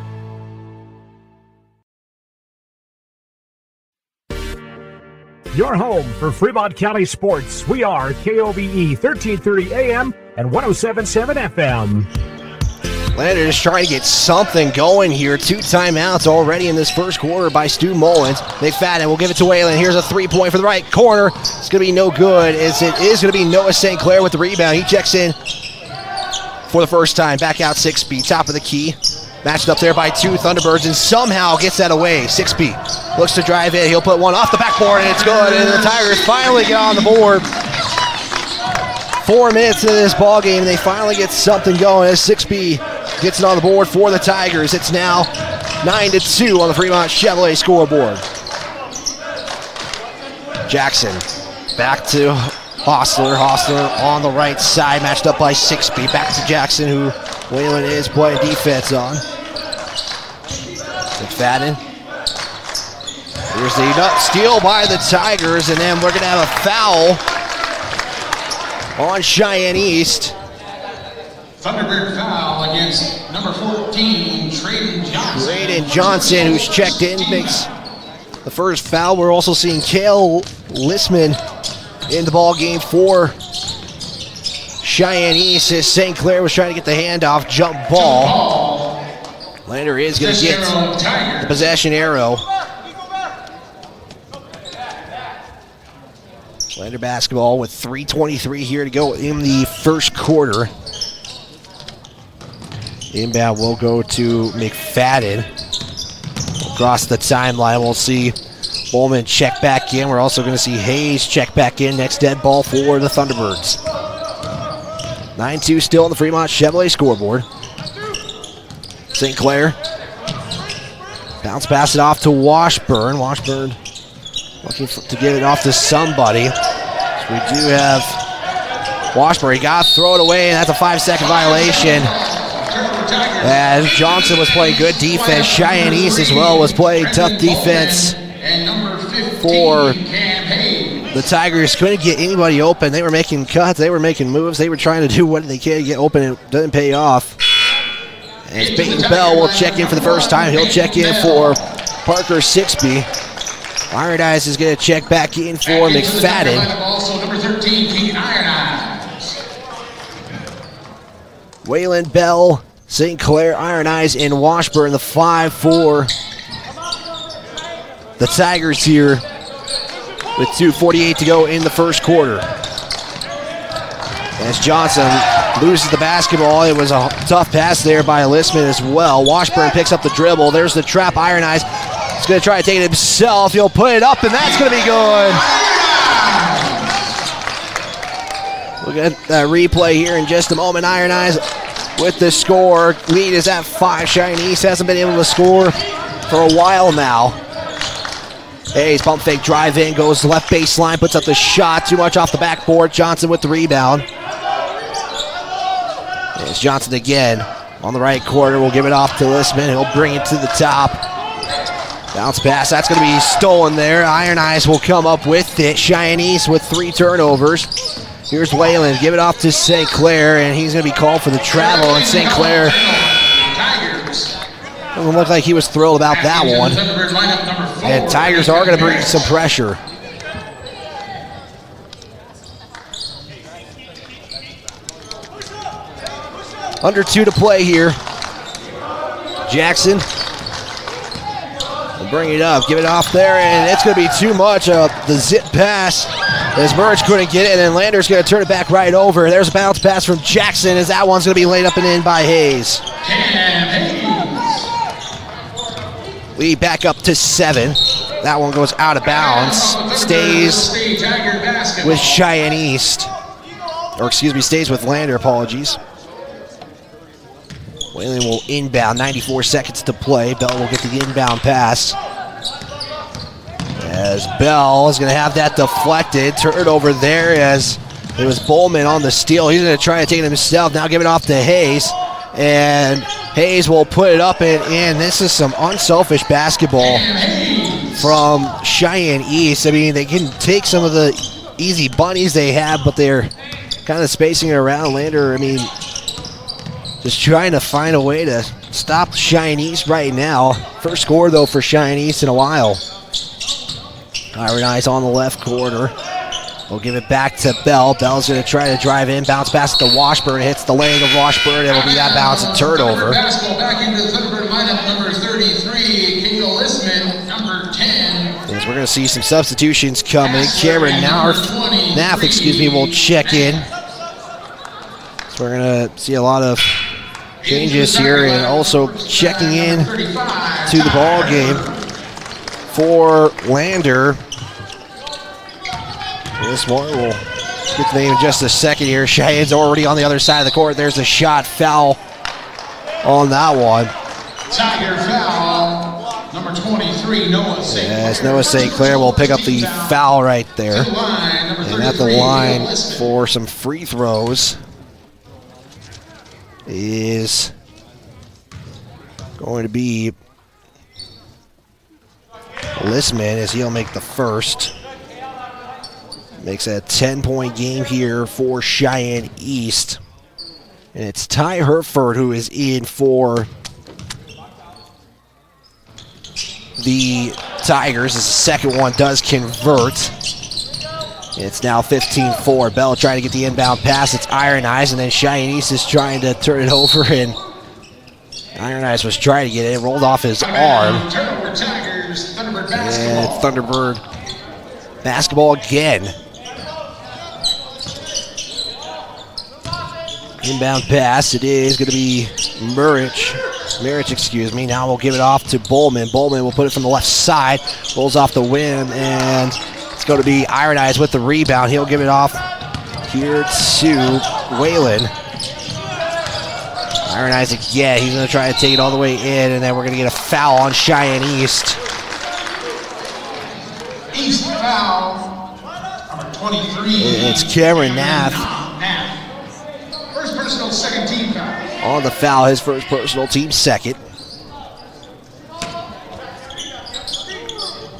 Your home for Fremont County sports. We are KOVE 1330 AM and 107.7 FM. Lander just trying to get something going here. 2 timeouts already in this first quarter by Stu Mullins. McFadden will give it to Waylon. Here's a 3-point for the right corner. It's going to be no good. It is going to be Noah St. Clair with the rebound. He checks in for the first time. Back out 6B, top of the key. Matched up there by 2 Thunderbirds and somehow gets that away. 6B looks to drive in. He'll put one off the backboard and it's good. And the Tigers finally get on the board. 4 minutes into this ball game, and they finally get something going as 6B gets it on the board for the Tigers. It's now 9-2 on the Fremont Chevrolet scoreboard. Jackson back to Hostler. Hostler on the right side, matched up by 6B. Back to Jackson, who Waylon is playing defense on. McFadden. Here's the steal by the Tigers, and then we're going to have a foul on Cheyenne East. Thunderbird foul against number 14, Trayden Johnson. Trayden Johnson, who's checked in, makes the first foul. We're also seeing Kale Lissman in the ball game for Cheyenne East as St. Clair was trying to get the handoff, jump ball. Lander is going to get the possession arrow. Lander basketball with 3:23 here to go in the first quarter. Inbound will go to McFadden. Across the timeline, we'll see Bowman check back in. We're also going to see Hayes check back in. Next dead ball for the Thunderbirds. 9-2 still on the Fremont Chevrolet scoreboard. St. Clair. Bounce pass it off to Washburn. Washburn looking to get it off to somebody. So we do have Washburn. He got to throw it away, and that's a 5-second violation. As Johnson was playing good defense. Cheyenne East as well was playing tough defense for the Tigers. Couldn't get anybody open. They were making cuts. They were making moves. They were trying to do what they can to get open. It doesn't pay off. As Peyton Bell will check in for the first time. He'll check in for Parker 6B. Iron Eyes is going to check back in for McFadden. Also number 13, Keaton Iron Eyes. Waylon Bell, St. Clair, Iron Eyes, and Washburn, the 5 for the Tigers here with 2:48 to go in the first quarter. As Johnson loses the basketball, it was a tough pass there by Lissman as well. Washburn picks up the dribble. There's the trap. Iron Eyes He's going to try to take it himself. He'll put it up, and that's going to be good. We'll get that replay here in just a moment. Iron Eyes with the score. Lead is at 5. Cheyenne East hasn't been able to score for a while now. Hayes, pump fake, drive in, goes to left baseline, puts up the shot. Too much off the backboard. Johnson with the rebound. There's Johnson again on the right corner. We'll give it off to Listman. He'll bring it to the top. Bounce pass. That's going to be stolen there. Iron Eyes will come up with it. Cheyenne East with 3 turnovers. Here's Whalen. Give it off to St. Clair, and he's going to be called for the travel. And St. Clair doesn't look like he was thrilled about that one. And Tigers are going to bring some pressure. Under 2 to play here. Jackson will bring it up, give it off there, and it's going to be too much of the zip pass as Burridge couldn't get it, and then Lander's going to turn it back right over. There's a bounce pass from Jackson as that one's going to be laid up and in by Hayes. Lead back up to 7. That one goes out of bounds. Stays with Cheyenne East. Or excuse me, stays with Lander, apologies. Whalen will inbound, 94 seconds to play. Bell will get the inbound pass. As Bell is going to have that deflected. Turnover there as it was Bowman on the steal. He's going to try to take it himself. Now give it off to Hayes. And Hayes will put it up and in. This is some unselfish basketball from Cheyenne East. I mean, they can take some of the easy bunnies they have, but they're kind of spacing it around. Lander, I mean, just trying to find a way to stop Cheyenne East right now. First score, though, for Cheyenne East in a while. Iron Eyes on the left corner. We'll give it back to Bell. Bell's going to try to drive in. Bounce pass to Washburn. Hits the leg of Washburn. It will be out of bounds and turnover. Basketball back into the Thunderbird lineup, number 33, Kingo Listman, number 10. As we're going to see some substitutions coming. Cameron Nath, will check in. So we're going to see a lot of changes here, and also checking in to the ball game for Lander. This one will get the name in just a second here. Cheyenne's already on the other side of the court. There's a shot, foul on that one. Tiger foul, number 23, Noah St. Clair. As Noah St. Clair will pick up the foul right there. And at the line for some free throws is going to be Listman, as he'll make the first. Makes a 10-point game here for Cheyenne East. And it's Ty Herford who is in for the Tigers, as the second one does convert. It's now 15-4. Bell trying to get the inbound pass. It's Iron Eyes, and then Cheyenne East is trying to turn it over, and Iron Eyes was trying to get it. It rolled off his arm. And Thunderbird basketball again. Inbound pass. It is going to be Merich, excuse me. Now we'll give it off to Bowman. Bowman will put it from the left side. Rolls off the rim, and it's going to be Iron Eyes with the rebound. He'll give it off here to Whalen. Iron Eyes again. He's going to try to take it all the way in, and then we're going to get a foul on Cheyenne East. East foul, number 23. It's Cameron Nath. First personal, second team foul. On the foul, his first personal, team second.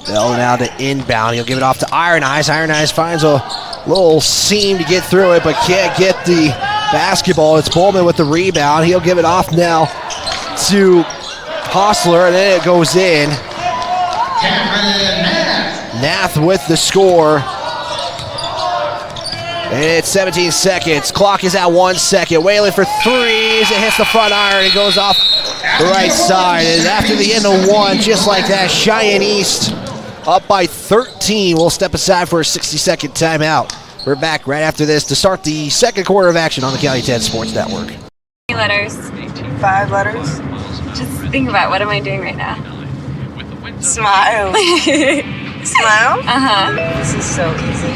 Bell now to inbound. He'll give it off to Iron Eyes. Iron Eyes finds a little seam to get through it, but can't get the basketball. It's Bowman with the rebound. He'll give it off now to Hostler, and then it goes in. Cameron Nath with the score. And it's 17 seconds. Clock is at 1 second. Whalen for threes. It hits the front iron. It goes off the right side. And after the end of one, just like that, Cheyenne East up by 13. We'll step aside for a 60-second timeout. We're back right after this to start the second quarter of action on the Cali 10 Sports Network. 5 letters. 5 letters. Just think about, what am I doing right now? Smile. Smile? Uh-huh. This is so easy.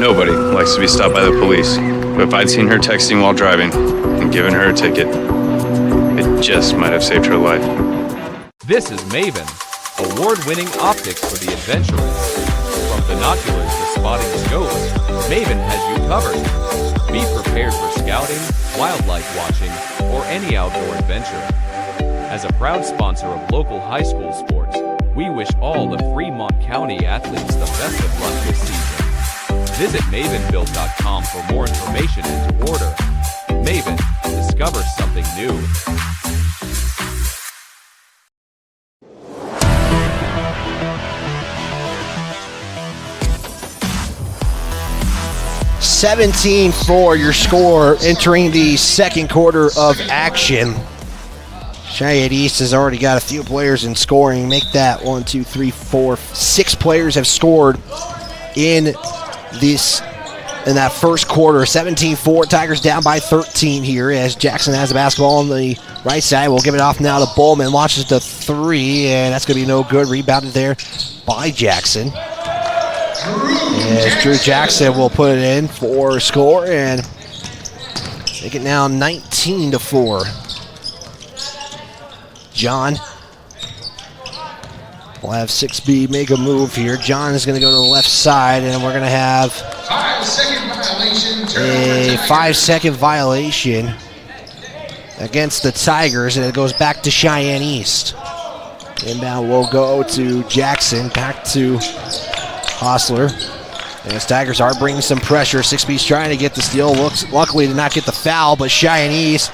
Nobody likes to be stopped by the police, but if I'd seen her texting while driving and given her a ticket, it just might have saved her life. This is Maven, award-winning optics for the adventurous. From binoculars to spotting scopes, Maven has you covered. Be prepared for scouting, wildlife watching, or any outdoor adventure. As a proud sponsor of local high school sports, we wish all the Fremont County athletes the best of luck this season. Visit mavenbuild.com for more information and to order. Maven, discover something new. (17-4) your score entering the second quarter of action. Cheyenne East has already got a few players in scoring. Make that 1, 2, 3, 4, 6 players have scored in that first quarter. 17-4, Tigers down by 13 here as Jackson has the basketball on the right side. We'll give it off now to Bowman. Launches the three, and that's going to be no good. Rebounded there by Jackson. As Drew Jackson will put it in for a score and make it now 19-4. John will have 6B make a move here. John is going to go to the left side, and we're going to have a 5-second violation against the Tigers, and it goes back to Cheyenne East. Inbound will go to Jackson, back to Hostler. And the Tigers are bringing some pressure. 6B's trying to get the steal. Luckily to not get the foul, but Cheyenne East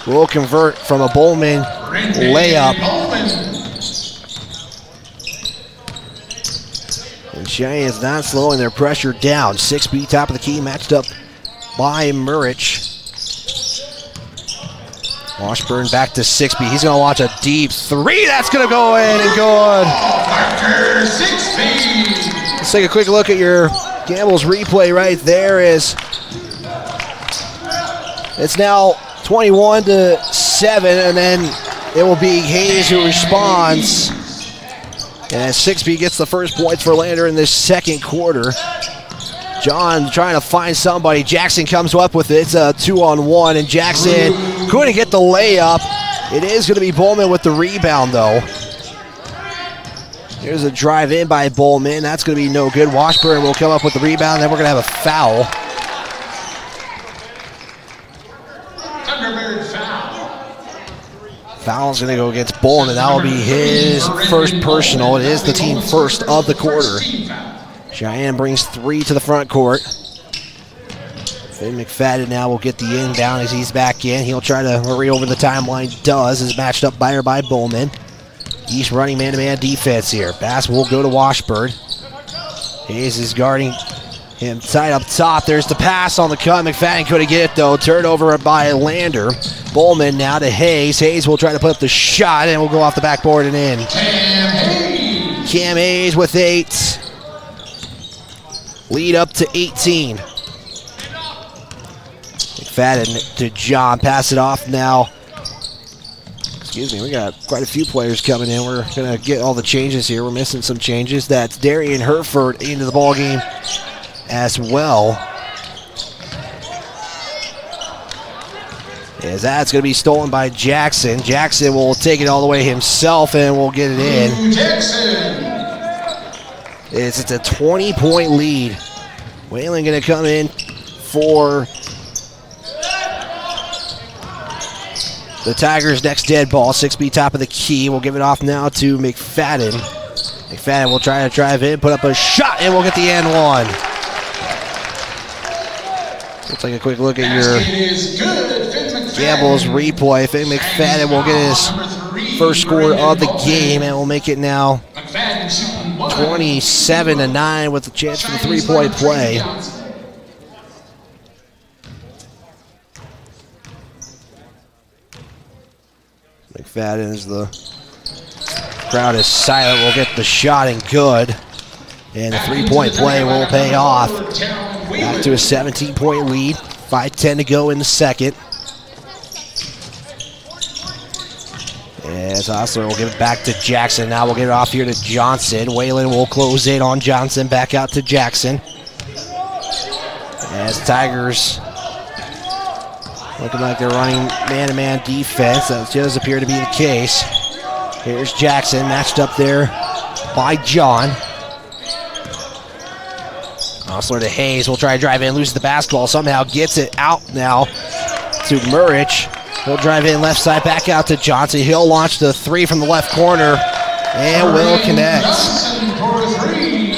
will convert from a Bowman layup. And Cheyenne is not slowing their pressure down. 6B top of the key, matched up by Murich. Washburn back to 6B. He's going to launch a deep three. That's going to go in and good. Let's take a quick look at your Gamble's replay right there. It's now 21-7, and then it will be Hayes who responds. And 6B gets the first points for Lander in this second quarter. John trying to find somebody. Jackson comes up with it. It's a 2-on-1, and Jackson couldn't get the layup. It is going to be Bowman with the rebound, though. Here's a drive in by Bowman. That's going to be no good. Washburn will come up with the rebound, then we're going to have a foul. Foul's going to go against Bowman. That will be his first personal. It is the team first of the quarter. Cheyenne brings 3 to the front court. Finn McFadden now will get the inbound as he's back in. He'll try to hurry over the timeline. Does. Is matched up by Bowman. East running man-to-man defense here. Bass will go to Washburn. Hayes is guarding him tight up top. There's the pass on the cut. McFadden couldn't get it, though. Turned over by Lander. Bowman now to Hayes. Hayes will try to put up the shot, and will go off the backboard and in. Cam Hayes with 8. Lead up to 18. McFadden to John. Pass it off now. Excuse me, we got quite a few players coming in. We're going to get all the changes here. We're missing some changes. That's Darian Herford into the ballgame as well. As that's going to be stolen by Jackson. Jackson will take it all the way himself and will get it in. It's a 20-point lead. Whalen going to come in for the Tigers' next dead ball. 6B top of the key. We'll give it off now to McFadden. McFadden will try to drive in, put up a shot, and we'll get the and one. Let's take a quick look at your Gamble's replay. Finn McFadden will get his first score of the game, and we'll make it now 27-9 with a chance for the three-point play. McFadden, as the crowd is silent, will get the shot and good. And the three-point play will pay off. Back to a 17-point lead. 5:10 to go in the second. As Osler will give it back to Jackson. Now we'll get it off here to Johnson. Whalen will close in on Johnson. Back out to Jackson. As Tigers looking like they're running man-to-man defense. That does appear to be the case. Here's Jackson matched up there by John. Osler to Hayes. Will try to drive in, loses the basketball. Somehow gets it out now to Murich. He'll drive in left side, back out to Johnson. He'll launch the three from the left corner and will connect.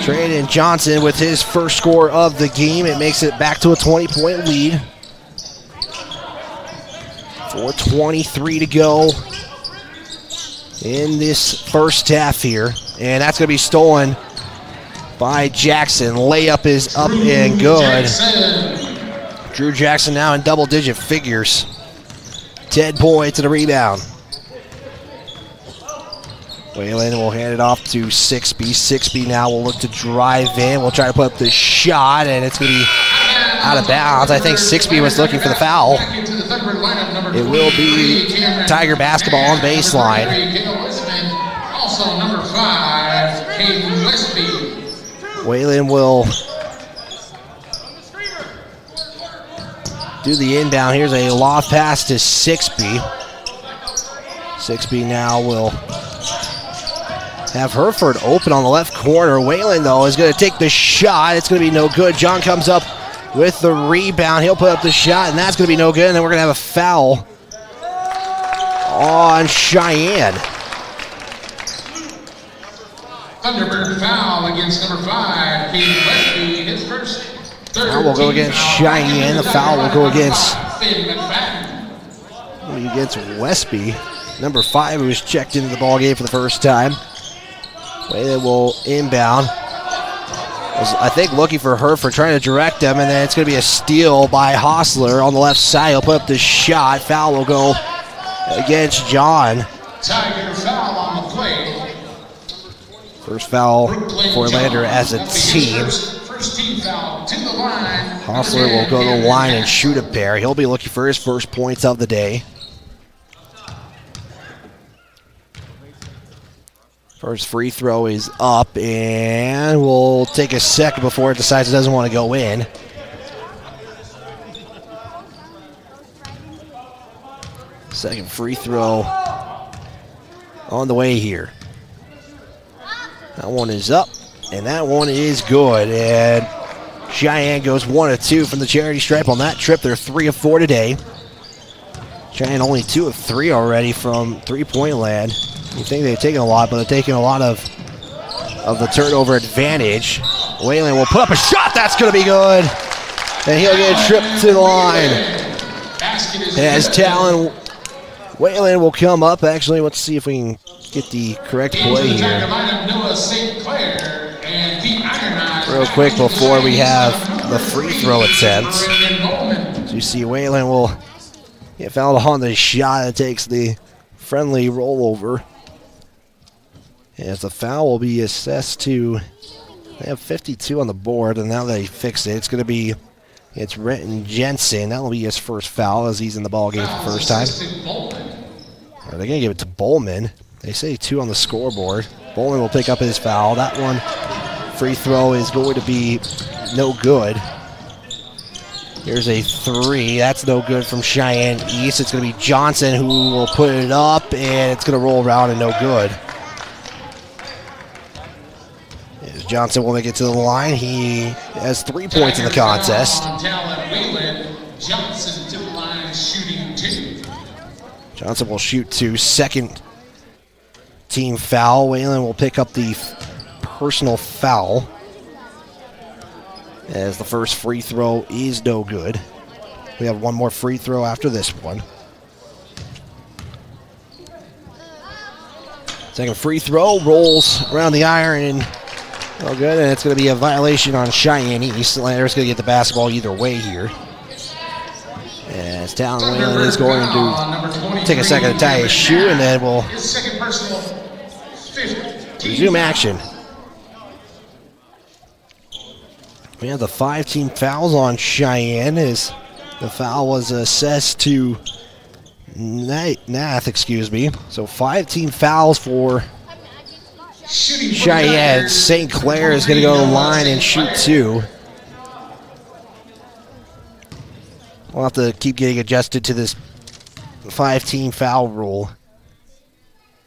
Traden Johnson with his first score of the game. It makes it back to a 20-point lead. 4:23 to go in this first half here. And that's going to be stolen by Jackson. Layup is up and good. Drew Jackson now in double-digit figures. 10 points to the rebound. Whalen will hand it off to Sixby. Sixby now will look to drive in. We'll try to put up the shot, and it's going to be out of bounds. I think Sixby was looking for the foul. It will be Tiger basketball on baseline. Also number 5, Caden Westby. Whalen will do the inbound. Here's a loft pass to Sixby. Sixby now will have Hereford open on the left corner. Whalen, though, is going to take the shot. It's going to be no good. John comes up with the rebound. He'll put up the shot, and that's going to be no good. And then we're going to have a foul on Cheyenne. Thunderbird foul against number 5, Caden Westby. His first. Foul will go against Cheyenne. The foul will go against Westby. Number 5, who was checked into the ball game for the first time. Whalen will inbound. Was, I think, looking for Hereford, trying to direct them, and then it's going to be a steal by Hostler on the left side. He'll put up the shot. Foul will go against John. Tiger foul on the play. First foul for Lander as a team. First team foul to the line. Hostler will go to the line and shoot a pair. He'll be looking for his first points of the day. First free throw is up, and we'll take a second before it decides it doesn't want to go in. Second free throw on the way here. That one is up, and that one is good. And Cheyenne goes 1 of 2 from the charity stripe on that trip. They're 3 of 4 today. Cheyenne only 2 of 3 already from three-point land. You think they've taken a lot, but they're taking a lot of the turnover advantage. Whalen will put up a shot. That's going to be good. And he'll get tripped to the line. As Talon Whalen will come up. Actually, let's see if we can get the correct play here. Real quick before we have the free throw attempts. So you see Whalen will get fouled on the shot that takes the friendly rollover. As the foul will be assessed to, they have 52 on the board, and now they fix it. It's going to be, it's Renton Jensen. That will be his first foul as he's in the ball game for the first time. Are they going to give it to Bowman? They say 2 on the scoreboard. Bowman will pick up his foul. That one, free throw, is going to be no good. Here's a 3. That's no good from Cheyenne East. It's going to be Johnson who will put it up, and it's going to roll around and no good. As Johnson will make it to the line. He has 3 points in the contest. Johnson to the line, shooting 2. Johnson will shoot 2. Second team foul. Whalen will pick up the personal foul, as the first free throw is no good. We have one more free throw after this one. Second free throw rolls around the iron and no good, and it's going to be a violation on Cheyenne East. Lander's going to get the basketball either way here. As Talon Whalen is going to take a second to tie his shoe, and then we'll resume action. We have the 5-team fouls on Cheyenne as the foul was assessed to Nath, excuse me. So 5-team fouls for Cheyenne. St. Clair is going to go to the line and shoot 2. We'll have to keep getting adjusted to this 5-team foul rule.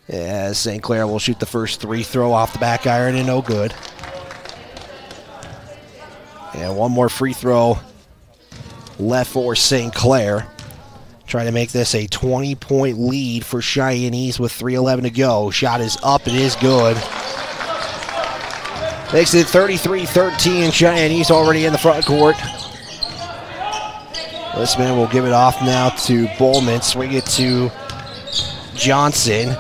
As St. Clair will shoot the first 3, throw off the back iron and no good. And one more free throw left for St. Clair. Trying to make this a 20-point lead for Cheyenne East with 3:11 to go. Shot is up, it is good. Makes it 33-13. Cheyenne East already in the front court. Listman will give it off now to Bowman. Swing it to Johnson.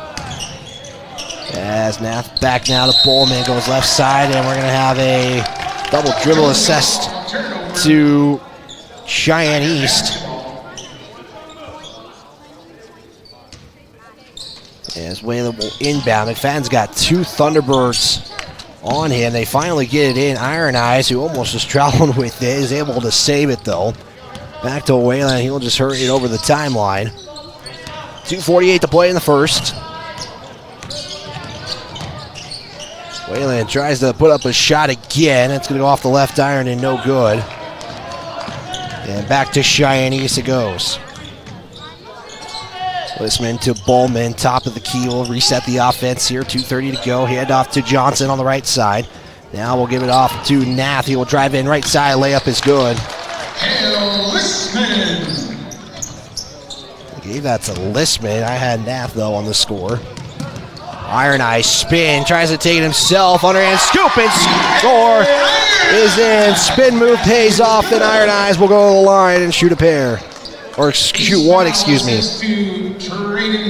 As Nath back now to Bowman, goes left side, and we're going to have a double dribble assessed to Cheyenne East. As Whalen will inbound. McFadden's got 2 Thunderbirds on him. They finally get it in. Iron Eyes, who almost was traveling with it, is able to save it though. Back to Whalen. He'll just hurry it over the timeline. 2:48 to play in the first. Whalen tries to put up a shot again. It's going to go off the left iron and no good. And back to Cheyenne East it goes. Listman to Bowman, top of the key. Will reset the offense here. 2:30 to go. Hand off to Johnson on the right side. Now we'll give it off to Nath. He will drive in right side. Layup is good. I gave that to Listman. I had Nath though on the score. Iron Eye spin, tries to take it himself, underhand scoop and score is in. Spin move pays off, then Iron Eyes will go to the line and shoot a pair. Or shoot 1, excuse me.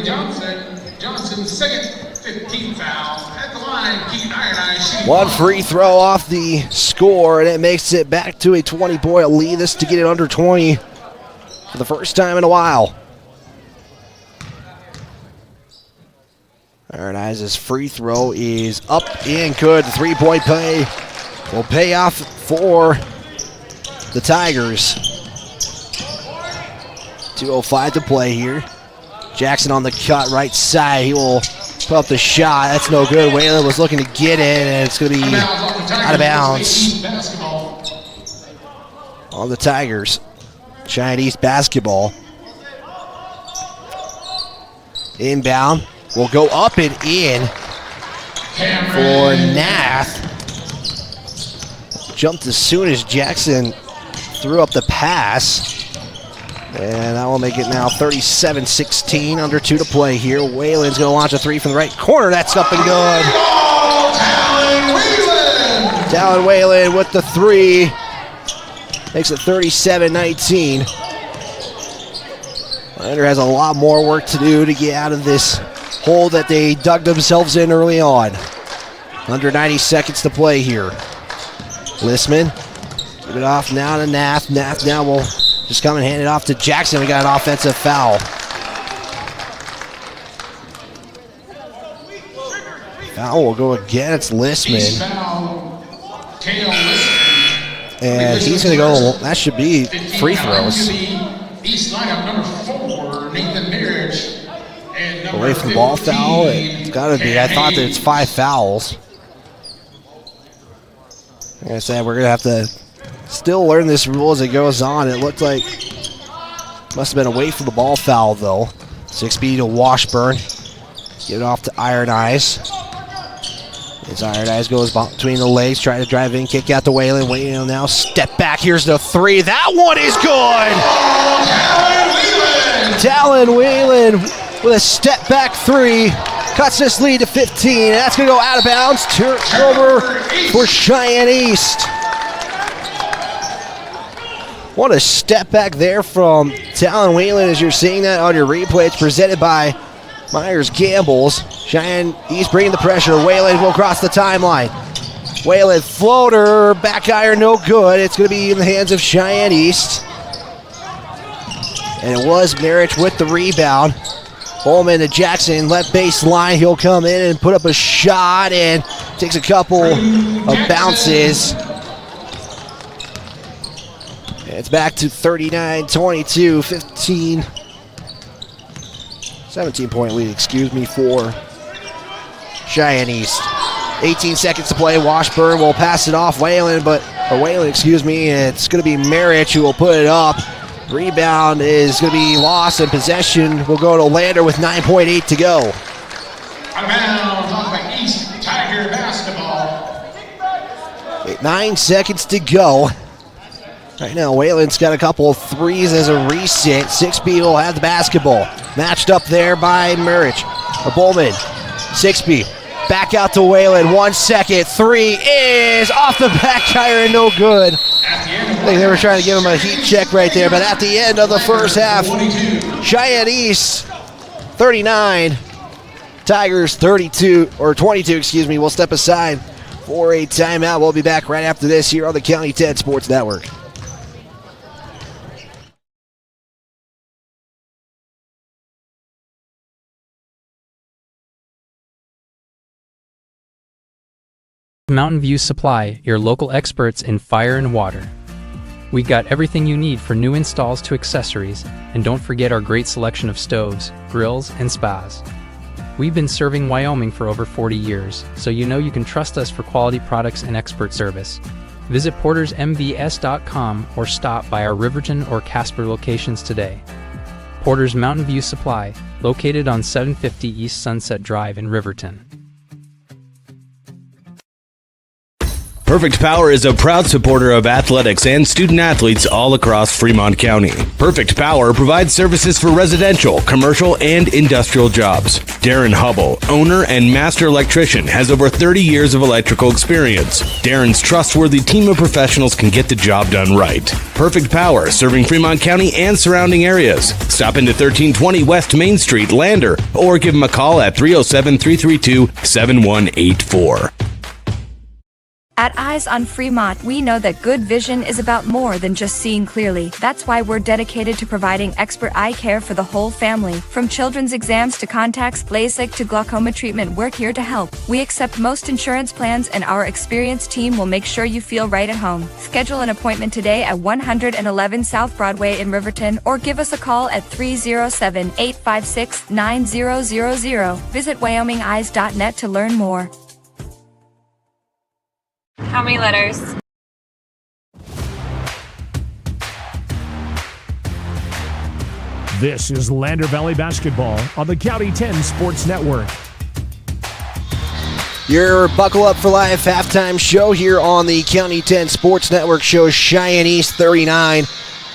Johnson's second 15 foul at the line. Keep Iron Eyes shooting. 1 free throw off the score, and it makes it back to a 20-point lead. This to get it under 20 for the first time in a while. Iron Eyes' free throw is up and good. The 3-point play will pay off for the Tigers. 2:05 to play here. Jackson on the cut, right side. He will put up the shot. That's no good. Whalen was looking to get it, and it's going to be out of bounds on the Tigers. Cheyenne East basketball. Inbound. Will go up and in for Nath. Jumped as soon as Jackson threw up the pass. And that will make it now 37-16, under 2 to play here. Whalen's going to launch a 3 from the right corner. That's up and good. Talon Whalen with the 3. Makes it 37-19. Lander has a lot more work to do to get out of this hole that they dug themselves in early on. Under 90 seconds to play here. Listman, give it off now to Nath. Nath now will just come and hand it off to Jackson. We got an offensive foul. Foul will go again. It's Listman. And he's going to go, that should be free throws. East lineup number 4, Nathan Marriage. Away from the ball foul, it's got to be. I thought that it's 5 fouls. Like I said, we're going to have to still learn this rule as it goes on. It looked like must have been away from the ball foul, though. 6B to Washburn. Give it off to Iron Eyes. As Iron Eyes goes between the legs, trying to drive in, kick out to Whalen. Whalen now step back. Here's the 3. That one is good! Talon Whalen with a step back 3. Cuts this lead to 15. That's going to go out of bounds. Turnover for Cheyenne East. What a step back there from Talon Whalen as you're seeing that on your replay. It's presented by Myers Gambles. Cheyenne East bringing the pressure. Whalen will cross the timeline. Whalen floater, back iron, no good. It's going to be in the hands of Cheyenne East. And it was Marriage with the rebound. Bowman to Jackson, left baseline. He'll come in and put up a shot and takes a couple of bounces. It's back to 39-22, 17-point lead, for Cheyenne East. 18 seconds to play. Washburn will pass it off. Whalen, it's going to be Marich who will put it up. Rebound is going to be lost, and possession will go to Lander with 9.8 to go. Out of bounds off the East Tiger basketball. 9 seconds to go. Right now, Whalen's got a couple of threes as a reset. 6B will have the basketball. Matched up there by Marich. Bowman. 6B. Back out to Whalen. 1 second. Three is off the back iron. No good. I think they were trying to give him a heat check right there. But at the end of the first half, Cheyenne East 39. Tigers 22, will step aside for a timeout. We'll be back right after this here on the County 10 Sports Network. Mountain View Supply, your local experts in fire and water. We got everything you need for new installs to accessories, and don't forget our great selection of stoves, grills, and spas. We've been serving Wyoming for over 40 years, so you know you can trust us for quality products and expert service. Visit portersmvs.com or stop by our Riverton or Casper locations today. Porter's Mountain View Supply, located on 750 East Sunset Drive in Riverton. Perfect Power is a proud supporter of athletics and student athletes all across Fremont County. Perfect Power provides services for residential, commercial, and industrial jobs. Darren Hubble, owner and master electrician, has over 30 years of electrical experience. Darren's trustworthy team of professionals can get the job done right. Perfect Power, serving Fremont County and surrounding areas. Stop into 1320 West Main Street, Lander, or give him a call at 307-332-7184. At Eyes on Fremont, we know that good vision is about more than just seeing clearly. That's why we're dedicated to providing expert eye care for the whole family. From children's exams to contacts, LASIK to glaucoma treatment, we're here to help. We accept most insurance plans, and our experienced team will make sure you feel right at home. Schedule an appointment today at 111 South Broadway in Riverton, or give us a call at 307-856-9000. Visit WyomingEyes.net to learn more. How many letters? This is Lander Valley Basketball on the County 10 Sports Network. Your Buckle Up for Life halftime show here on the County 10 Sports Network shows Cheyenne East 39,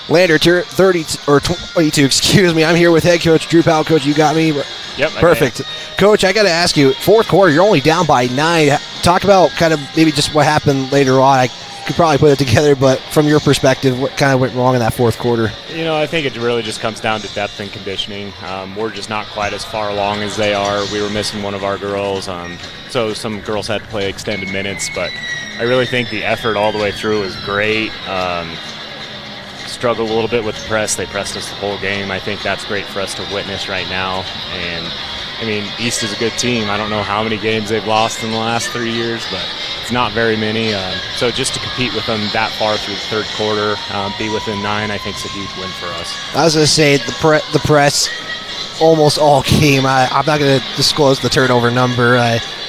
Lander 30 or 22. Excuse me. I'm here with head coach Drew Powell. Coach, you got me. Yep. Perfect. Coach, I got to ask you, fourth quarter, you're only down by 9. Talk about kind of maybe just what happened later on. I could probably put it together, but from your perspective, what kind of went wrong in that fourth quarter? You know, I think it really just comes down to depth and conditioning. We're just not quite as far along as they are. We were missing one of our girls, so some girls had to play extended minutes, but I really think the effort all the way through was great. Struggled a little bit with the press. They pressed us the whole game. I think that's great for us to witness right now. And I mean, East is a good team. I don't know how many games they've lost in the last 3 years, but it's not very many. So just to compete with them that far through the third quarter, be within 9, I think is a huge win for us. I was going to say the press almost all game. I'm not going to disclose the turnover number.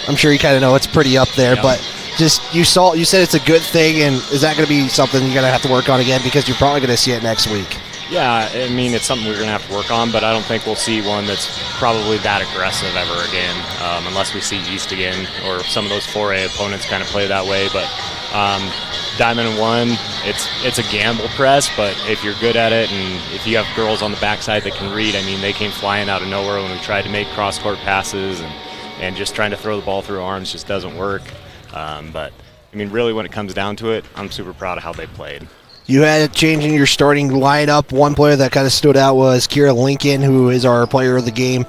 I'm sure you kind of know it's pretty up there, but just you said it's a good thing, and is that going to be something you're going to have to work on again because you're probably going to see it next week? Yeah, I mean, it's something we're going to have to work on, but I don't think we'll see one that's probably that aggressive ever again, unless we see East again or some of those 4A opponents kind of play that way. But Diamond and 1, it's a gamble press, but if you're good at it and if you have girls on the backside that can read, I mean, they came flying out of nowhere when we tried to make cross-court passes, and just trying to throw the ball through arms just doesn't work. But, I mean, really when it comes down to it, I'm super proud of how they played. You had a change in your starting lineup. One player that kind of stood out was Kira Lincoln, who is our player of the game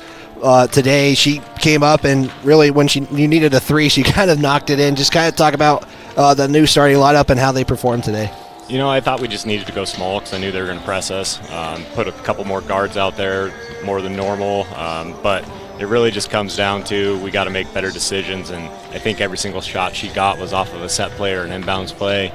today. She came up and really when you needed a 3, she kind of knocked it in. Just kind of talk about the new starting lineup and how they performed today. You know, I thought we just needed to go small because I knew they were going to press us. Put a couple more guards out there, more than normal. But it really just comes down to we got to make better decisions. And I think every single shot she got was off of a set play or an inbounds play.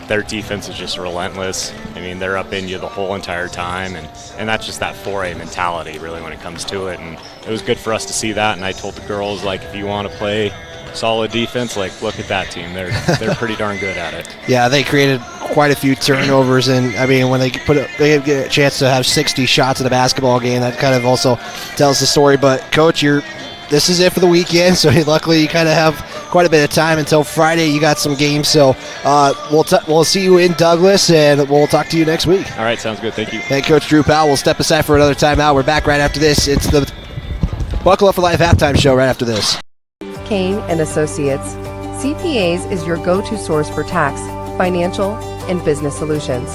Their defense is just relentless. I mean, they're up in you the whole entire time, and that's just that 4A mentality, really, when it comes to it. And it was good for us to see that. And I told the girls, like, if you want to play solid defense, like, look at that team. They're pretty darn good at it. Yeah, they created quite a few turnovers, and I mean, when they get a chance to have 60 shots in a basketball game, that kind of also tells the story. But Coach, this is it for the weekend, so luckily you kind of have quite a bit of time until Friday. You got some games, so we'll see you in Douglas, and we'll talk to you next week. All right, sounds good. Thank you. Thank Coach Drew Powell. We'll step aside for another timeout. We're back right after this. It's the Buckle Up for Life halftime show right after this. Kane and Associates. CPAs is your go-to source for tax, financial, and business solutions.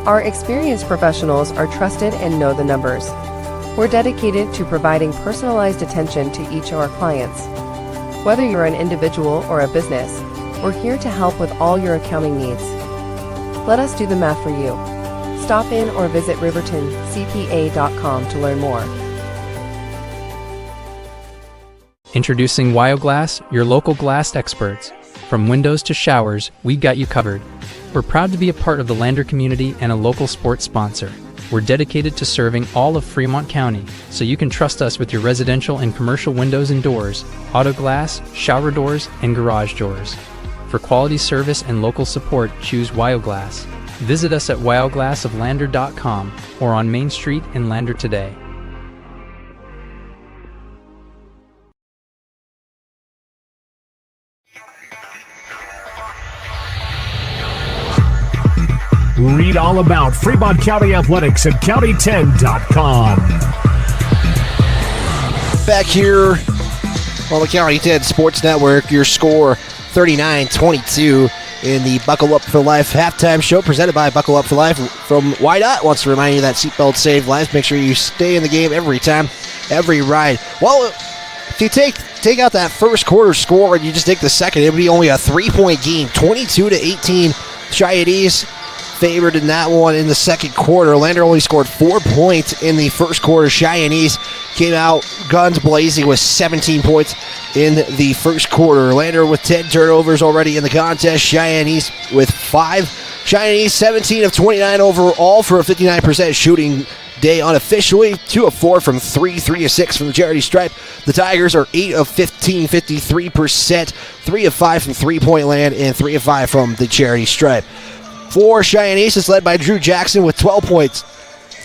Our experienced professionals are trusted and know the numbers. We're dedicated to providing personalized attention to each of our clients. Whether you're an individual or a business, we're here to help with all your accounting needs. Let us do the math for you. Stop in or visit rivertoncpa.com to learn more. Introducing WyoGlass, your local glass experts. From windows to showers, we've got you covered. We're proud to be a part of the Lander community and a local sports sponsor. We're dedicated to serving all of Fremont County, so you can trust us with your residential and commercial windows and doors, auto glass, shower doors, and garage doors. For quality service and local support, choose WyoGlass. Visit us at wyoglassoflander.com or on Main Street in Lander today. Read all about Fremont County Athletics at county10.com. Back here on the County 10 Sports Network, your score 39-22 in the Buckle Up for Life halftime show presented by Buckle Up for Life from YDOT. Wants to remind you that seatbelts save lives. Make sure you stay in the game every time, every ride. Well, if you take out that first quarter score and you just take the second, it would be only a 3-point game, 22-18. Cheyenne's favored in that one in the second quarter. Lander only scored 4 points in the first quarter. Cheyenne's came out guns blazing with 17 points in the first quarter. Lander with 10 turnovers already in the contest. Cheyenne's with 5. Cheyenne's 17 of 29 overall for a 59% shooting day unofficially. 2 of 4 from 3, 3 of 6 from the charity stripe. The Tigers are 8 of 15, 53%. 3 of 5 from three-point land and 3 of 5 from the charity stripe. For Cheyenne's is led by Drew Jackson with 12 points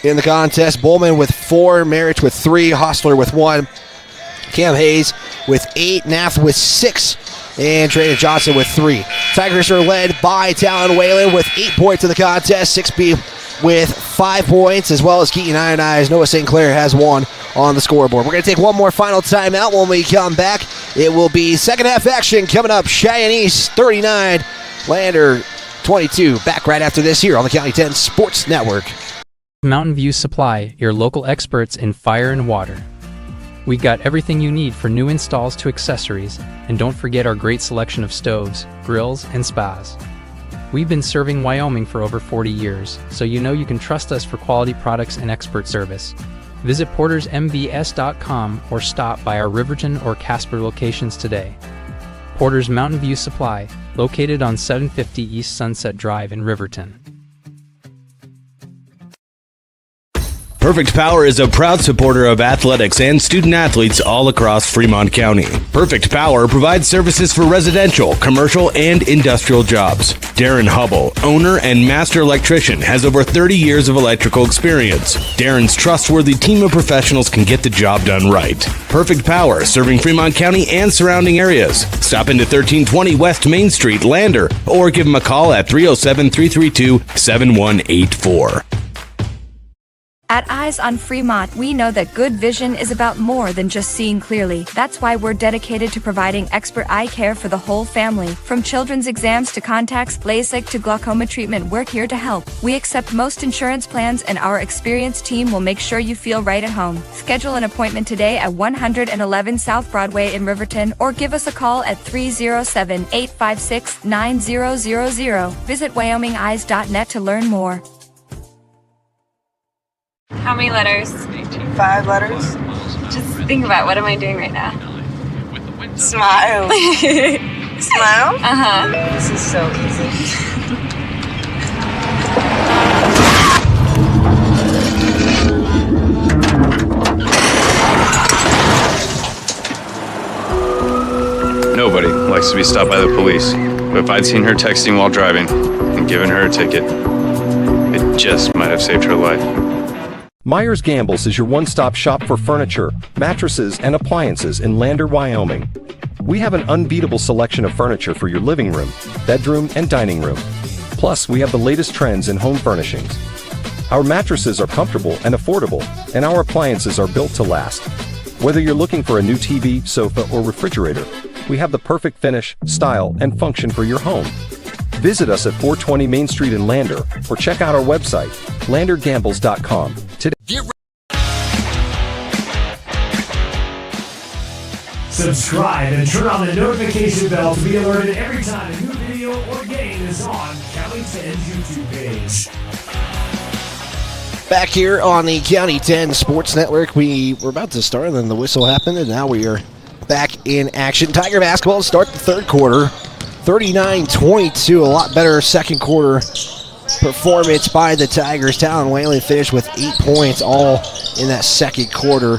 in the contest. Bowman with 4, Marich with 3, Hostler with 1, Cam Hayes with 8, Nath with 6, and Trey Johnson with 3. Tigers are led by Talon Whalen with 8 points in the contest. 6B with 5 points, as well as Keaton Ionize. Noah St. Clair has 1 on the scoreboard. We're going to take one more final timeout. When we come back, it will be second half action coming up. Cheyenne's 39, Lander 22. Back right after this here on the County 10 Sports Network. Mountain View Supply, your local experts in fire and water. We got everything you need for new installs to accessories, and don't forget our great selection of stoves, grills, and spas. We've been serving Wyoming for over 40 years, so you know you can trust us for quality products and expert service. Visit portersmbs.com or stop by our Riverton or Casper locations today. Porter's Mountain View Supply, located on 750 East Sunset Drive in Riverton. Perfect Power is a proud supporter of athletics and student athletes all across Fremont County. Perfect Power provides services for residential, commercial, and industrial jobs. Darren Hubble, owner and master electrician, has over 30 years of electrical experience. Darren's trustworthy team of professionals can get the job done right. Perfect Power, serving Fremont County and surrounding areas. Stop into 1320 West Main Street, Lander, or give him a call at 307-332-7184. At Eyes on Fremont, we know that good vision is about more than just seeing clearly. That's why we're dedicated to providing expert eye care for the whole family. From children's exams to contacts, LASIK to glaucoma treatment, we're here to help. We accept most insurance plans, and our experienced team will make sure you feel right at home. Schedule an appointment today at 111 South Broadway in Riverton, or give us a call at 307-856-9000. Visit wyomingeyes.net to learn more. How many letters? 5 letters. Just think about, what am I doing right now? Smile. Smile? Uh-huh. This is so easy. Nobody likes to be stopped by the police, but if I'd seen her texting while driving and given her a ticket, it just might have saved her life. Myers Gambles is your one-stop shop for furniture, mattresses, and appliances in Lander, Wyoming. We have an unbeatable selection of furniture for your living room, bedroom, and dining room. Plus, we have the latest trends in home furnishings. Our mattresses are comfortable and affordable, and our appliances are built to last. Whether you're looking for a new TV, sofa, or refrigerator, we have the perfect finish, style, and function for your home. Visit us at 420 Main Street in Lander, or check out our website, landergambles.com. Today. Subscribe and turn on the notification bell to be alerted every time a new video or game is on County 10's YouTube page. Back here on the County 10 Sports Network, we were about to start, and then the whistle happened, and now we are back in action. Tiger basketball to start the third quarter. 39-22, a lot better second quarter performance by the Tigers. Talon Whalen finished with 8 points all in that second quarter,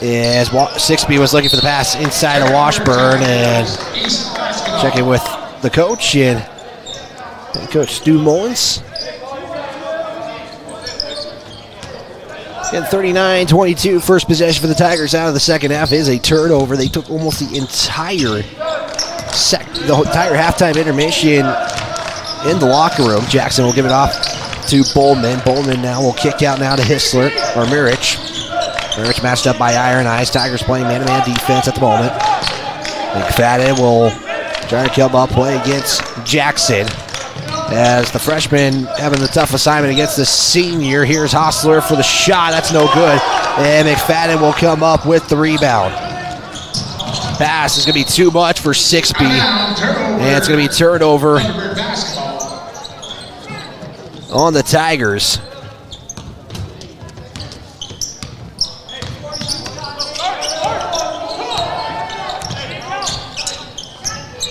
as Sixby was looking for the pass inside of Washburn, and checking with the coach and Coach Stu Mullins. And 39-22, first possession for the Tigers out of the second half is a turnover. They took almost the entire Tiger halftime intermission in the locker room. Jackson will give it off to Bowman. Bowman now will kick out now to Hissler, or Mirich. Mirich matched up by Iron Eyes. Tigers playing man-to-man defense at the moment. McFadden will try to come up, play against Jackson, as the freshman having the tough assignment against the senior. Here's Hostler for the shot. That's no good. And McFadden will come up with the rebound. Pass is going to be too much for Sixby. And it's going to be turnover on the Tigers.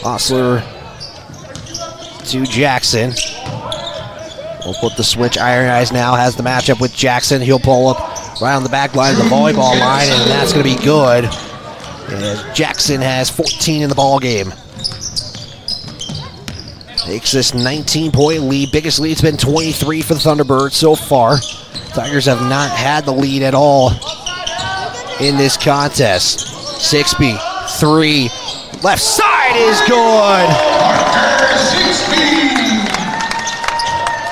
Hostler to Jackson. We'll put the switch. Iron Eyes now has the matchup with Jackson. He'll pull up right on the back line of the volleyball line, and that's going to be good. And Jackson has 14 in the ball game. Takes this 19-point lead. Biggest lead's been 23 for the Thunderbirds so far. Tigers have not had the lead at all in this contest. Sixby, three. Left side is good.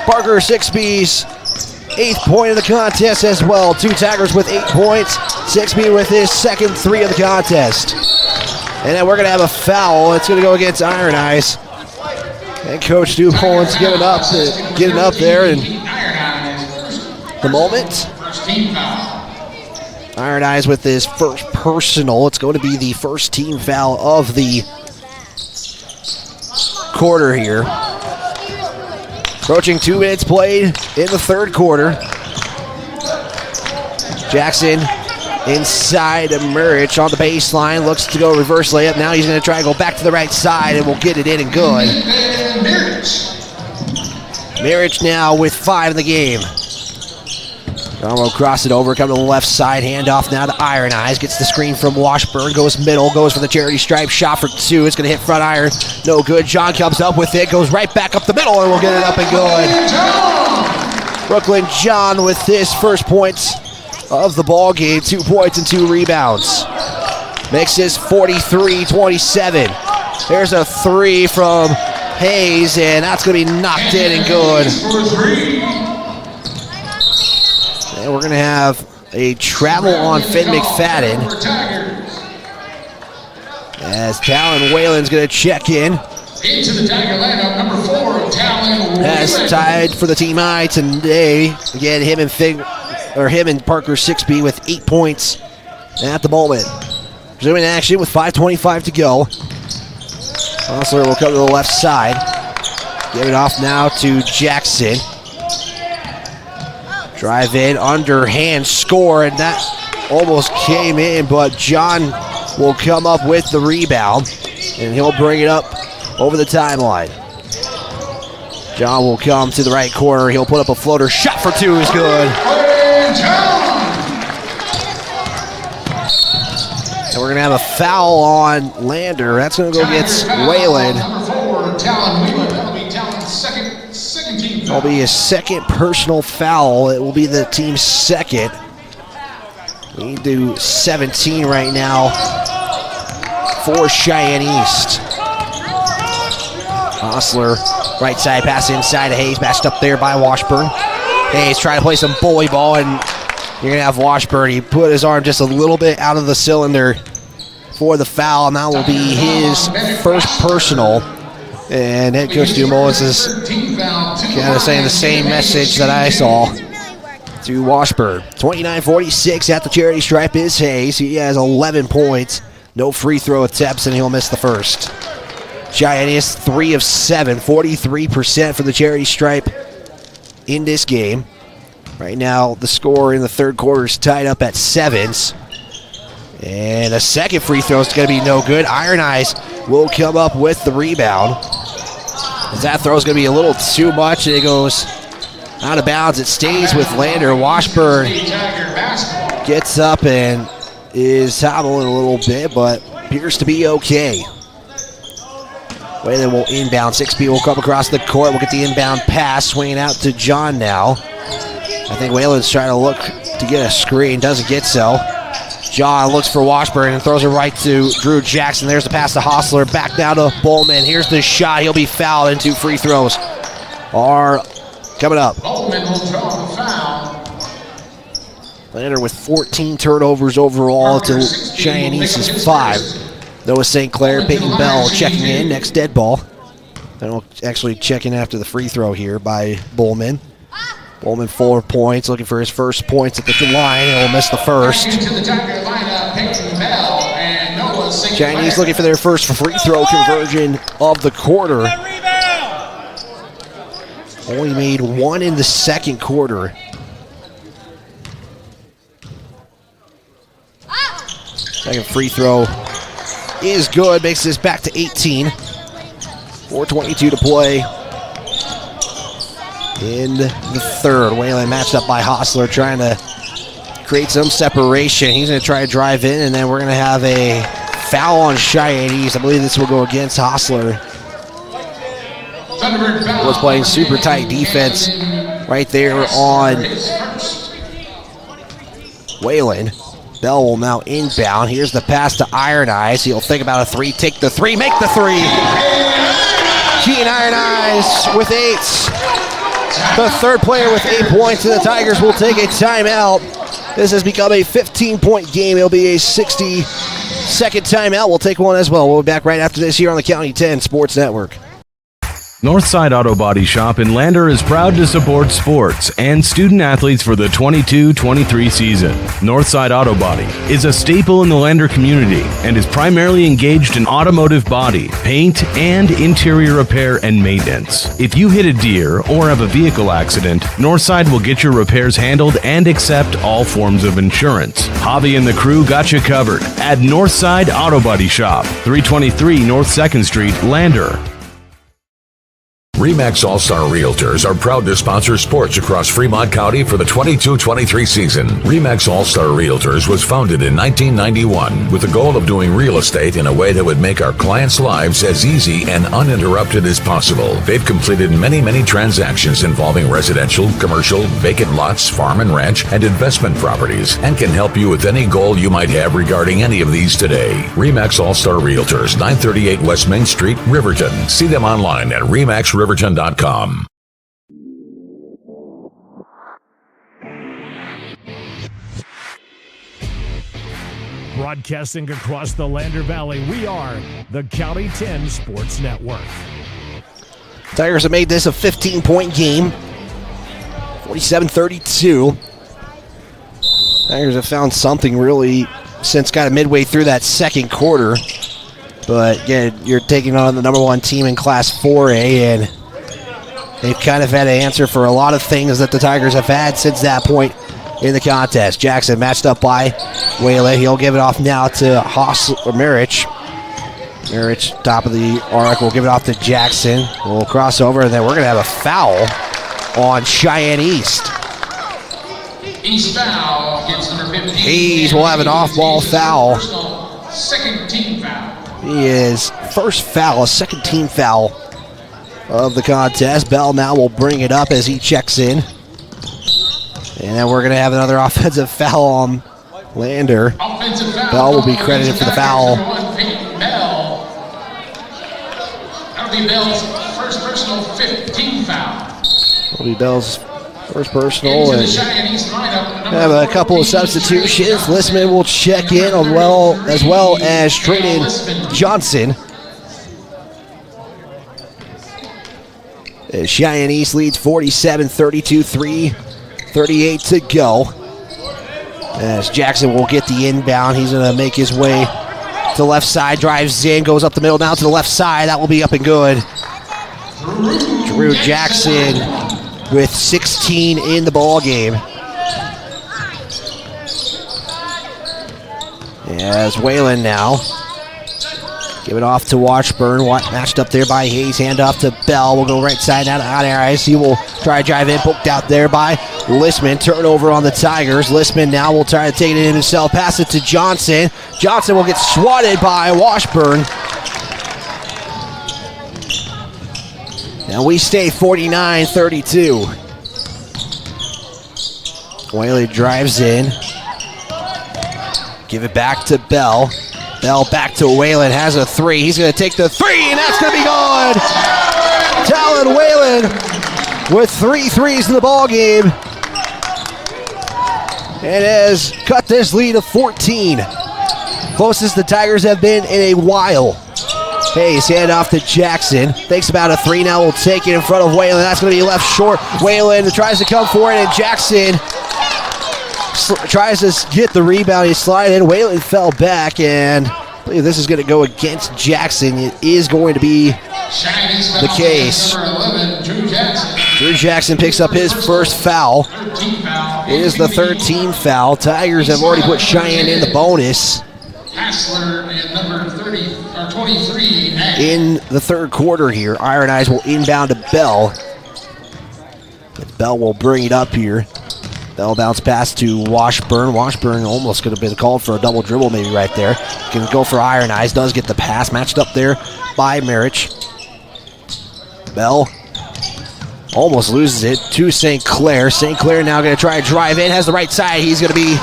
Parker Sixby's 8th point of the contest as well. Two Tigers with 8 points. Sixby with his second 3 of the contest. And then we're going to have a foul. It's going to go against Iron Eyes. And Coach Stu Mullins getting up there in the moment. Iron Eyes with his first personal. It's going to be the first team foul of the quarter here. Approaching 2 minutes played in the third quarter. Jackson inside of Mirich on the baseline. Looks to go reverse layup. Now he's going to try and go back to the right side, and will get it in and good. Mirich now with 5 in the game. John will cross it over, come to the left side, handoff now to Iron Eyes, gets the screen from Washburn, goes middle, goes for the charity stripe, shot for 2, it's going to hit front iron, no good. John comes up with it, goes right back up the middle, and we'll get it up and good. Brooklyn John with his first points of the ball game, 2 points and 2 rebounds. Makes this 43-27. There's a 3 from Hayes, and that's going to be knocked in and good. And we're going to have a travel on Finn McFadden, as Talon Whalen's going to check in. Into the Tiger lineup, number 4, Talon Has tied for the team high today. Again, him and Parker Sixby with 8 points at the moment. Resuming action with 5:25 to go. Hostler will come to the left side. Give it off now to Jackson. Drive in, underhand score, and that almost came in, but John will come up with the rebound, and he'll bring it up over the timeline. John will come to the right corner. He'll put up a floater. Shot for two is good. And we're going to have a foul on Lander. That's going to go against Whalen. That'll be his second personal foul. It will be the team's second. We need to do 17 right now for Cheyenne East. Hostler, right side pass inside to Hayes, matched up there by Washburn. Hayes trying to play some bully ball, and you're going to have Washburn. He put his arm just a little bit out of the cylinder for the foul, and that will be his first personal. And head coach Dumoulin is kind of saying the same message that I saw to Washburn. 29-46 at the charity stripe is Hayes. He has 11 points. No free throw attempts, and he'll miss the first. Cheyenne is 3 of 7, 43% for the charity stripe in this game. Right now, the score in the third quarter is tied up at 7s. And a second free throw is going to be no good. Iron Eyes will come up with the rebound. As that throw is going to be a little too much, and it goes out of bounds. It stays with Lander. Washburn gets up and is hobbling a little bit, but appears to be okay. Whalen will inbound. 6B will come across the court. We'll get the inbound pass. Swinging out to John now. I think Whalen's trying to look to get a screen. Doesn't get so. John looks for Washburn and throws it right to Drew Jackson. There's the pass to Hostler. Back down to Bowman. Here's the shot. He'll be fouled, and 2 free throws are coming up. Bowman will draw the foul. Lander with 14 turnovers overall to Cheyenne East's 5. Noah St. Clair, Peyton Bell checking in. Next dead ball. Then actually checking after the free throw here by Bowman. Bowman 4 points, looking for his first points at the line, and will miss the first. Chinese looking for their first free throw conversion of the quarter. Only made 1 in the second quarter. Second free throw is good, makes this back to 18. 4:22 to play in the third. Whalen matched up by Hostler, trying to create some separation. He's going to try to drive in, and then we're going to have a foul on Cheyenne East. I believe this will go against Hostler. Was playing super tight defense right there on Whalen. Bell will now inbound. Here's the pass to Iron Eyes. He'll think about a 3, take the 3, make the 3. Keen Iron Eyes with 8. The third player with 8 points, and the Tigers will take a timeout. This has become a 15-point game. It'll be a 60-second timeout. We'll take one as well. We'll be back right after this here on the County 10 Sports Network. Northside Auto Body Shop in Lander is proud to support sports and student athletes for the 22-23 season. Northside Auto Body is a staple in the Lander community and is primarily engaged in automotive body, paint, and interior repair and maintenance. If you hit a deer or have a vehicle accident, Northside will get your repairs handled and accept all forms of insurance. Javi and the crew got you covered at Northside Auto Body Shop, 323 North 2nd Street, Lander. RE/MAX All-Star Realtors are proud to sponsor sports across Fremont County for the 22-23 season. RE/MAX All-Star Realtors was founded in 1991 with the goal of doing real estate in a way that would make our clients' lives as easy and uninterrupted as possible. They've completed many transactions involving residential, commercial, vacant lots, farm and ranch, and investment properties, and can help you with any goal you might have regarding any of these today. RE/MAX All-Star Realtors, 938 West Main Street, Riverton. See them online at remaxriverton.com. Broadcasting across the Lander Valley, we are the County 10 Sports Network. Tigers have made this a 15-point game, 47-32. Tigers have found something really since kind of midway through that second quarter. But again, you're taking on the number 1 team in Class 4A, and they've kind of had to answer for a lot of things that the Tigers have had since that point in the contest. Jackson matched up by Whalen. He'll give it off now to Marich. Merritt, top of the arc, will give it off to Jackson. We'll cross over, and then we're going to have a foul on Cheyenne East. East foul against number 15. Hayes will have an off-ball foul. Second team foul. He is first foul, a second team foul of the contest. Bell now will bring it up as he checks in. And then we're going to have another offensive foul on Lander. Offensive foul. Bell will be credited for the foul. Bell. That'll be Bell's first personal 15 foul. That'll be Bell's first personal. Into the And Cheyenne East lineup, have a couple of substitutions. Listman will check in as well as Trayden Johnson. As Cheyenne East leads 47-32, 3:38 to go. As Jackson will get the inbound, he's going to make his way to the left side, drives in, goes up the middle, down to the left side. That will be up and good. Drew Jackson with 16 in the ball game. As Whalen now. Give it off to Washburn. Matched up there by Hayes. Hand off to Bell. We'll go right side out of ice. He will try to drive in. Poked out there by Listman. Turnover on the Tigers. Listman now will try to take it in himself. Pass it to Johnson. Johnson will get swatted by Washburn. And we stay 49-32. Whaley drives in. Give it back to Bell. Bell back to Whalen, has a three. He's going to take the three, and that's going to be good. Talon Whalen with 3 threes in the ball game. And has cut this lead to 14. Closest the Tigers have been in a while. Hayes hand off to Jackson. Thinks about a three now. Will take it in front of Whalen. That's going to be left short. Whalen tries to come for it, and Jackson tries to get the rebound. He slid in. Whalen fell back, and I believe this is going to go against Jackson. It is going to be the case. Number 11, Drew Jackson. Drew Jackson picks up his first foul. It is the third team foul. Tigers have already put Cheyenne in the bonus. Hassler and number 23. In the third quarter here, Iron Eyes will inbound to Bell. Bell will bring it up here. Bell bounce pass to Washburn. Washburn almost could have been called for a double dribble maybe right there. Can go for Iron Eyes. Does get the pass. Matched up there by Marich. Bell almost loses it to St. Clair. St. Clair now going to try to drive in. Has the right side. He's going to be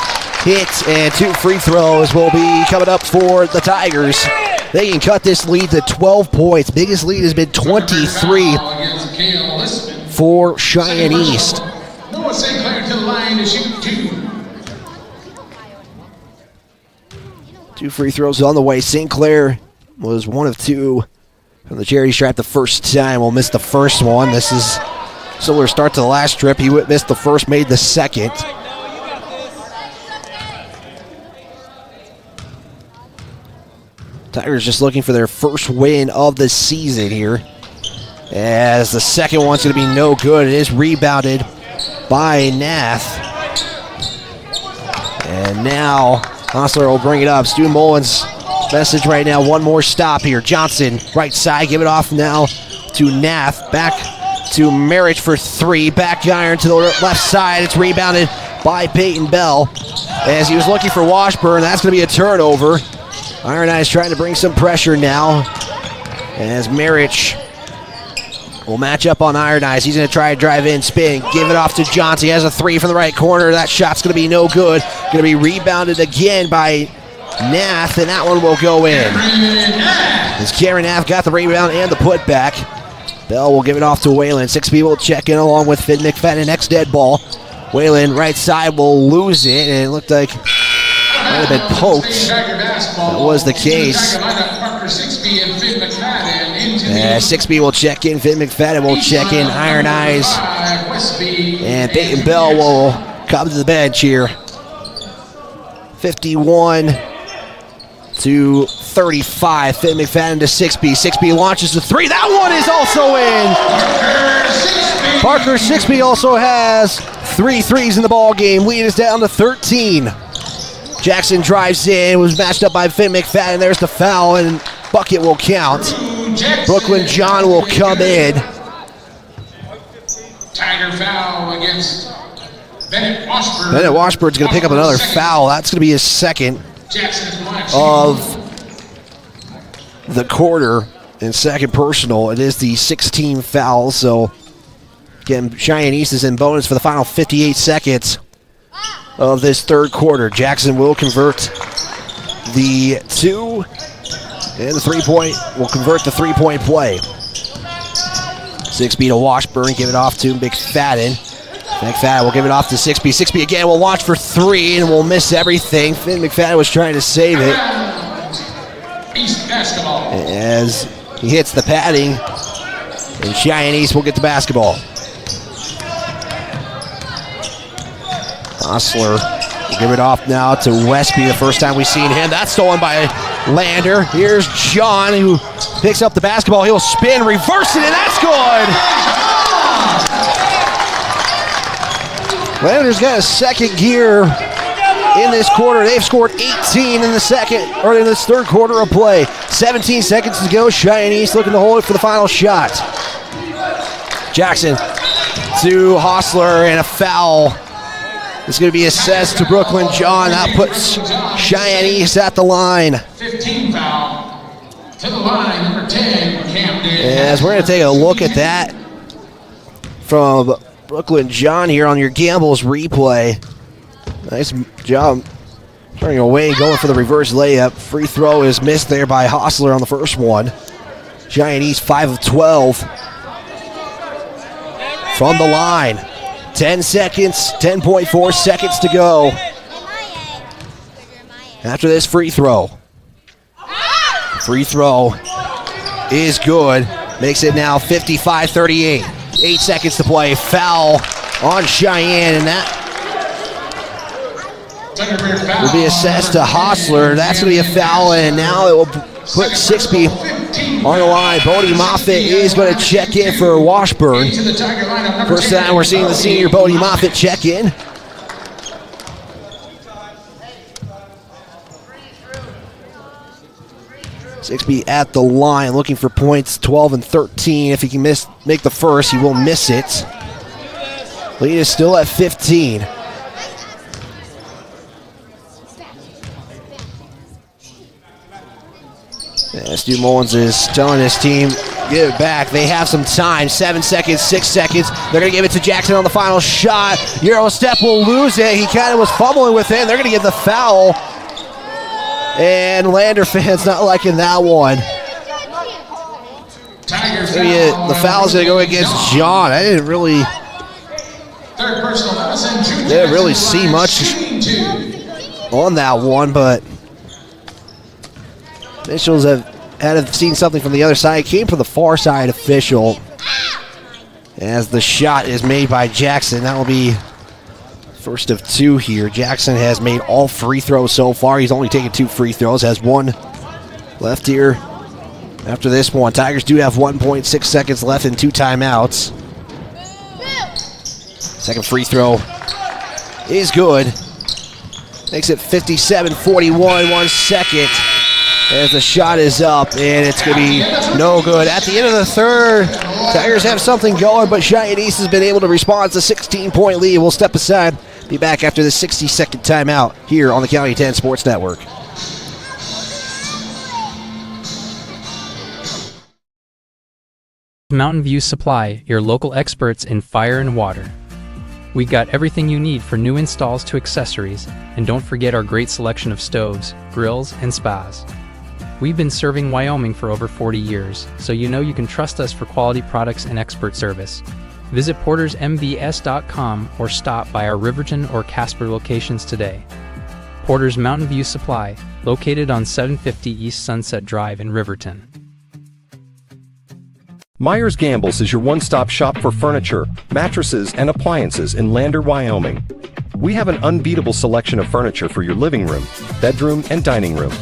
hit. And 2 free throws will be coming up for the Tigers. They can cut this lead to 12 points. Biggest lead has been 23 for Cheyenne East. Noah St. Clair to the line to shoot 2. 2 free throws on the way. St. Clair was 1 of 2 from the charity stripe the first time. Will miss the first one. This is similar start to the last trip. He missed the first, made the second. Tigers just looking for their first win of the season here. As the second one's going to be no good. It is rebounded by Nath. And now Hostler will bring it up. Stu Mullins message right now. One more stop here. Johnson, right side. Give it off now to Nath. Back to Marich for 3. Back iron to the left side. It's rebounded by Peyton Bell. As he was looking for Washburn, that's going to be a turnover. Iron Eyes trying to bring some pressure now. As Marich will match up on Iron Eyes. He's going to try to drive in, spin, give it off to Johnson. He has a 3 from the right corner. That shot's going to be no good. Going to be rebounded again by Nath, and that one will go in. As Cameron Nath got the rebound and the putback. Bell will give it off to Whalen. 6 people check in along with Finn McFadden. Next dead ball. Whalen right side will lose it, and it looked like it might have been poked. That was the case. 6B will check in. Finn McFadden will check in. Iron Eyes. And Peyton Bell will come to the bench here. 51-35. Finn McFadden to 6B. 6B launches the 3. That one is also in. Parker 6B also has 3 threes in the ball game. Lead is down to 13. Jackson drives in, was matched up by Finn McFadden. There's the foul, and bucket will count. Brooklyn John will come in. Tiger foul against Bennett Washburn. Bennett Washburn's going to pick up another foul. That's going to be his second of the quarter and second personal. It is the 16 foul. So again, Cheyenne East is in bonus for the final 58 seconds of this third quarter. Jackson will convert the 2 and the 3-point. Will convert the 3-point play. 6B to Washburn, give it off to McFadden. McFadden will give it off to 6B. 6B again will launch for 3 and will miss everything. Finn McFadden was trying to save it. East basketball. As he hits the padding, and Cheyenne East will get the basketball. Osler will give it off now to Westby, the first time we've seen him. That's stolen by Lander. Here's John, who picks up the basketball. He'll spin, reverse it, and that's good! Lander's got a second gear in this quarter. They've scored 18 in this third quarter of play. 17 seconds to go. Cheyenne East looking to hold it for the final shot. Jackson to Hostler, and a foul. It's going to be assessed to Brooklyn John. That puts Cheyenne East at the line. 15 foul to the line, number 10, Camden. As we're going to take a look at that from Brooklyn John here on your Gambles replay. Nice job turning away, going for the reverse layup. Free throw is missed there by Hostler on the first one. Cheyenne East 5 of 12 from the line. 10 seconds, 10.4 seconds to go after this free throw. Free throw is good. Makes it now 55-38. 8 seconds to play. Foul on Cheyenne, and that will be assessed to Hostler. That's going to be a foul, and now it will put 6B on the line. Bodie Moffitt is going to check in for Washburn. First time we're seeing the senior Bodie Moffitt check in. Sixby at the line, looking for points 12 and 13. If he can make the first, he will miss it. Lead is still at 15. Stu Mullins is telling his team, get it back. They have some time. 7 seconds, 6 seconds. They're going to give it to Jackson on the final shot. Euro step will lose it. He kind of was fumbling with it. They're going to give the foul. And Lander fans not liking that one. The foul's going to go against John. I didn't really see much on that one, but officials have seen something from the other side. It came from the far side official as the shot is made by Jackson. That will be first of 2 here. Jackson has made all free throws so far. He's only taken 2 free throws, has 1 left here after this one. Tigers do have 1.6 seconds left and 2 timeouts. Second free throw is good. Makes it 57-41, 1 second. As the shot is up, and it's going to be no good. At the end of the third, Tigers have something going, but Cheyenne East has been able to respond. It's a 16-point lead. We'll step aside. Be back after this 60-second timeout here on the County 10 Sports Network. Mountain View Supply, your local experts in fire and water. We got everything you need for new installs to accessories, and don't forget our great selection of stoves, grills, and spas. We've been serving Wyoming for over 40 years, so you know you can trust us for quality products and expert service. Visit portersmbs.com or stop by our Riverton or Casper locations today. Porter's Mountain View Supply, located on 750 East Sunset Drive in Riverton. Myers Gambles is your one-stop shop for furniture, mattresses, and appliances in Lander, Wyoming. We have an unbeatable selection of furniture for your living room, bedroom, and dining room.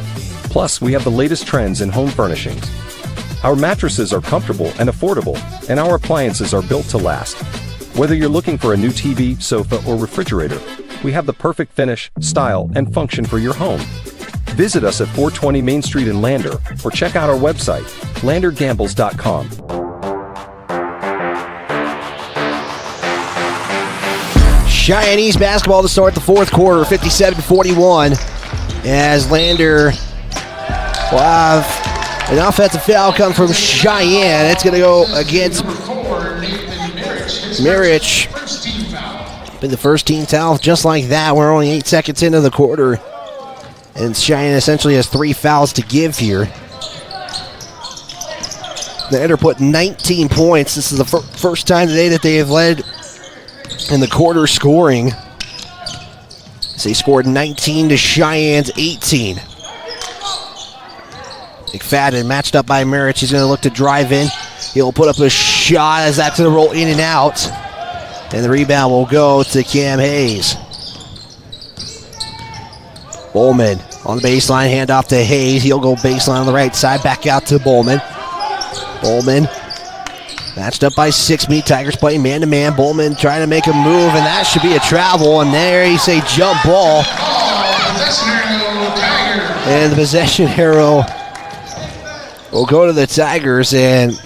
Plus, we have the latest trends in home furnishings. Our mattresses are comfortable and affordable, and our appliances are built to last. Whether you're looking for a new TV, sofa, or refrigerator, we have the perfect finish, style, and function for your home. Visit us at 420 Main Street in Lander or check out our website, landergambles.com. Cheyenne East basketball to start the fourth quarter, 57-41, as Lander will have an offensive foul come from Cheyenne. It's going to go against Marich. Been the first team foul just like that. We're only 8 seconds into the quarter, and Cheyenne essentially has 3 fouls to give here. Lander put 19 points. This is the first time today that they have led in the quarter scoring. So they scored 19 to Cheyenne's 18. McFadden matched up by Marich. He's going to look to drive in. He'll put up a shot as that's going to roll in and out. And the rebound will go to Cam Hayes. Bowman on the baseline, handoff to Hayes. He'll go baseline on the right side, back out to Bowman. Bowman matched up by 6-me. Tigers playing man-to-man. Bowman trying to make a move, and that should be a travel. And there you say jump ball. And the possession arrow will go to the Tigers. And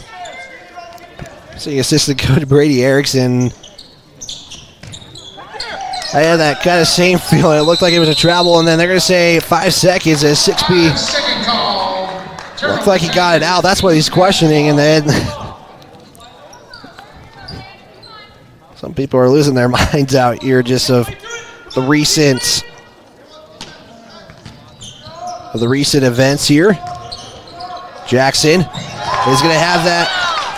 see assistant coach Brady Erickson. I had that kind of same feeling. It looked like it was a travel, and then they're going to say 5 seconds as 6-B. Looked like he got it out. That's what he's questioning, and then some people are losing their minds out here just of the recent events here. Jackson is going to have that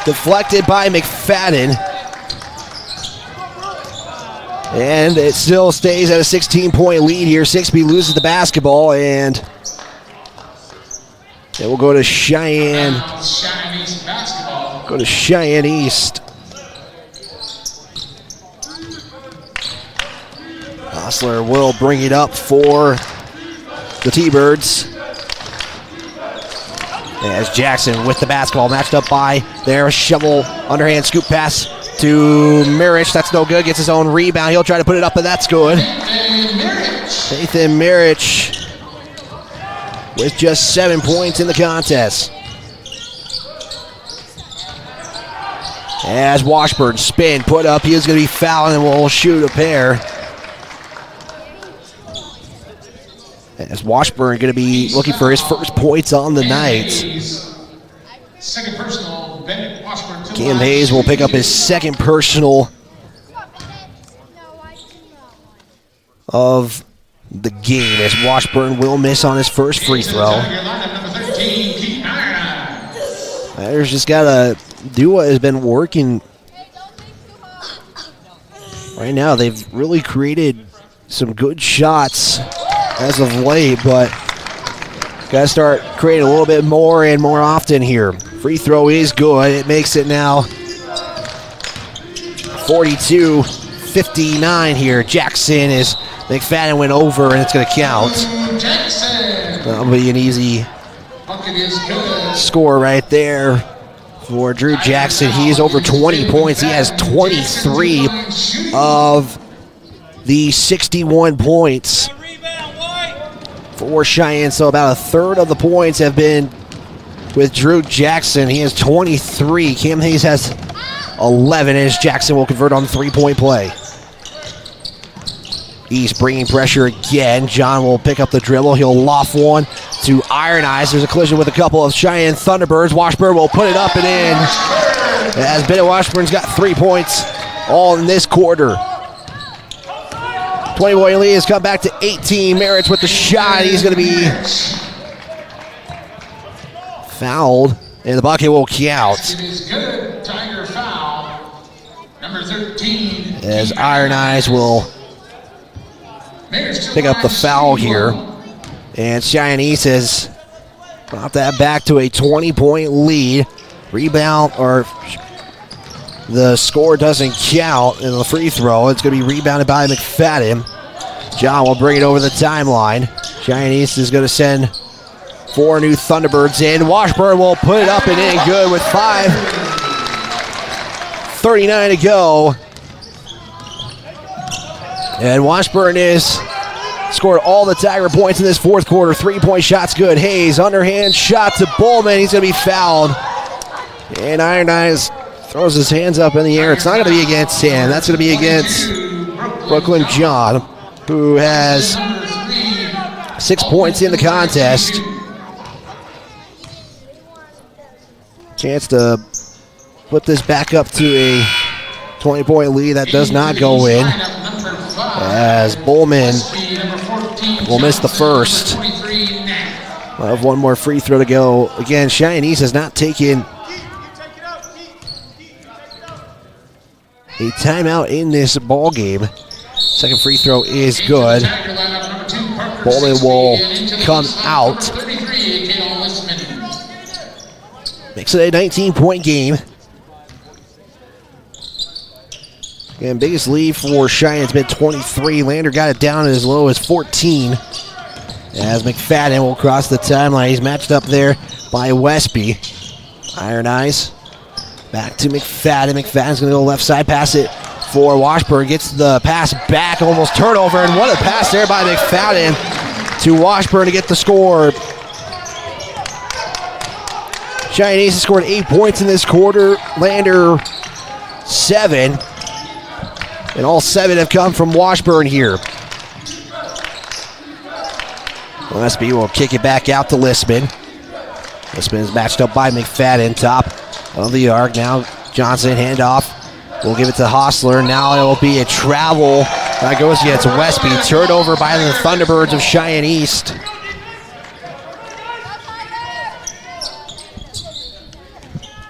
deflected by McFadden. And it still stays at a 16-point lead here. 6-B loses the basketball, and it will go to Cheyenne. Go to Cheyenne East. Osler will bring it up for the T-Birds. As Jackson with the basketball matched up by there. Shovel, underhand scoop pass to Marich. That's no good. Gets his own rebound. He'll try to put it up, but that's good. Nathan Marich with just 7 points in the contest. As Washburn spin, put up. He is going to be fouling and will shoot a pair. As Washburn going to be looking for his first points on the night. Second personal, Bennett Washburn. Cam Hayes will pick up his second personal of the game as Washburn will miss on his first free throw. Tigers just got to do what has been working right now. They've really created some good shots as of late, but got to start creating a little bit more and more often here. Free throw is good. It makes it now 42-59 here. Jackson is, McFadden went over, and it's going to count. That'll be an easy score right there for Drew Jackson. He is over 20 points. He has 23 of the 61 points for Cheyenne, so about a third of the points have been with Drew Jackson. He has 23. Cam Hayes has 11 as Jackson will convert on the three-point play. East bringing pressure again. John will pick up the dribble. He'll loft one to Iron Eyes. There's a collision with a couple of Cheyenne Thunderbirds. Washburn will put it up and in. As Bennett Washburn's got 3 points all in this quarter. 20-point lead has come back to 18. Marich with the shot. He's going to be fouled, and the bucket will count. It is good. Tiger foul. Number 13. As Iron Eyes will pick up the foul here. And Cheyenne East has brought that back to a 20-point lead. Rebound, or the score doesn't count in the free throw. It's going to be rebounded by McFadden. John will bring it over the timeline. Cheyenne East is going to send 4 new Thunderbirds in. Washburn will put it up and in good with 5:39 to go. And Washburn is scored all the Tiger points in this fourth quarter. 3-point shot's good. Hayes, underhand shot to Bowman. He's going to be fouled. And Iron Eyes throws his hands up in the air. It's not going to be against him. That's going to be against Brooklyn John, who has 6 points in the contest. Chance to put this back up to a 20-point lead. That does not go in, as Bowman will miss the first. We'll have one more free throw to go. Again, Cheyenne has not taken a timeout in this ball game. Second free throw is good. Bowman will come out. Makes it a 19-point game. Again, biggest lead for Cheyenne has been 23. Lander got it down as low as 14. As McFadden will cross the timeline. He's matched up there by Westby. Iron Eyes back to McFadden. McFadden's going to go left side, pass it for Washburn. Gets the pass back, almost turnover. And what a pass there by McFadden to Washburn to get the score. Cheyenne has scored 8 points in this quarter. Lander 7. And all 7 have come from Washburn here. Westby will kick it back out to Listman. Listman is matched up by McFadden, top of the arc. Now Johnson, handoff. We'll give it to Hostler. Now it will be a travel. That goes against Westby. Turnover by the Thunderbirds of Cheyenne East.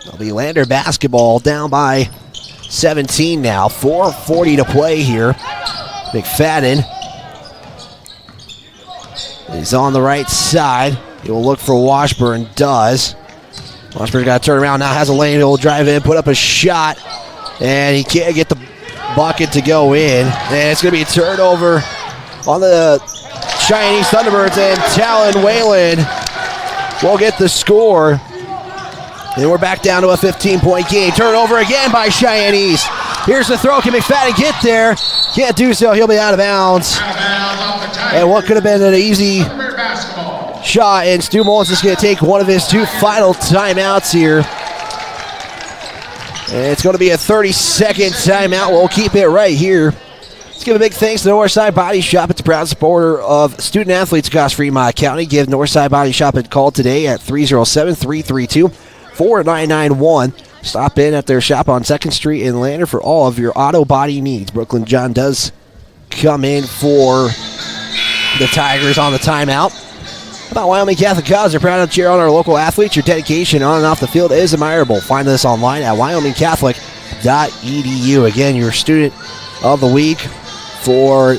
It'll be Lander basketball down by 17 now. 4:40 to play here. McFadden is on the right side. He will look for Washburn. Does. Washburn's got to turn around now. Has a lane. He'll drive in, put up a shot, and he can't get the bucket to go in. And it's going to be a turnover on the Cheyenne East Thunderbirds, and Talon Whalen will get the score. And we're back down to a 15-point game. Turnover again by Cheyenne East. Here's the throw. Can McFadden get there? Can't do so. He'll be out of bounds. And what could have been an easy shot. And Stu Mullins is going to take one of his 2 final timeouts here. And it's going to be a 30-second timeout. We'll keep it right here. Let's give a big thanks to Northside Body Shop. It's a proud supporter of student athletes across Fremont County. Give Northside Body Shop a call today at 307-332-4991. Stop in at their shop on 2nd Street in Lander for all of your auto body needs. Brooklyn John does come in for the Tigers on the timeout. About Wyoming Catholic College, they're proud to cheer on our local athletes. Your dedication on and off the field is admirable. Find us online at wyomingcatholic.edu. Again, your student of the week for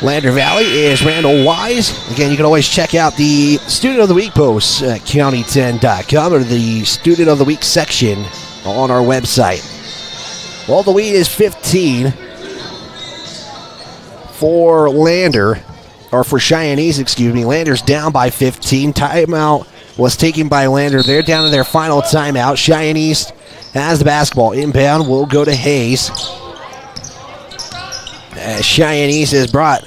Lander Valley is Randall Wise. Again, you can always check out the Student of the Week posts at county10.com or the Student of the Week section on our website. Well, the lead is 15 for Lander, or for Cheyenne East, excuse me. Lander's down by 15. Timeout was taken by Lander. They're down to their final timeout. Cheyenne East has the basketball. Inbound will go to Hayes. Cheyenne East has brought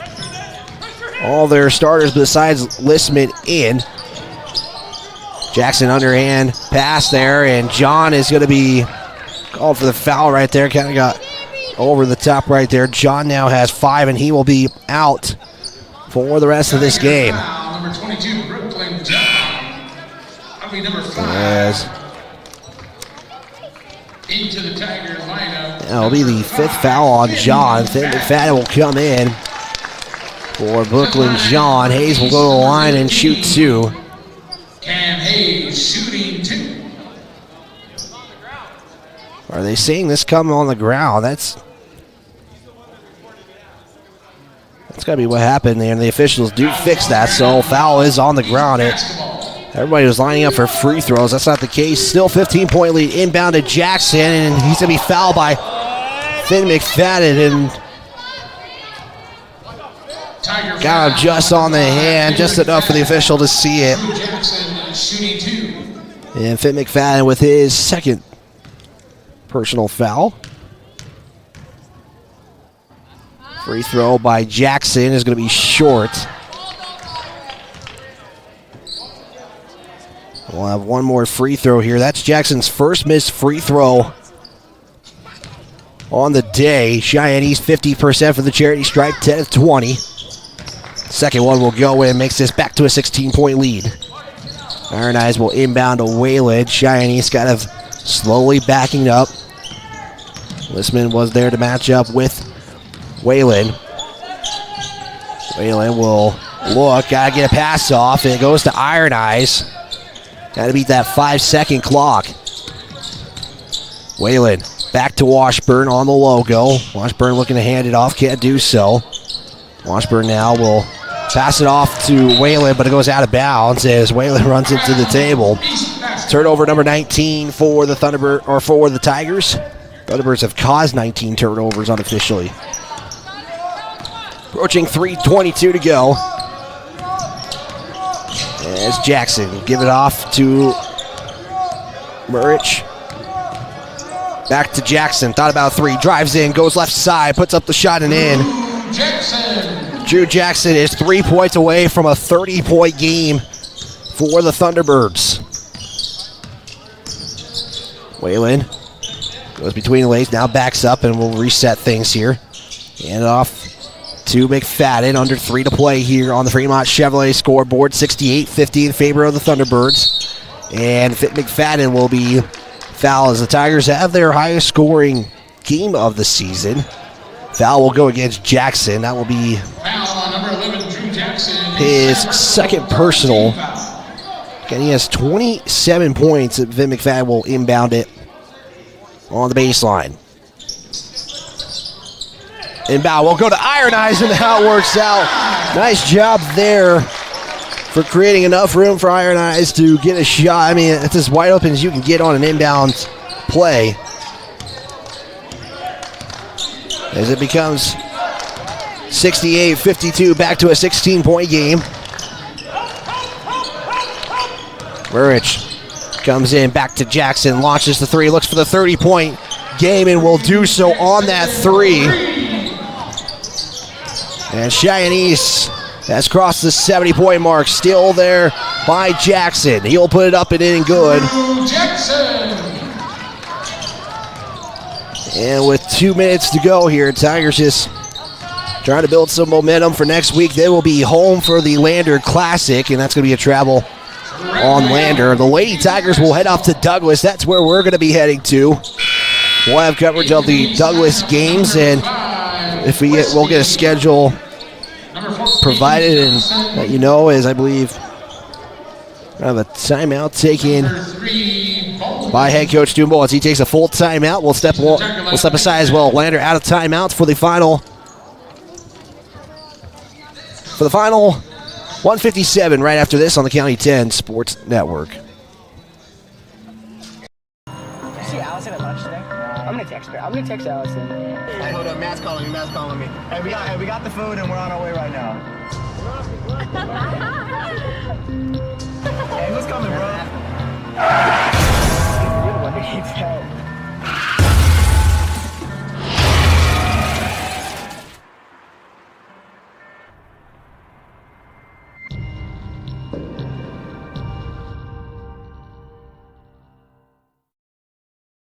all their starters besides Listman in. Jackson underhand pass there, and John is going to be called for the foul right there. Kind of got over the top right there. John now has 5, and he will be out for the rest of this game. Number 22, Brooklyn John. That'll be number 5. As into the Tiger lineup. that'll be the 5th foul on John. Finn McFadden will come in for Brooklyn John. Hayes will go to the line and shoot 2. Cam Hayes shooting 2. Are they seeing this come on the ground? That's got to be what happened there, and the officials do fix that, so foul is on the ground. Everybody was lining up for free throws. That's not the case. Still 15-point lead. Inbound to Jackson, and he's going to be fouled by Finn McFadden, and got him just on the hand, just enough for the official to see it. And Finn McFadden with his 2nd personal foul. Free throw by Jackson is going to be short. We'll have one more free throw here. That's Jackson's first missed free throw on the day. Cheyenne East 50% for the charity stripe, 10 of 20. Second one will go in, makes this back to a 16-point lead. Iron Eyes will inbound to Wayland. Cheyenne East kind of slowly backing up. Listman was there to match up with Wayland. Wayland will look, gotta get a pass off, and it goes to Iron Eyes. Gotta beat that 5-second clock. Wayland back to Washburn on the logo. Washburn looking to hand it off, can't do so. Washburn now will pass it off to Wayland, but it goes out of bounds as Wayland runs into the table. Turnover number 19 for the Thunderbird, or for the Tigers. Thunderbirds have caused 19 turnovers unofficially. Approaching 3:22 to go. As Jackson will give it off to Murich. Back to Jackson, thought about three, drives in, goes left side, puts up the shot and in. Drew Jackson is 3 points away from a 30-point game for the Thunderbirds. Wayland goes between the legs, now backs up and will reset things here. Hand it off to McFadden, under 3 to play here on the Fremont Chevrolet scoreboard. 68-50 in favor of the Thunderbirds. And McFadden will be fouled as the Tigers have their highest scoring game of the season. Foul will go against Jackson. That will be Number 11, Drew Jackson. His second personal. Again, he has 27 points. Vin McFadden will inbound it on the baseline. Inbound will go to Iron Eyes, and how it works out. Nice job there for creating enough room for Iron Eyes to get a shot. I mean, it's as wide open as you can get on an inbound play. As it becomes 68-52, back to a 16-point game. Murich comes in, back to Jackson, launches the three, looks for the 30-point game, and will do so on that three. And Cheyenne East has crossed the 70-point mark, still there by Jackson. He'll put it up and in and good. And with 2 minutes to go here, Tigers just trying to build some momentum for next week. They will be home for the Lander Classic, and that's going to be a travel on Lander. The Lady Tigers will head off to Douglas. That's where we're going to be heading to. We'll have coverage of the Douglas games, and if we'll get a schedule provided and let you know, as I believe I have a timeout taken by head coach Stu Bullets. He takes a full timeout. We'll step aside as well. Lander out of timeouts for the final 157 right after this on the County 10 Sports Network. Did you see Allison at lunch today? I'm gonna text her. I'm gonna text Allison. Hey, hold up, Matt's calling me. Hey, we got the food and we're on our way right now. Hey, who's coming, bro? You're the one that keeps help.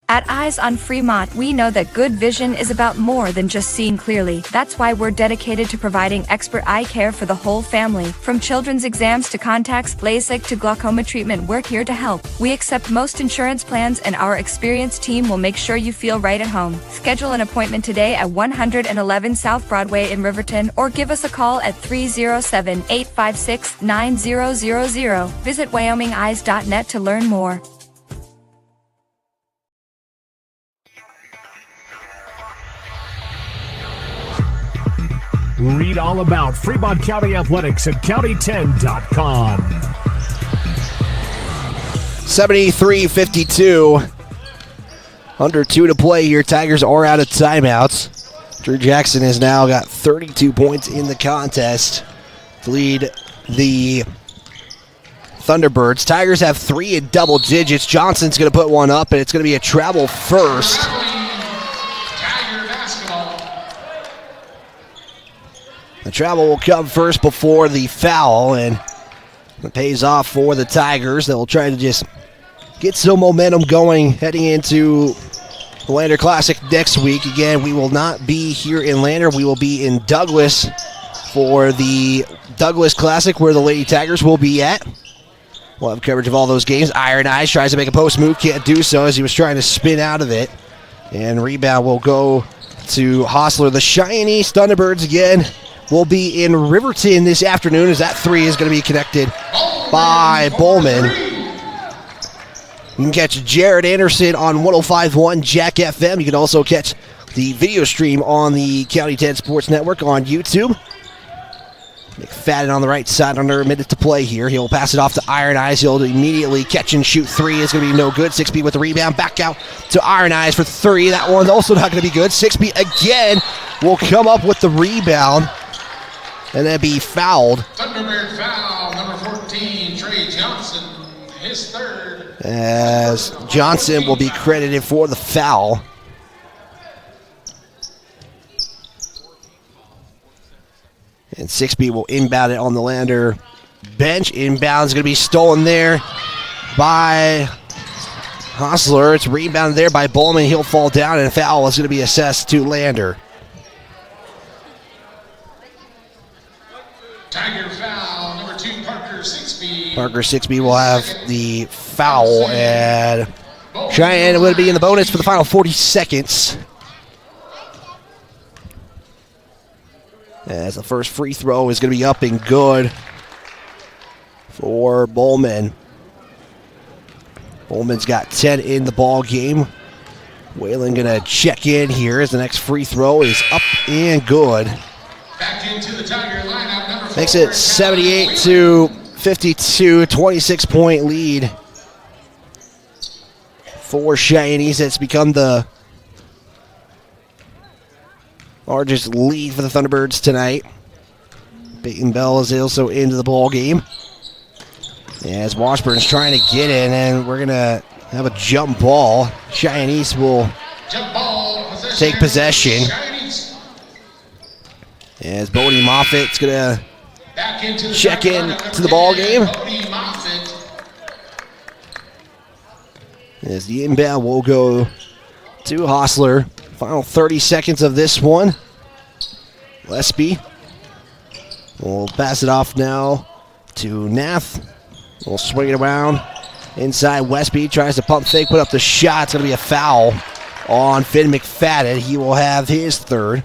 At Eyes on Fremont, we know that good vision is about more than just seeing clearly. That's why we're dedicated to providing expert eye care for the whole family. From children's exams to contacts, LASIK to glaucoma treatment, we're here to help. We accept most insurance plans, and our experienced team will make sure you feel right at home. Schedule an appointment today at 111 South Broadway in Riverton, or give us a call at 307-856-9000. Visit WyomingEyes.net to learn more. Read all about Fremont County Athletics at county10.com. 73-52. Under 2 to play here. Tigers are out of timeouts. Drew Jackson has now got 32 points in the contest to lead the Thunderbirds. Tigers have 3 in double digits. Johnson's going to put one up, and it's going to be a travel first. The travel will come first before the foul, and it pays off for the Tigers. They'll try to just get some momentum going heading into the Lander Classic next week. Again, we will not be here in Lander. We will be in Douglas for the Douglas Classic, where the Lady Tigers will be at. We'll have coverage of all those games. Iron Eyes tries to make a post move, can't do so as he was trying to spin out of it. And rebound will go to Hostler. The Cheyenne Thunderbirds again will be in Riverton this afternoon, as that three is going to be connected by Bowman. You can catch Jared Anderson on 105.1 Jack FM. You can also catch the video stream on the County 10 Sports Network on YouTube. McFadden on the right side, under a minute to play here. He'll pass it off to Iron Eyes. He'll immediately catch and shoot three. It's going to be no good. 6B with the rebound. Back out to Iron Eyes for three. That one's also not going to be good. 6B again will come up with the rebound and then be fouled. Thunderbird foul, number 14, Trey Johnson, his third. As Johnson will be credited for the foul. And 6B will inbound it on the Lander bench. Inbound is going to be stolen there by Hostler. It's rebounded there by Bowman. He'll fall down, and a foul is going to be assessed to Lander. Tiger foul, number 2, Parker 6B. Parker 6B will have the foul, and Cheyenne will be in the bonus for the final 40 seconds. As the first free throw is going to be up and good for Bowman. Bowman's got 10 in the ball game. Whalen going to check in here as the next free throw is up and good. Back into the Tiger lineup, number 4. Makes it 78-52, 26-point lead for Cheyennes. It's become the largest lead for the Thunderbirds tonight. Peyton Bell is also into the ball game. As Washburn's trying to get in, and we're going to have a jump ball. Cheyennes will take possession. As Bodie Moffitt's going to check in to the ball game. As the inbound will go to Hostler. Final 30 seconds of this one. Lesby will pass it off now to Nath. We'll swing it around inside. Westby tries to pump fake, put up the shot. It's going to be a foul on Finn McFadden. He will have his third.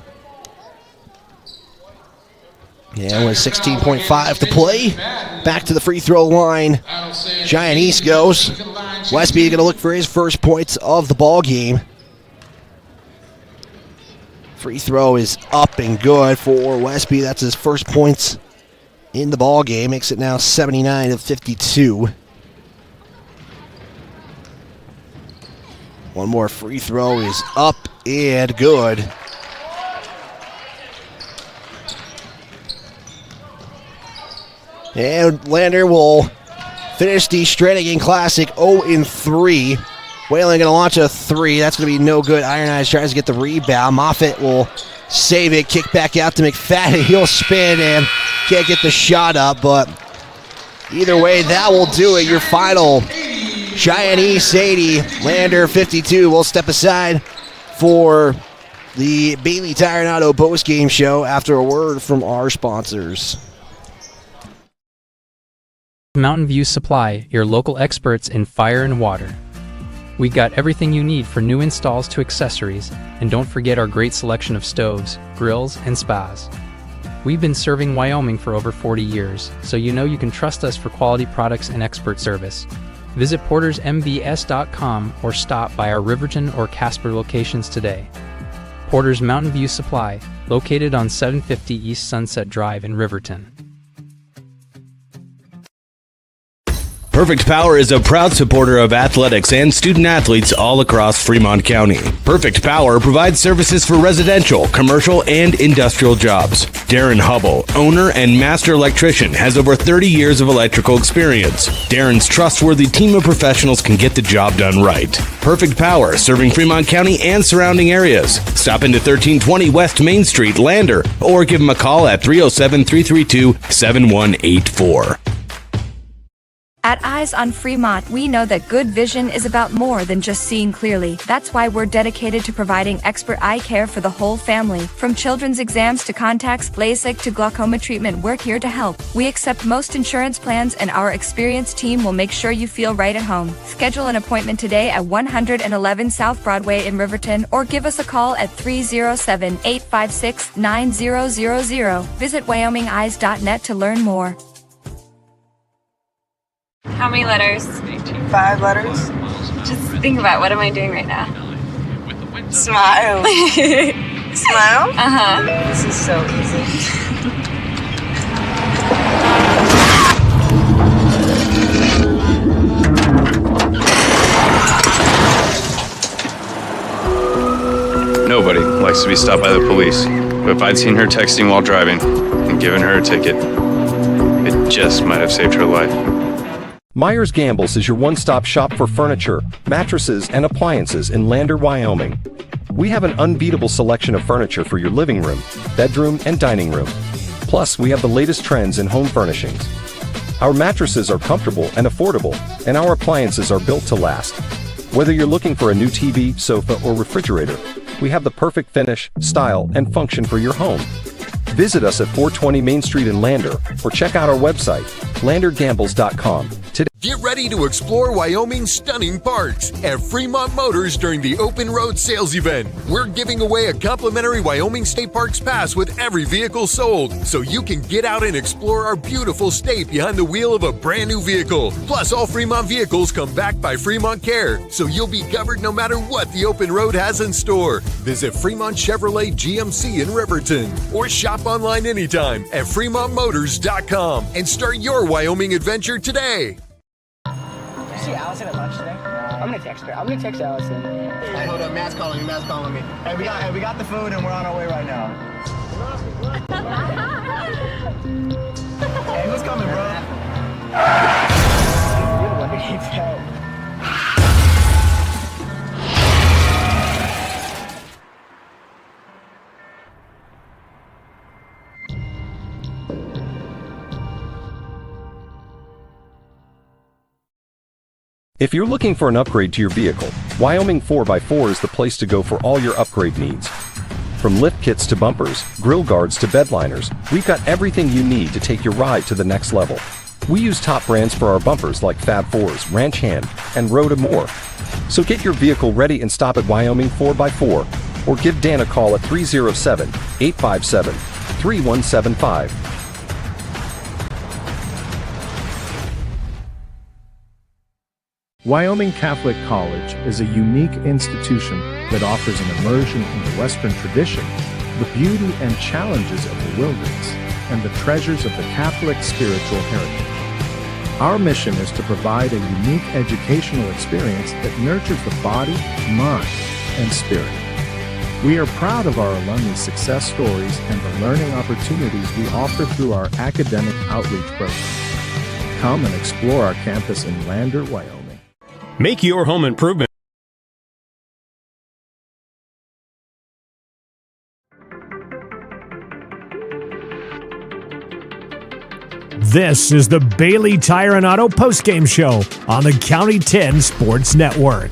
And with 16.5 to play, back to the free throw line. Cheyenne East goes. Westby going to look for his first points of the ball game. Free throw is up and good for Westby. That's his first points in the ball game. Makes it now 79-52. One more free throw is up and good. And Lander will finish the Strannigan Classic 0-3. Whalen going to launch a three. That's going to be no good. Iron Eyes tries to get the rebound. Moffitt will save it. Kick back out to McFadden. He'll spin and can't get the shot up. But either way, that will do it. Your final Cheyenne East 80, Lander 52. We'll step aside for the Bailey Tire and Auto post-game show after a word from our sponsors. Mountain View Supply, your local experts in fire and water. We got everything you need for new installs to accessories, and don't forget our great selection of stoves, grills, and spas. We've been serving Wyoming for over 40 years, so you know you can trust us for quality products and expert service. Visit portersmbs.com or stop by our Riverton or Casper locations today. Porter's Mountain View Supply, located on 750 East Sunset Drive in Riverton. Perfect Power is a proud supporter of athletics and student athletes all across Fremont County. Perfect Power provides services for residential, commercial, and industrial jobs. Darren Hubble, owner and master electrician, has over 30 years of electrical experience. Darren's trustworthy team of professionals can get the job done right. Perfect Power, serving Fremont County and surrounding areas. Stop into 1320 West Main Street, Lander, or give them a call at 307-332-7184. At Eyes on Fremont, we know that good vision is about more than just seeing clearly. That's why we're dedicated to providing expert eye care for the whole family. From children's exams to contacts, LASIK to glaucoma treatment, we're here to help. We accept most insurance plans, and our experienced team will make sure you feel right at home. Schedule an appointment today at 111 South Broadway in Riverton, or give us a call at 307-856-9000. Visit WyomingEyes.net to learn more. How many letters? 5 letters. Just think about, what am I doing right now? Smile. Smile? Uh-huh. This is so easy. Nobody likes to be stopped by the police, but if I'd seen her texting while driving and given her a ticket, it just might have saved her life. Myers Gambles is your one-stop shop for furniture, mattresses, and appliances in Lander, Wyoming. We have an unbeatable selection of furniture for your living room, bedroom, and dining room. Plus, we have the latest trends in home furnishings. Our mattresses are comfortable and affordable, and our appliances are built to last. Whether you're looking for a new TV, sofa, or refrigerator, we have the perfect finish, style, and function for your home. Visit us at 420 Main Street in Lander, or check out our website, landergambles.com. Get ready to explore Wyoming's stunning parks at Fremont Motors during the Open Road Sales Event. We're giving away a complimentary Wyoming State Parks pass with every vehicle sold, so you can get out and explore our beautiful state behind the wheel of a brand new vehicle. Plus, all Fremont vehicles come back by Fremont Care, so you'll be covered no matter what the open road has in store. Visit Fremont Chevrolet GMC in Riverton, or shop online anytime at FremontMotors.com and start your Wyoming adventure today. See Allison at lunch today? I'm gonna text her. I'm gonna text Allison. Hey, hold up, Matt's calling me. Hey, we got the food and we're on our way right now. Hey, who's coming, bro? You're the one that keeps help. If you're looking for an upgrade to your vehicle, Wyoming 4x4 is the place to go for all your upgrade needs. From lift kits to bumpers, grill guards to bed liners, we've got everything you need to take your ride to the next level. We use top brands for our bumpers like Fab 4s, Ranch Hand, and Road and more. So get your vehicle ready and stop at Wyoming 4x4, or give Dan a call at 307-857-3175. Wyoming Catholic College is a unique institution that offers an immersion into Western tradition, the beauty and challenges of the wilderness, and the treasures of the Catholic spiritual heritage. Our mission is to provide a unique educational experience that nurtures the body, mind, and spirit. We are proud of our alumni success stories and the learning opportunities we offer through our academic outreach program. Come and explore our campus in Lander, Wyoming. Make your home improvement. This is the Bailey Tire and Auto Postgame Show on the County 10 Sports Network.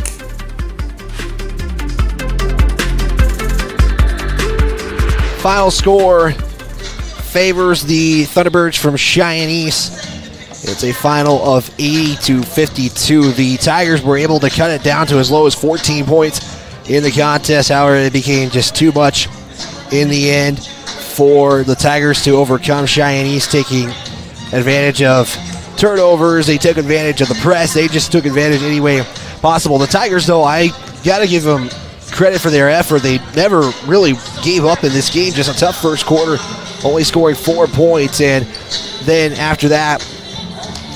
Final score favors the Thunderbirds from Cheyenne East. It's a final of 80-52. The Tigers were able to cut it down to as low as 14 points in the contest. However, it became just too much in the end for the Tigers to overcome Cheyenne East, taking advantage of turnovers. They took advantage of the press. They just took advantage any way possible. The Tigers, though, I got to give them credit for their effort. They never really gave up in this game. Just a tough first quarter, only scoring 4 points. And then after that,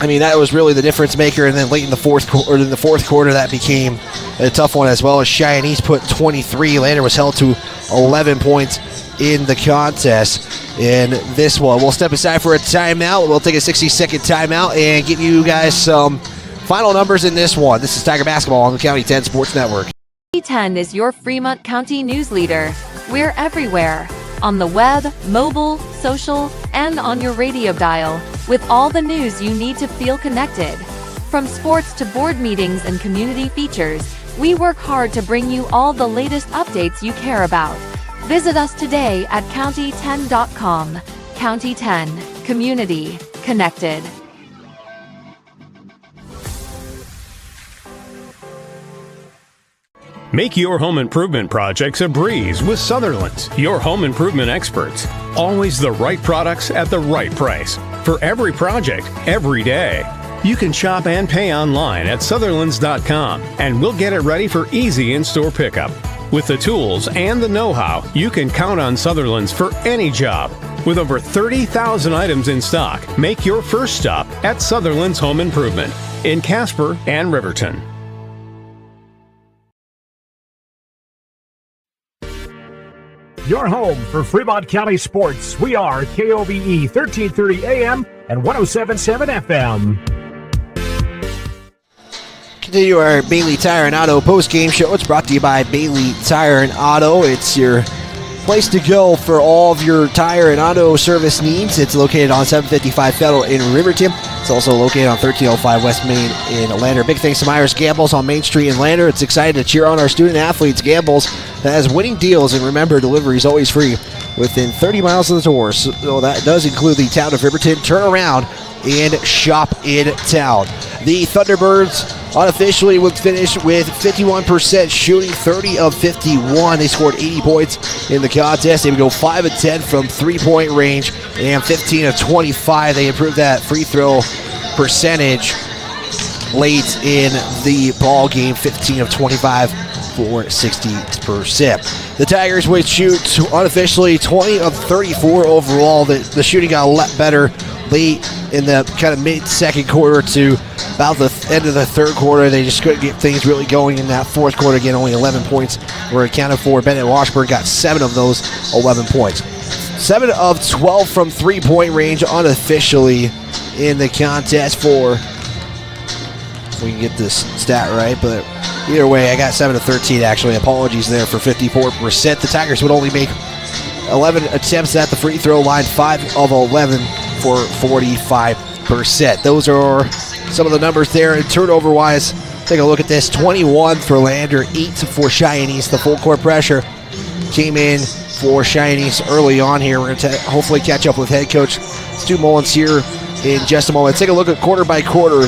I mean, that was really the difference maker, and then late in the fourth quarter, that became a tough one as well, as Cheyenne East put 23. Lander was held to 11 points in the contest in this one. We'll step aside for a timeout. We'll take a 60-second timeout and give you guys some final numbers in this one. This is Tiger Basketball on the County 10 Sports Network. County 10 is your Fremont County news leader. We're everywhere. On the web, mobile, social, and on your radio dial, with all the news you need to feel connected. From sports to board meetings and community features, we work hard to bring you all the latest updates you care about. Visit us today at county10.com. County 10, community connected. Make your home improvement projects a breeze with Sutherland's, your home improvement experts. Always the right products at the right price. For every project, every day. You can shop and pay online at Sutherlands.com, and we'll get it ready for easy in-store pickup. With the tools and the know-how, you can count on Sutherlands for any job. With over 30,000 items in stock, make your first stop at Sutherland's Home Improvement in Casper and Riverton. Your home for Fremont County sports. We are KOVE 1330 AM and 107.7 FM. Continue our Bailey Tire and Auto post-game show. It's brought to you by Bailey Tire and Auto. It's your place to go for all of your tire and auto service needs. It's located on 755 Federal in Riverton. It's also located on 1305 West Main in Lander. Big thanks to Myers Gambles on Main Street in Lander. It's excited to cheer on our student athletes. Gambles has winning deals, and remember, delivery is always free within 30 miles of the door. So that does include the town of Riverton. Turn around and shop in town. The Thunderbirds unofficially would finish with 51% shooting, 30 of 51. They scored 80 points in the contest. They would go 5 of 10 from three-point range and 15 of 25. They improved that free throw percentage late in the ball game, 15 of 25 for 60%. The Tigers would shoot unofficially 20 of 34 overall. The shooting got a lot better late in the kind of mid-second quarter to about the end of the third quarter. They just couldn't get things really going in that fourth quarter. Again, only 11 points were accounted for. Bennett Washburn got 7 of those 11 points. 7 of 12 from three-point range unofficially in the contest for, if we can get this stat right, but either way, I got 7 of 13 actually. Apologies there for 54%. The Tigers would only make 11 attempts at the free throw line, 5 of 11 for 45%. Those are some of the numbers there. And turnover-wise, take a look at this. 21 for Lander, 8 for Cheyenne East. The full court pressure came in for Cheyenne East early on here. We're going to hopefully catch up with head coach Stu Mullins here in just a moment. Take a look at quarter by quarter.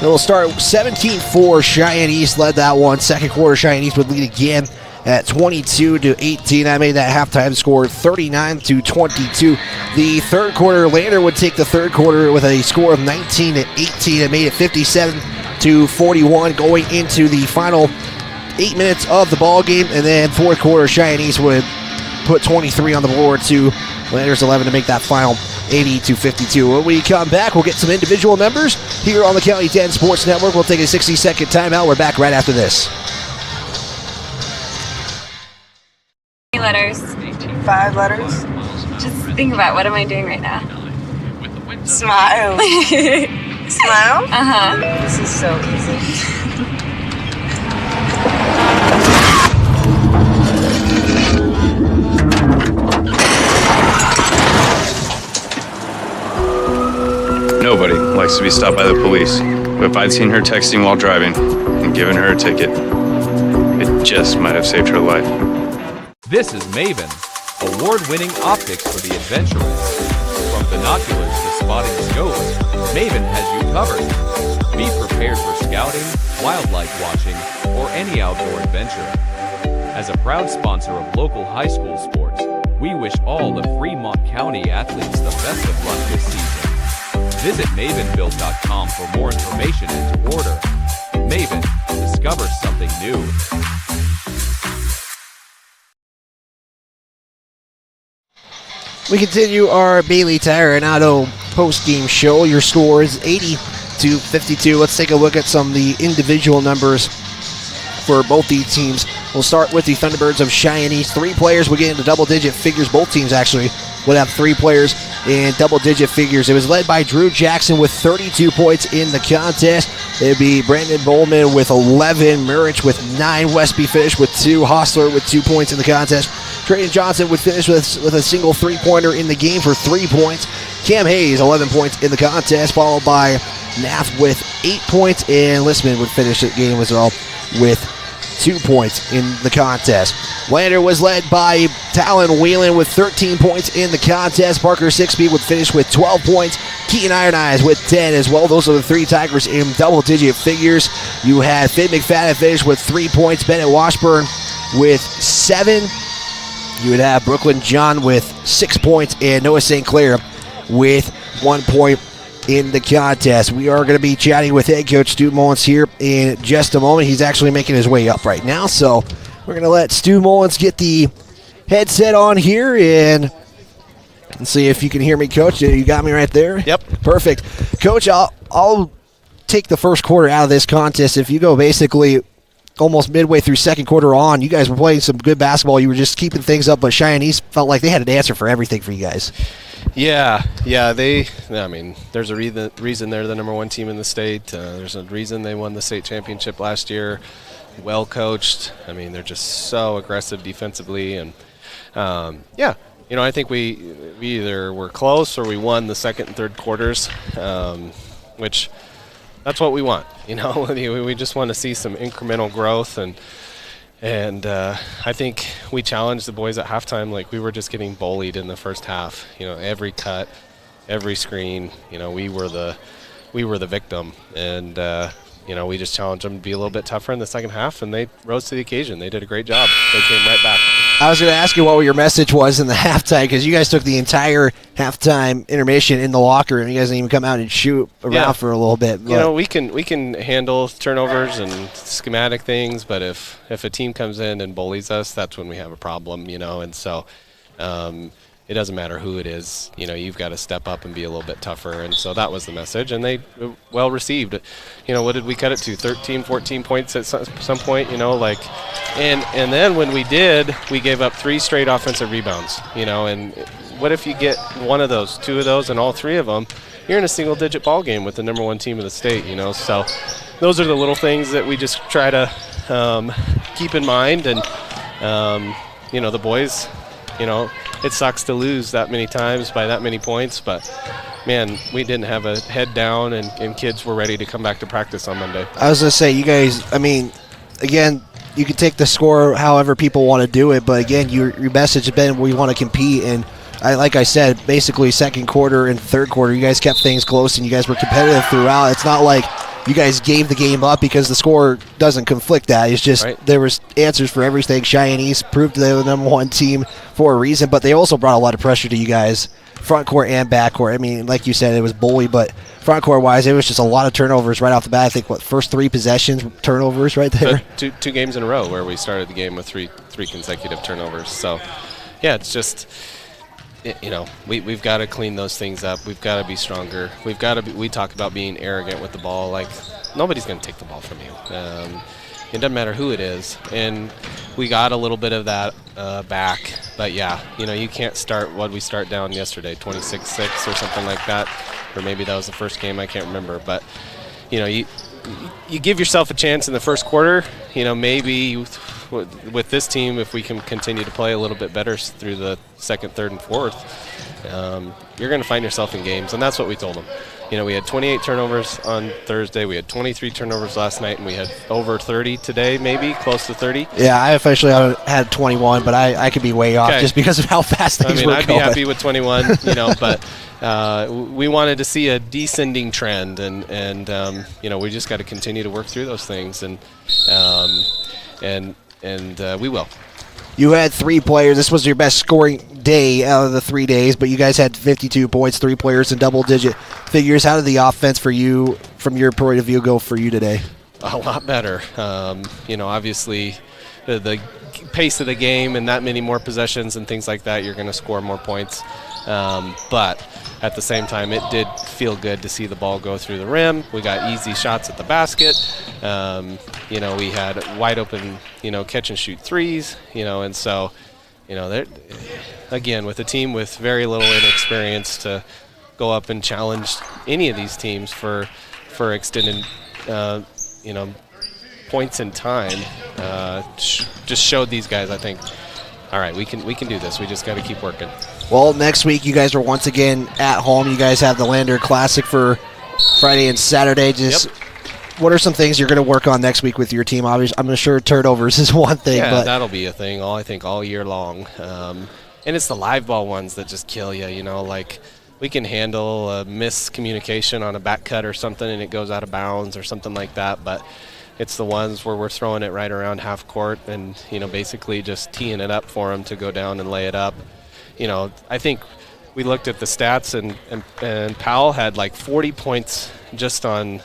It'll start 17-4. Cheyenne East led that one. Second quarter, Cheyenne East would lead again at 22-18. That made that halftime score 39-22. The third quarter, Lander would take the third quarter with a score of 19-18. It made it 57-41 going into the final 8 minutes of the ball game. And then fourth quarter, Cheyenne East would put 23 on the board to Lander's 11 to make that final 80-52. When we come back, we'll get some individual numbers here on the County 10 Sports Network. We'll take a 60-second timeout. We're back right after this. Letters. 5 letters. Just think about, what am I doing right now? Smile. Smile? Uh-huh. This is so easy. Nobody likes to be stopped by the police, but if I'd seen her texting while driving and given her a ticket, it just might have saved her life. This is Maven, award-winning optics for the adventurous. From binoculars to spotting scopes, Maven has you covered. Be prepared for scouting, wildlife watching, or any outdoor adventure. As a proud sponsor of local high school sports, we wish all the Fremont County athletes the best of luck this season. Visit mavenbuild.com for more information and to order. Maven, discover something new. We continue our Bailey Tire and Auto post-game show. Your score is 80-52. Let's take a look at some of the individual numbers for both these teams. We'll start with the Thunderbirds of Cheyenne East. 3 players will get into double-digit figures. Both teams actually would have 3 players in double-digit figures. It was led by Drew Jackson with 32 points in the contest. It'd be Brandon Bowman with 11, Murich with 9, Westby finished with 2, Hostler with 2 points in the contest. Trayton Johnson would finish with a single 3-pointer in the game for 3 points. Cam Hayes, 11 points in the contest, followed by Nath with 8 points, and Listman would finish the game as well with 2 points in the contest. Lander was led by Talon Whelan with 13 points in the contest. Parker Sixby would finish with 12 points. Keaton Iron Eyes with 10 as well. Those are the 3 Tigers in double-digit figures. You had Finn McFadden finish with 3 points. Bennett Washburn with 7. You would have Brooklyn John with 6 points, and Noah St. Clair with 1 point in the contest. We are going to be chatting with head coach Stu Mullins here in just a moment. He's actually making his way up right now, so we're going to let Stu Mullins get the headset on here and see if you can hear me, Coach. You got me right there? Yep. Perfect. Coach, I'll take the first quarter out of this contest. If you go basically almost midway through second quarter on, you guys were playing some good basketball. You were just keeping things up, but Cheyenne East felt like they had an answer for everything for you guys. Yeah, there's a reason they're the number 1 team in the state. There's a reason they won the state championship last year. Well coached. They're just so aggressive defensively, and I think we either were close or we won the second and third quarters, which that's what we want. We just want to see some incremental growth, and I think we challenged the boys at halftime. Like, we were just getting bullied in the first half. Every cut, every screen. We were the victim, and we just challenged them to be a little bit tougher in the second half, and they rose to the occasion. They did a great job. They came right back. I was going to ask you what your message was in the halftime, because you guys took the entire halftime intermission in the locker room. You guys didn't even come out and shoot around for a little bit. We can handle turnovers and schematic things, but if a team comes in and bullies us, that's when we have a problem. And so it doesn't matter who it is. You've got to step up and be a little bit tougher. And so that was the message, and they well received. What did we cut it to? 13, 14 points at some point. And then when we did, we gave up 3 straight offensive rebounds. And what if you get 1 of those, 2 of those, and all 3 of them? You're in a single-digit ball game with the number 1 team in the state. So those are the little things that we just try to keep in mind. And the boys. It sucks to lose that many times by that many points, but, man, we didn't have a head down, and kids were ready to come back to practice on Monday. I was going to say, you guys, again, you can take the score however people want to do it, but, again, your message has been we want to compete, and like I said, basically second quarter and third quarter, you guys kept things close, and you guys were competitive throughout. It's not like you guys gave the game up because the score doesn't conflict that. It's just There was answers for everything. Cheyenne East proved they were the number 1 team for a reason, but they also brought a lot of pressure to you guys, front court and back court. Like you said, it was bully, but front court wise, it was just a lot of turnovers right off the bat. I think, first 3 possessions, turnovers right there? Two games in a row where we started the game with three consecutive turnovers. So, yeah, it's just... we've got to clean those things up. We've got to be stronger. We talk about being arrogant with the ball. Like, nobody's going to take the ball from you. It doesn't matter who it is. And we got a little bit of that back. But, yeah, you can't start what we start down yesterday, 26-6 or something like that. Or maybe that was the first game. I can't remember. But, you give yourself a chance in the first quarter. Maybe with this team, if we can continue to play a little bit better through the second, third, and fourth, you're going to find yourself in games, and that's what we told them. We had 28 turnovers on Thursday. We had 23 turnovers last night, and we had over 30 today, maybe close to 30. Yeah, I officially had 21, but I could be way off just because of how fast things were going. I'd be happy with 21, but we wanted to see a descending trend, and we just got to continue to work through those things, and we will. You had 3 players. This was your best scoring day out of the 3 days, but you guys had 52 points, 3 players in double-digit figures. How did the offense for you, from your point of view, go for you today? A lot better. Obviously, the pace of the game and that many more possessions and things like that, you're going to score more points. But at the same time, it did feel good to see the ball go through the rim. We got easy shots at the basket. We had wide open, catch and shoot threes, and so, again, with a team with very little inexperience to go up and challenge any of these teams for extended, points in time, just showed these guys, I think, all right, we can do this. We just got to keep working. Well, next week you guys are once again at home. You guys have the Lander Classic for Friday and Saturday. What are some things you're going to work on next week with your team? Obviously, I'm sure turnovers is one thing. Yeah, but that'll be a thing, I think, all year long. And it's the live ball ones that just kill you, like we can handle a miscommunication on a back cut or something and it goes out of bounds or something like that, but it's the ones where we're throwing it right around half court and, basically just teeing it up for them to go down and lay it up. I think we looked at the stats and Powell had like 40 points just on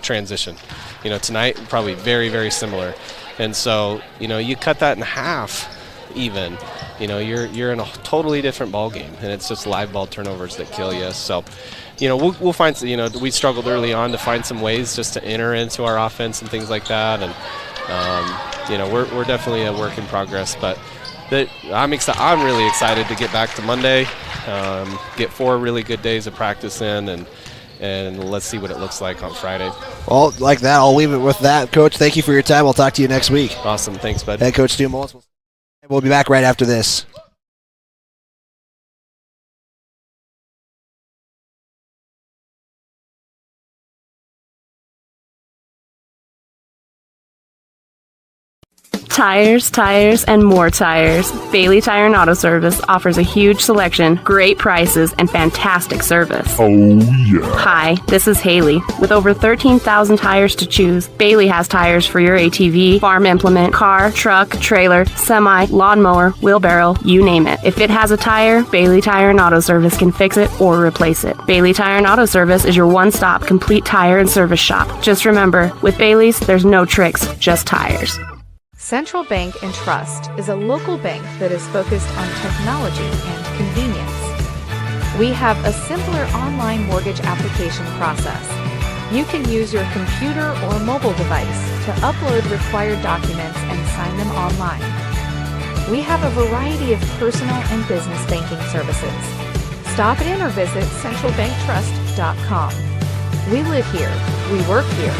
transition. Tonight probably very, very similar. And so, you cut that in half even, you're in a totally different ball game, and it's just live ball turnovers that kill you. So, we'll find, we struggled early on to find some ways just to enter into our offense and things like that. And, we're definitely a work in progress, but I'm really excited to get back to Monday, get 4 really good days of practice in, and let's see what it looks like on Friday. Well, like that, I'll leave it with that. Coach, thank you for your time. We'll talk to you next week. Awesome. Thanks, bud. Head Coach Stu Mullins. We'll be back right after this. Tires, and more tires. Bailey Tire and Auto Service offers a huge selection, great prices, and fantastic service. Oh, yeah. Hi, this is Haley. With over 13,000 tires to choose, Bailey has tires for your ATV, farm implement, car, truck, trailer, semi, lawnmower, wheelbarrow, you name it. If it has a tire, Bailey Tire and Auto Service can fix it or replace it. Bailey Tire and Auto Service is your one-stop complete tire and service shop. Just remember, with Bailey's, there's no tricks, just tires. Central Bank and Trust is a local bank that is focused on technology and convenience. We have a simpler online mortgage application process. You can use your computer or mobile device to upload required documents and sign them online. We have a variety of personal and business banking services. Stop in or visit centralbanktrust.com. We live here. We work here.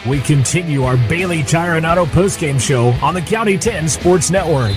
We continue our Bailey Tire and Auto postgame show on the County 10 Sports Network.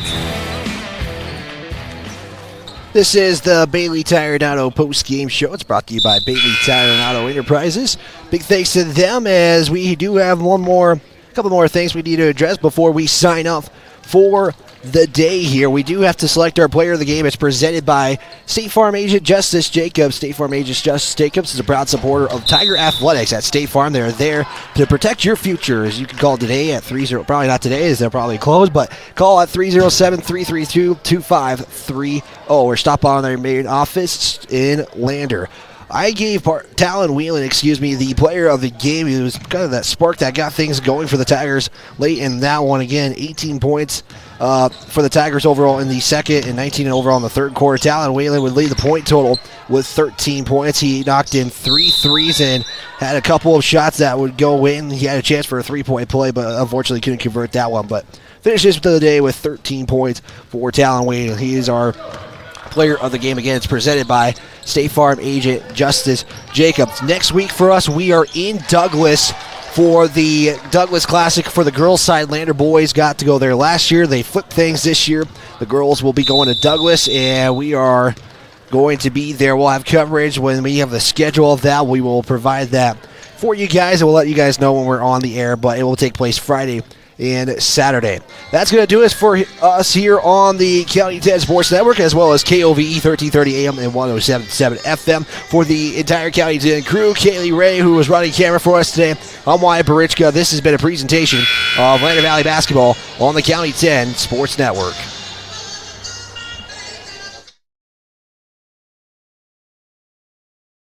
This is the Bailey Tire and Auto postgame show. It's brought to you by Bailey Tire and Auto Enterprises. Big thanks to them, as we do have a couple more things we need to address before we sign up for the day here. We do have to select our player of the game. It's presented by State Farm agent Justice Jacobs. State Farm agent Justice Jacobs is a proud supporter of Tiger Athletics at State Farm. They're there to protect your futures. You can call today at 30, probably not today as they're probably closed, but call at 307-332-2530 or stop on their main office in Lander. I gave Talon Whelan, the player of the game. He was kind of that spark that got things going for the Tigers late in that one. Again, 18 points for the Tigers overall in the second and 19 overall in the third quarter. Talon Whelan would lead the point total with 13 points. He knocked in 3 threes and had a couple of shots that would go in. He had a chance for a 3-point play, but unfortunately couldn't convert that one. But finishes the day with 13 points for Talon Whelan. He is our player of the game. Again, it's presented by State Farm agent Justice Jacobs. Next week for us, we are in Douglas for the Douglas Classic for the girls' side. Lander boys got to go there last year. They flipped things this year. The girls will be going to Douglas, and we are going to be there. We'll have coverage when we have the schedule of that. We will provide that for you guys, and we'll let you guys know when we're on the air, but it will take place Friday and Saturday. That's going to do us for us here on the County 10 Sports Network, as well as KOVE 1330 AM and 107.7 FM. For the entire County 10 crew, Kaylee Ray, who was running camera for us today, I'm Wyatt Barichka. This has been a presentation of Lander Valley Basketball on the County 10 Sports Network.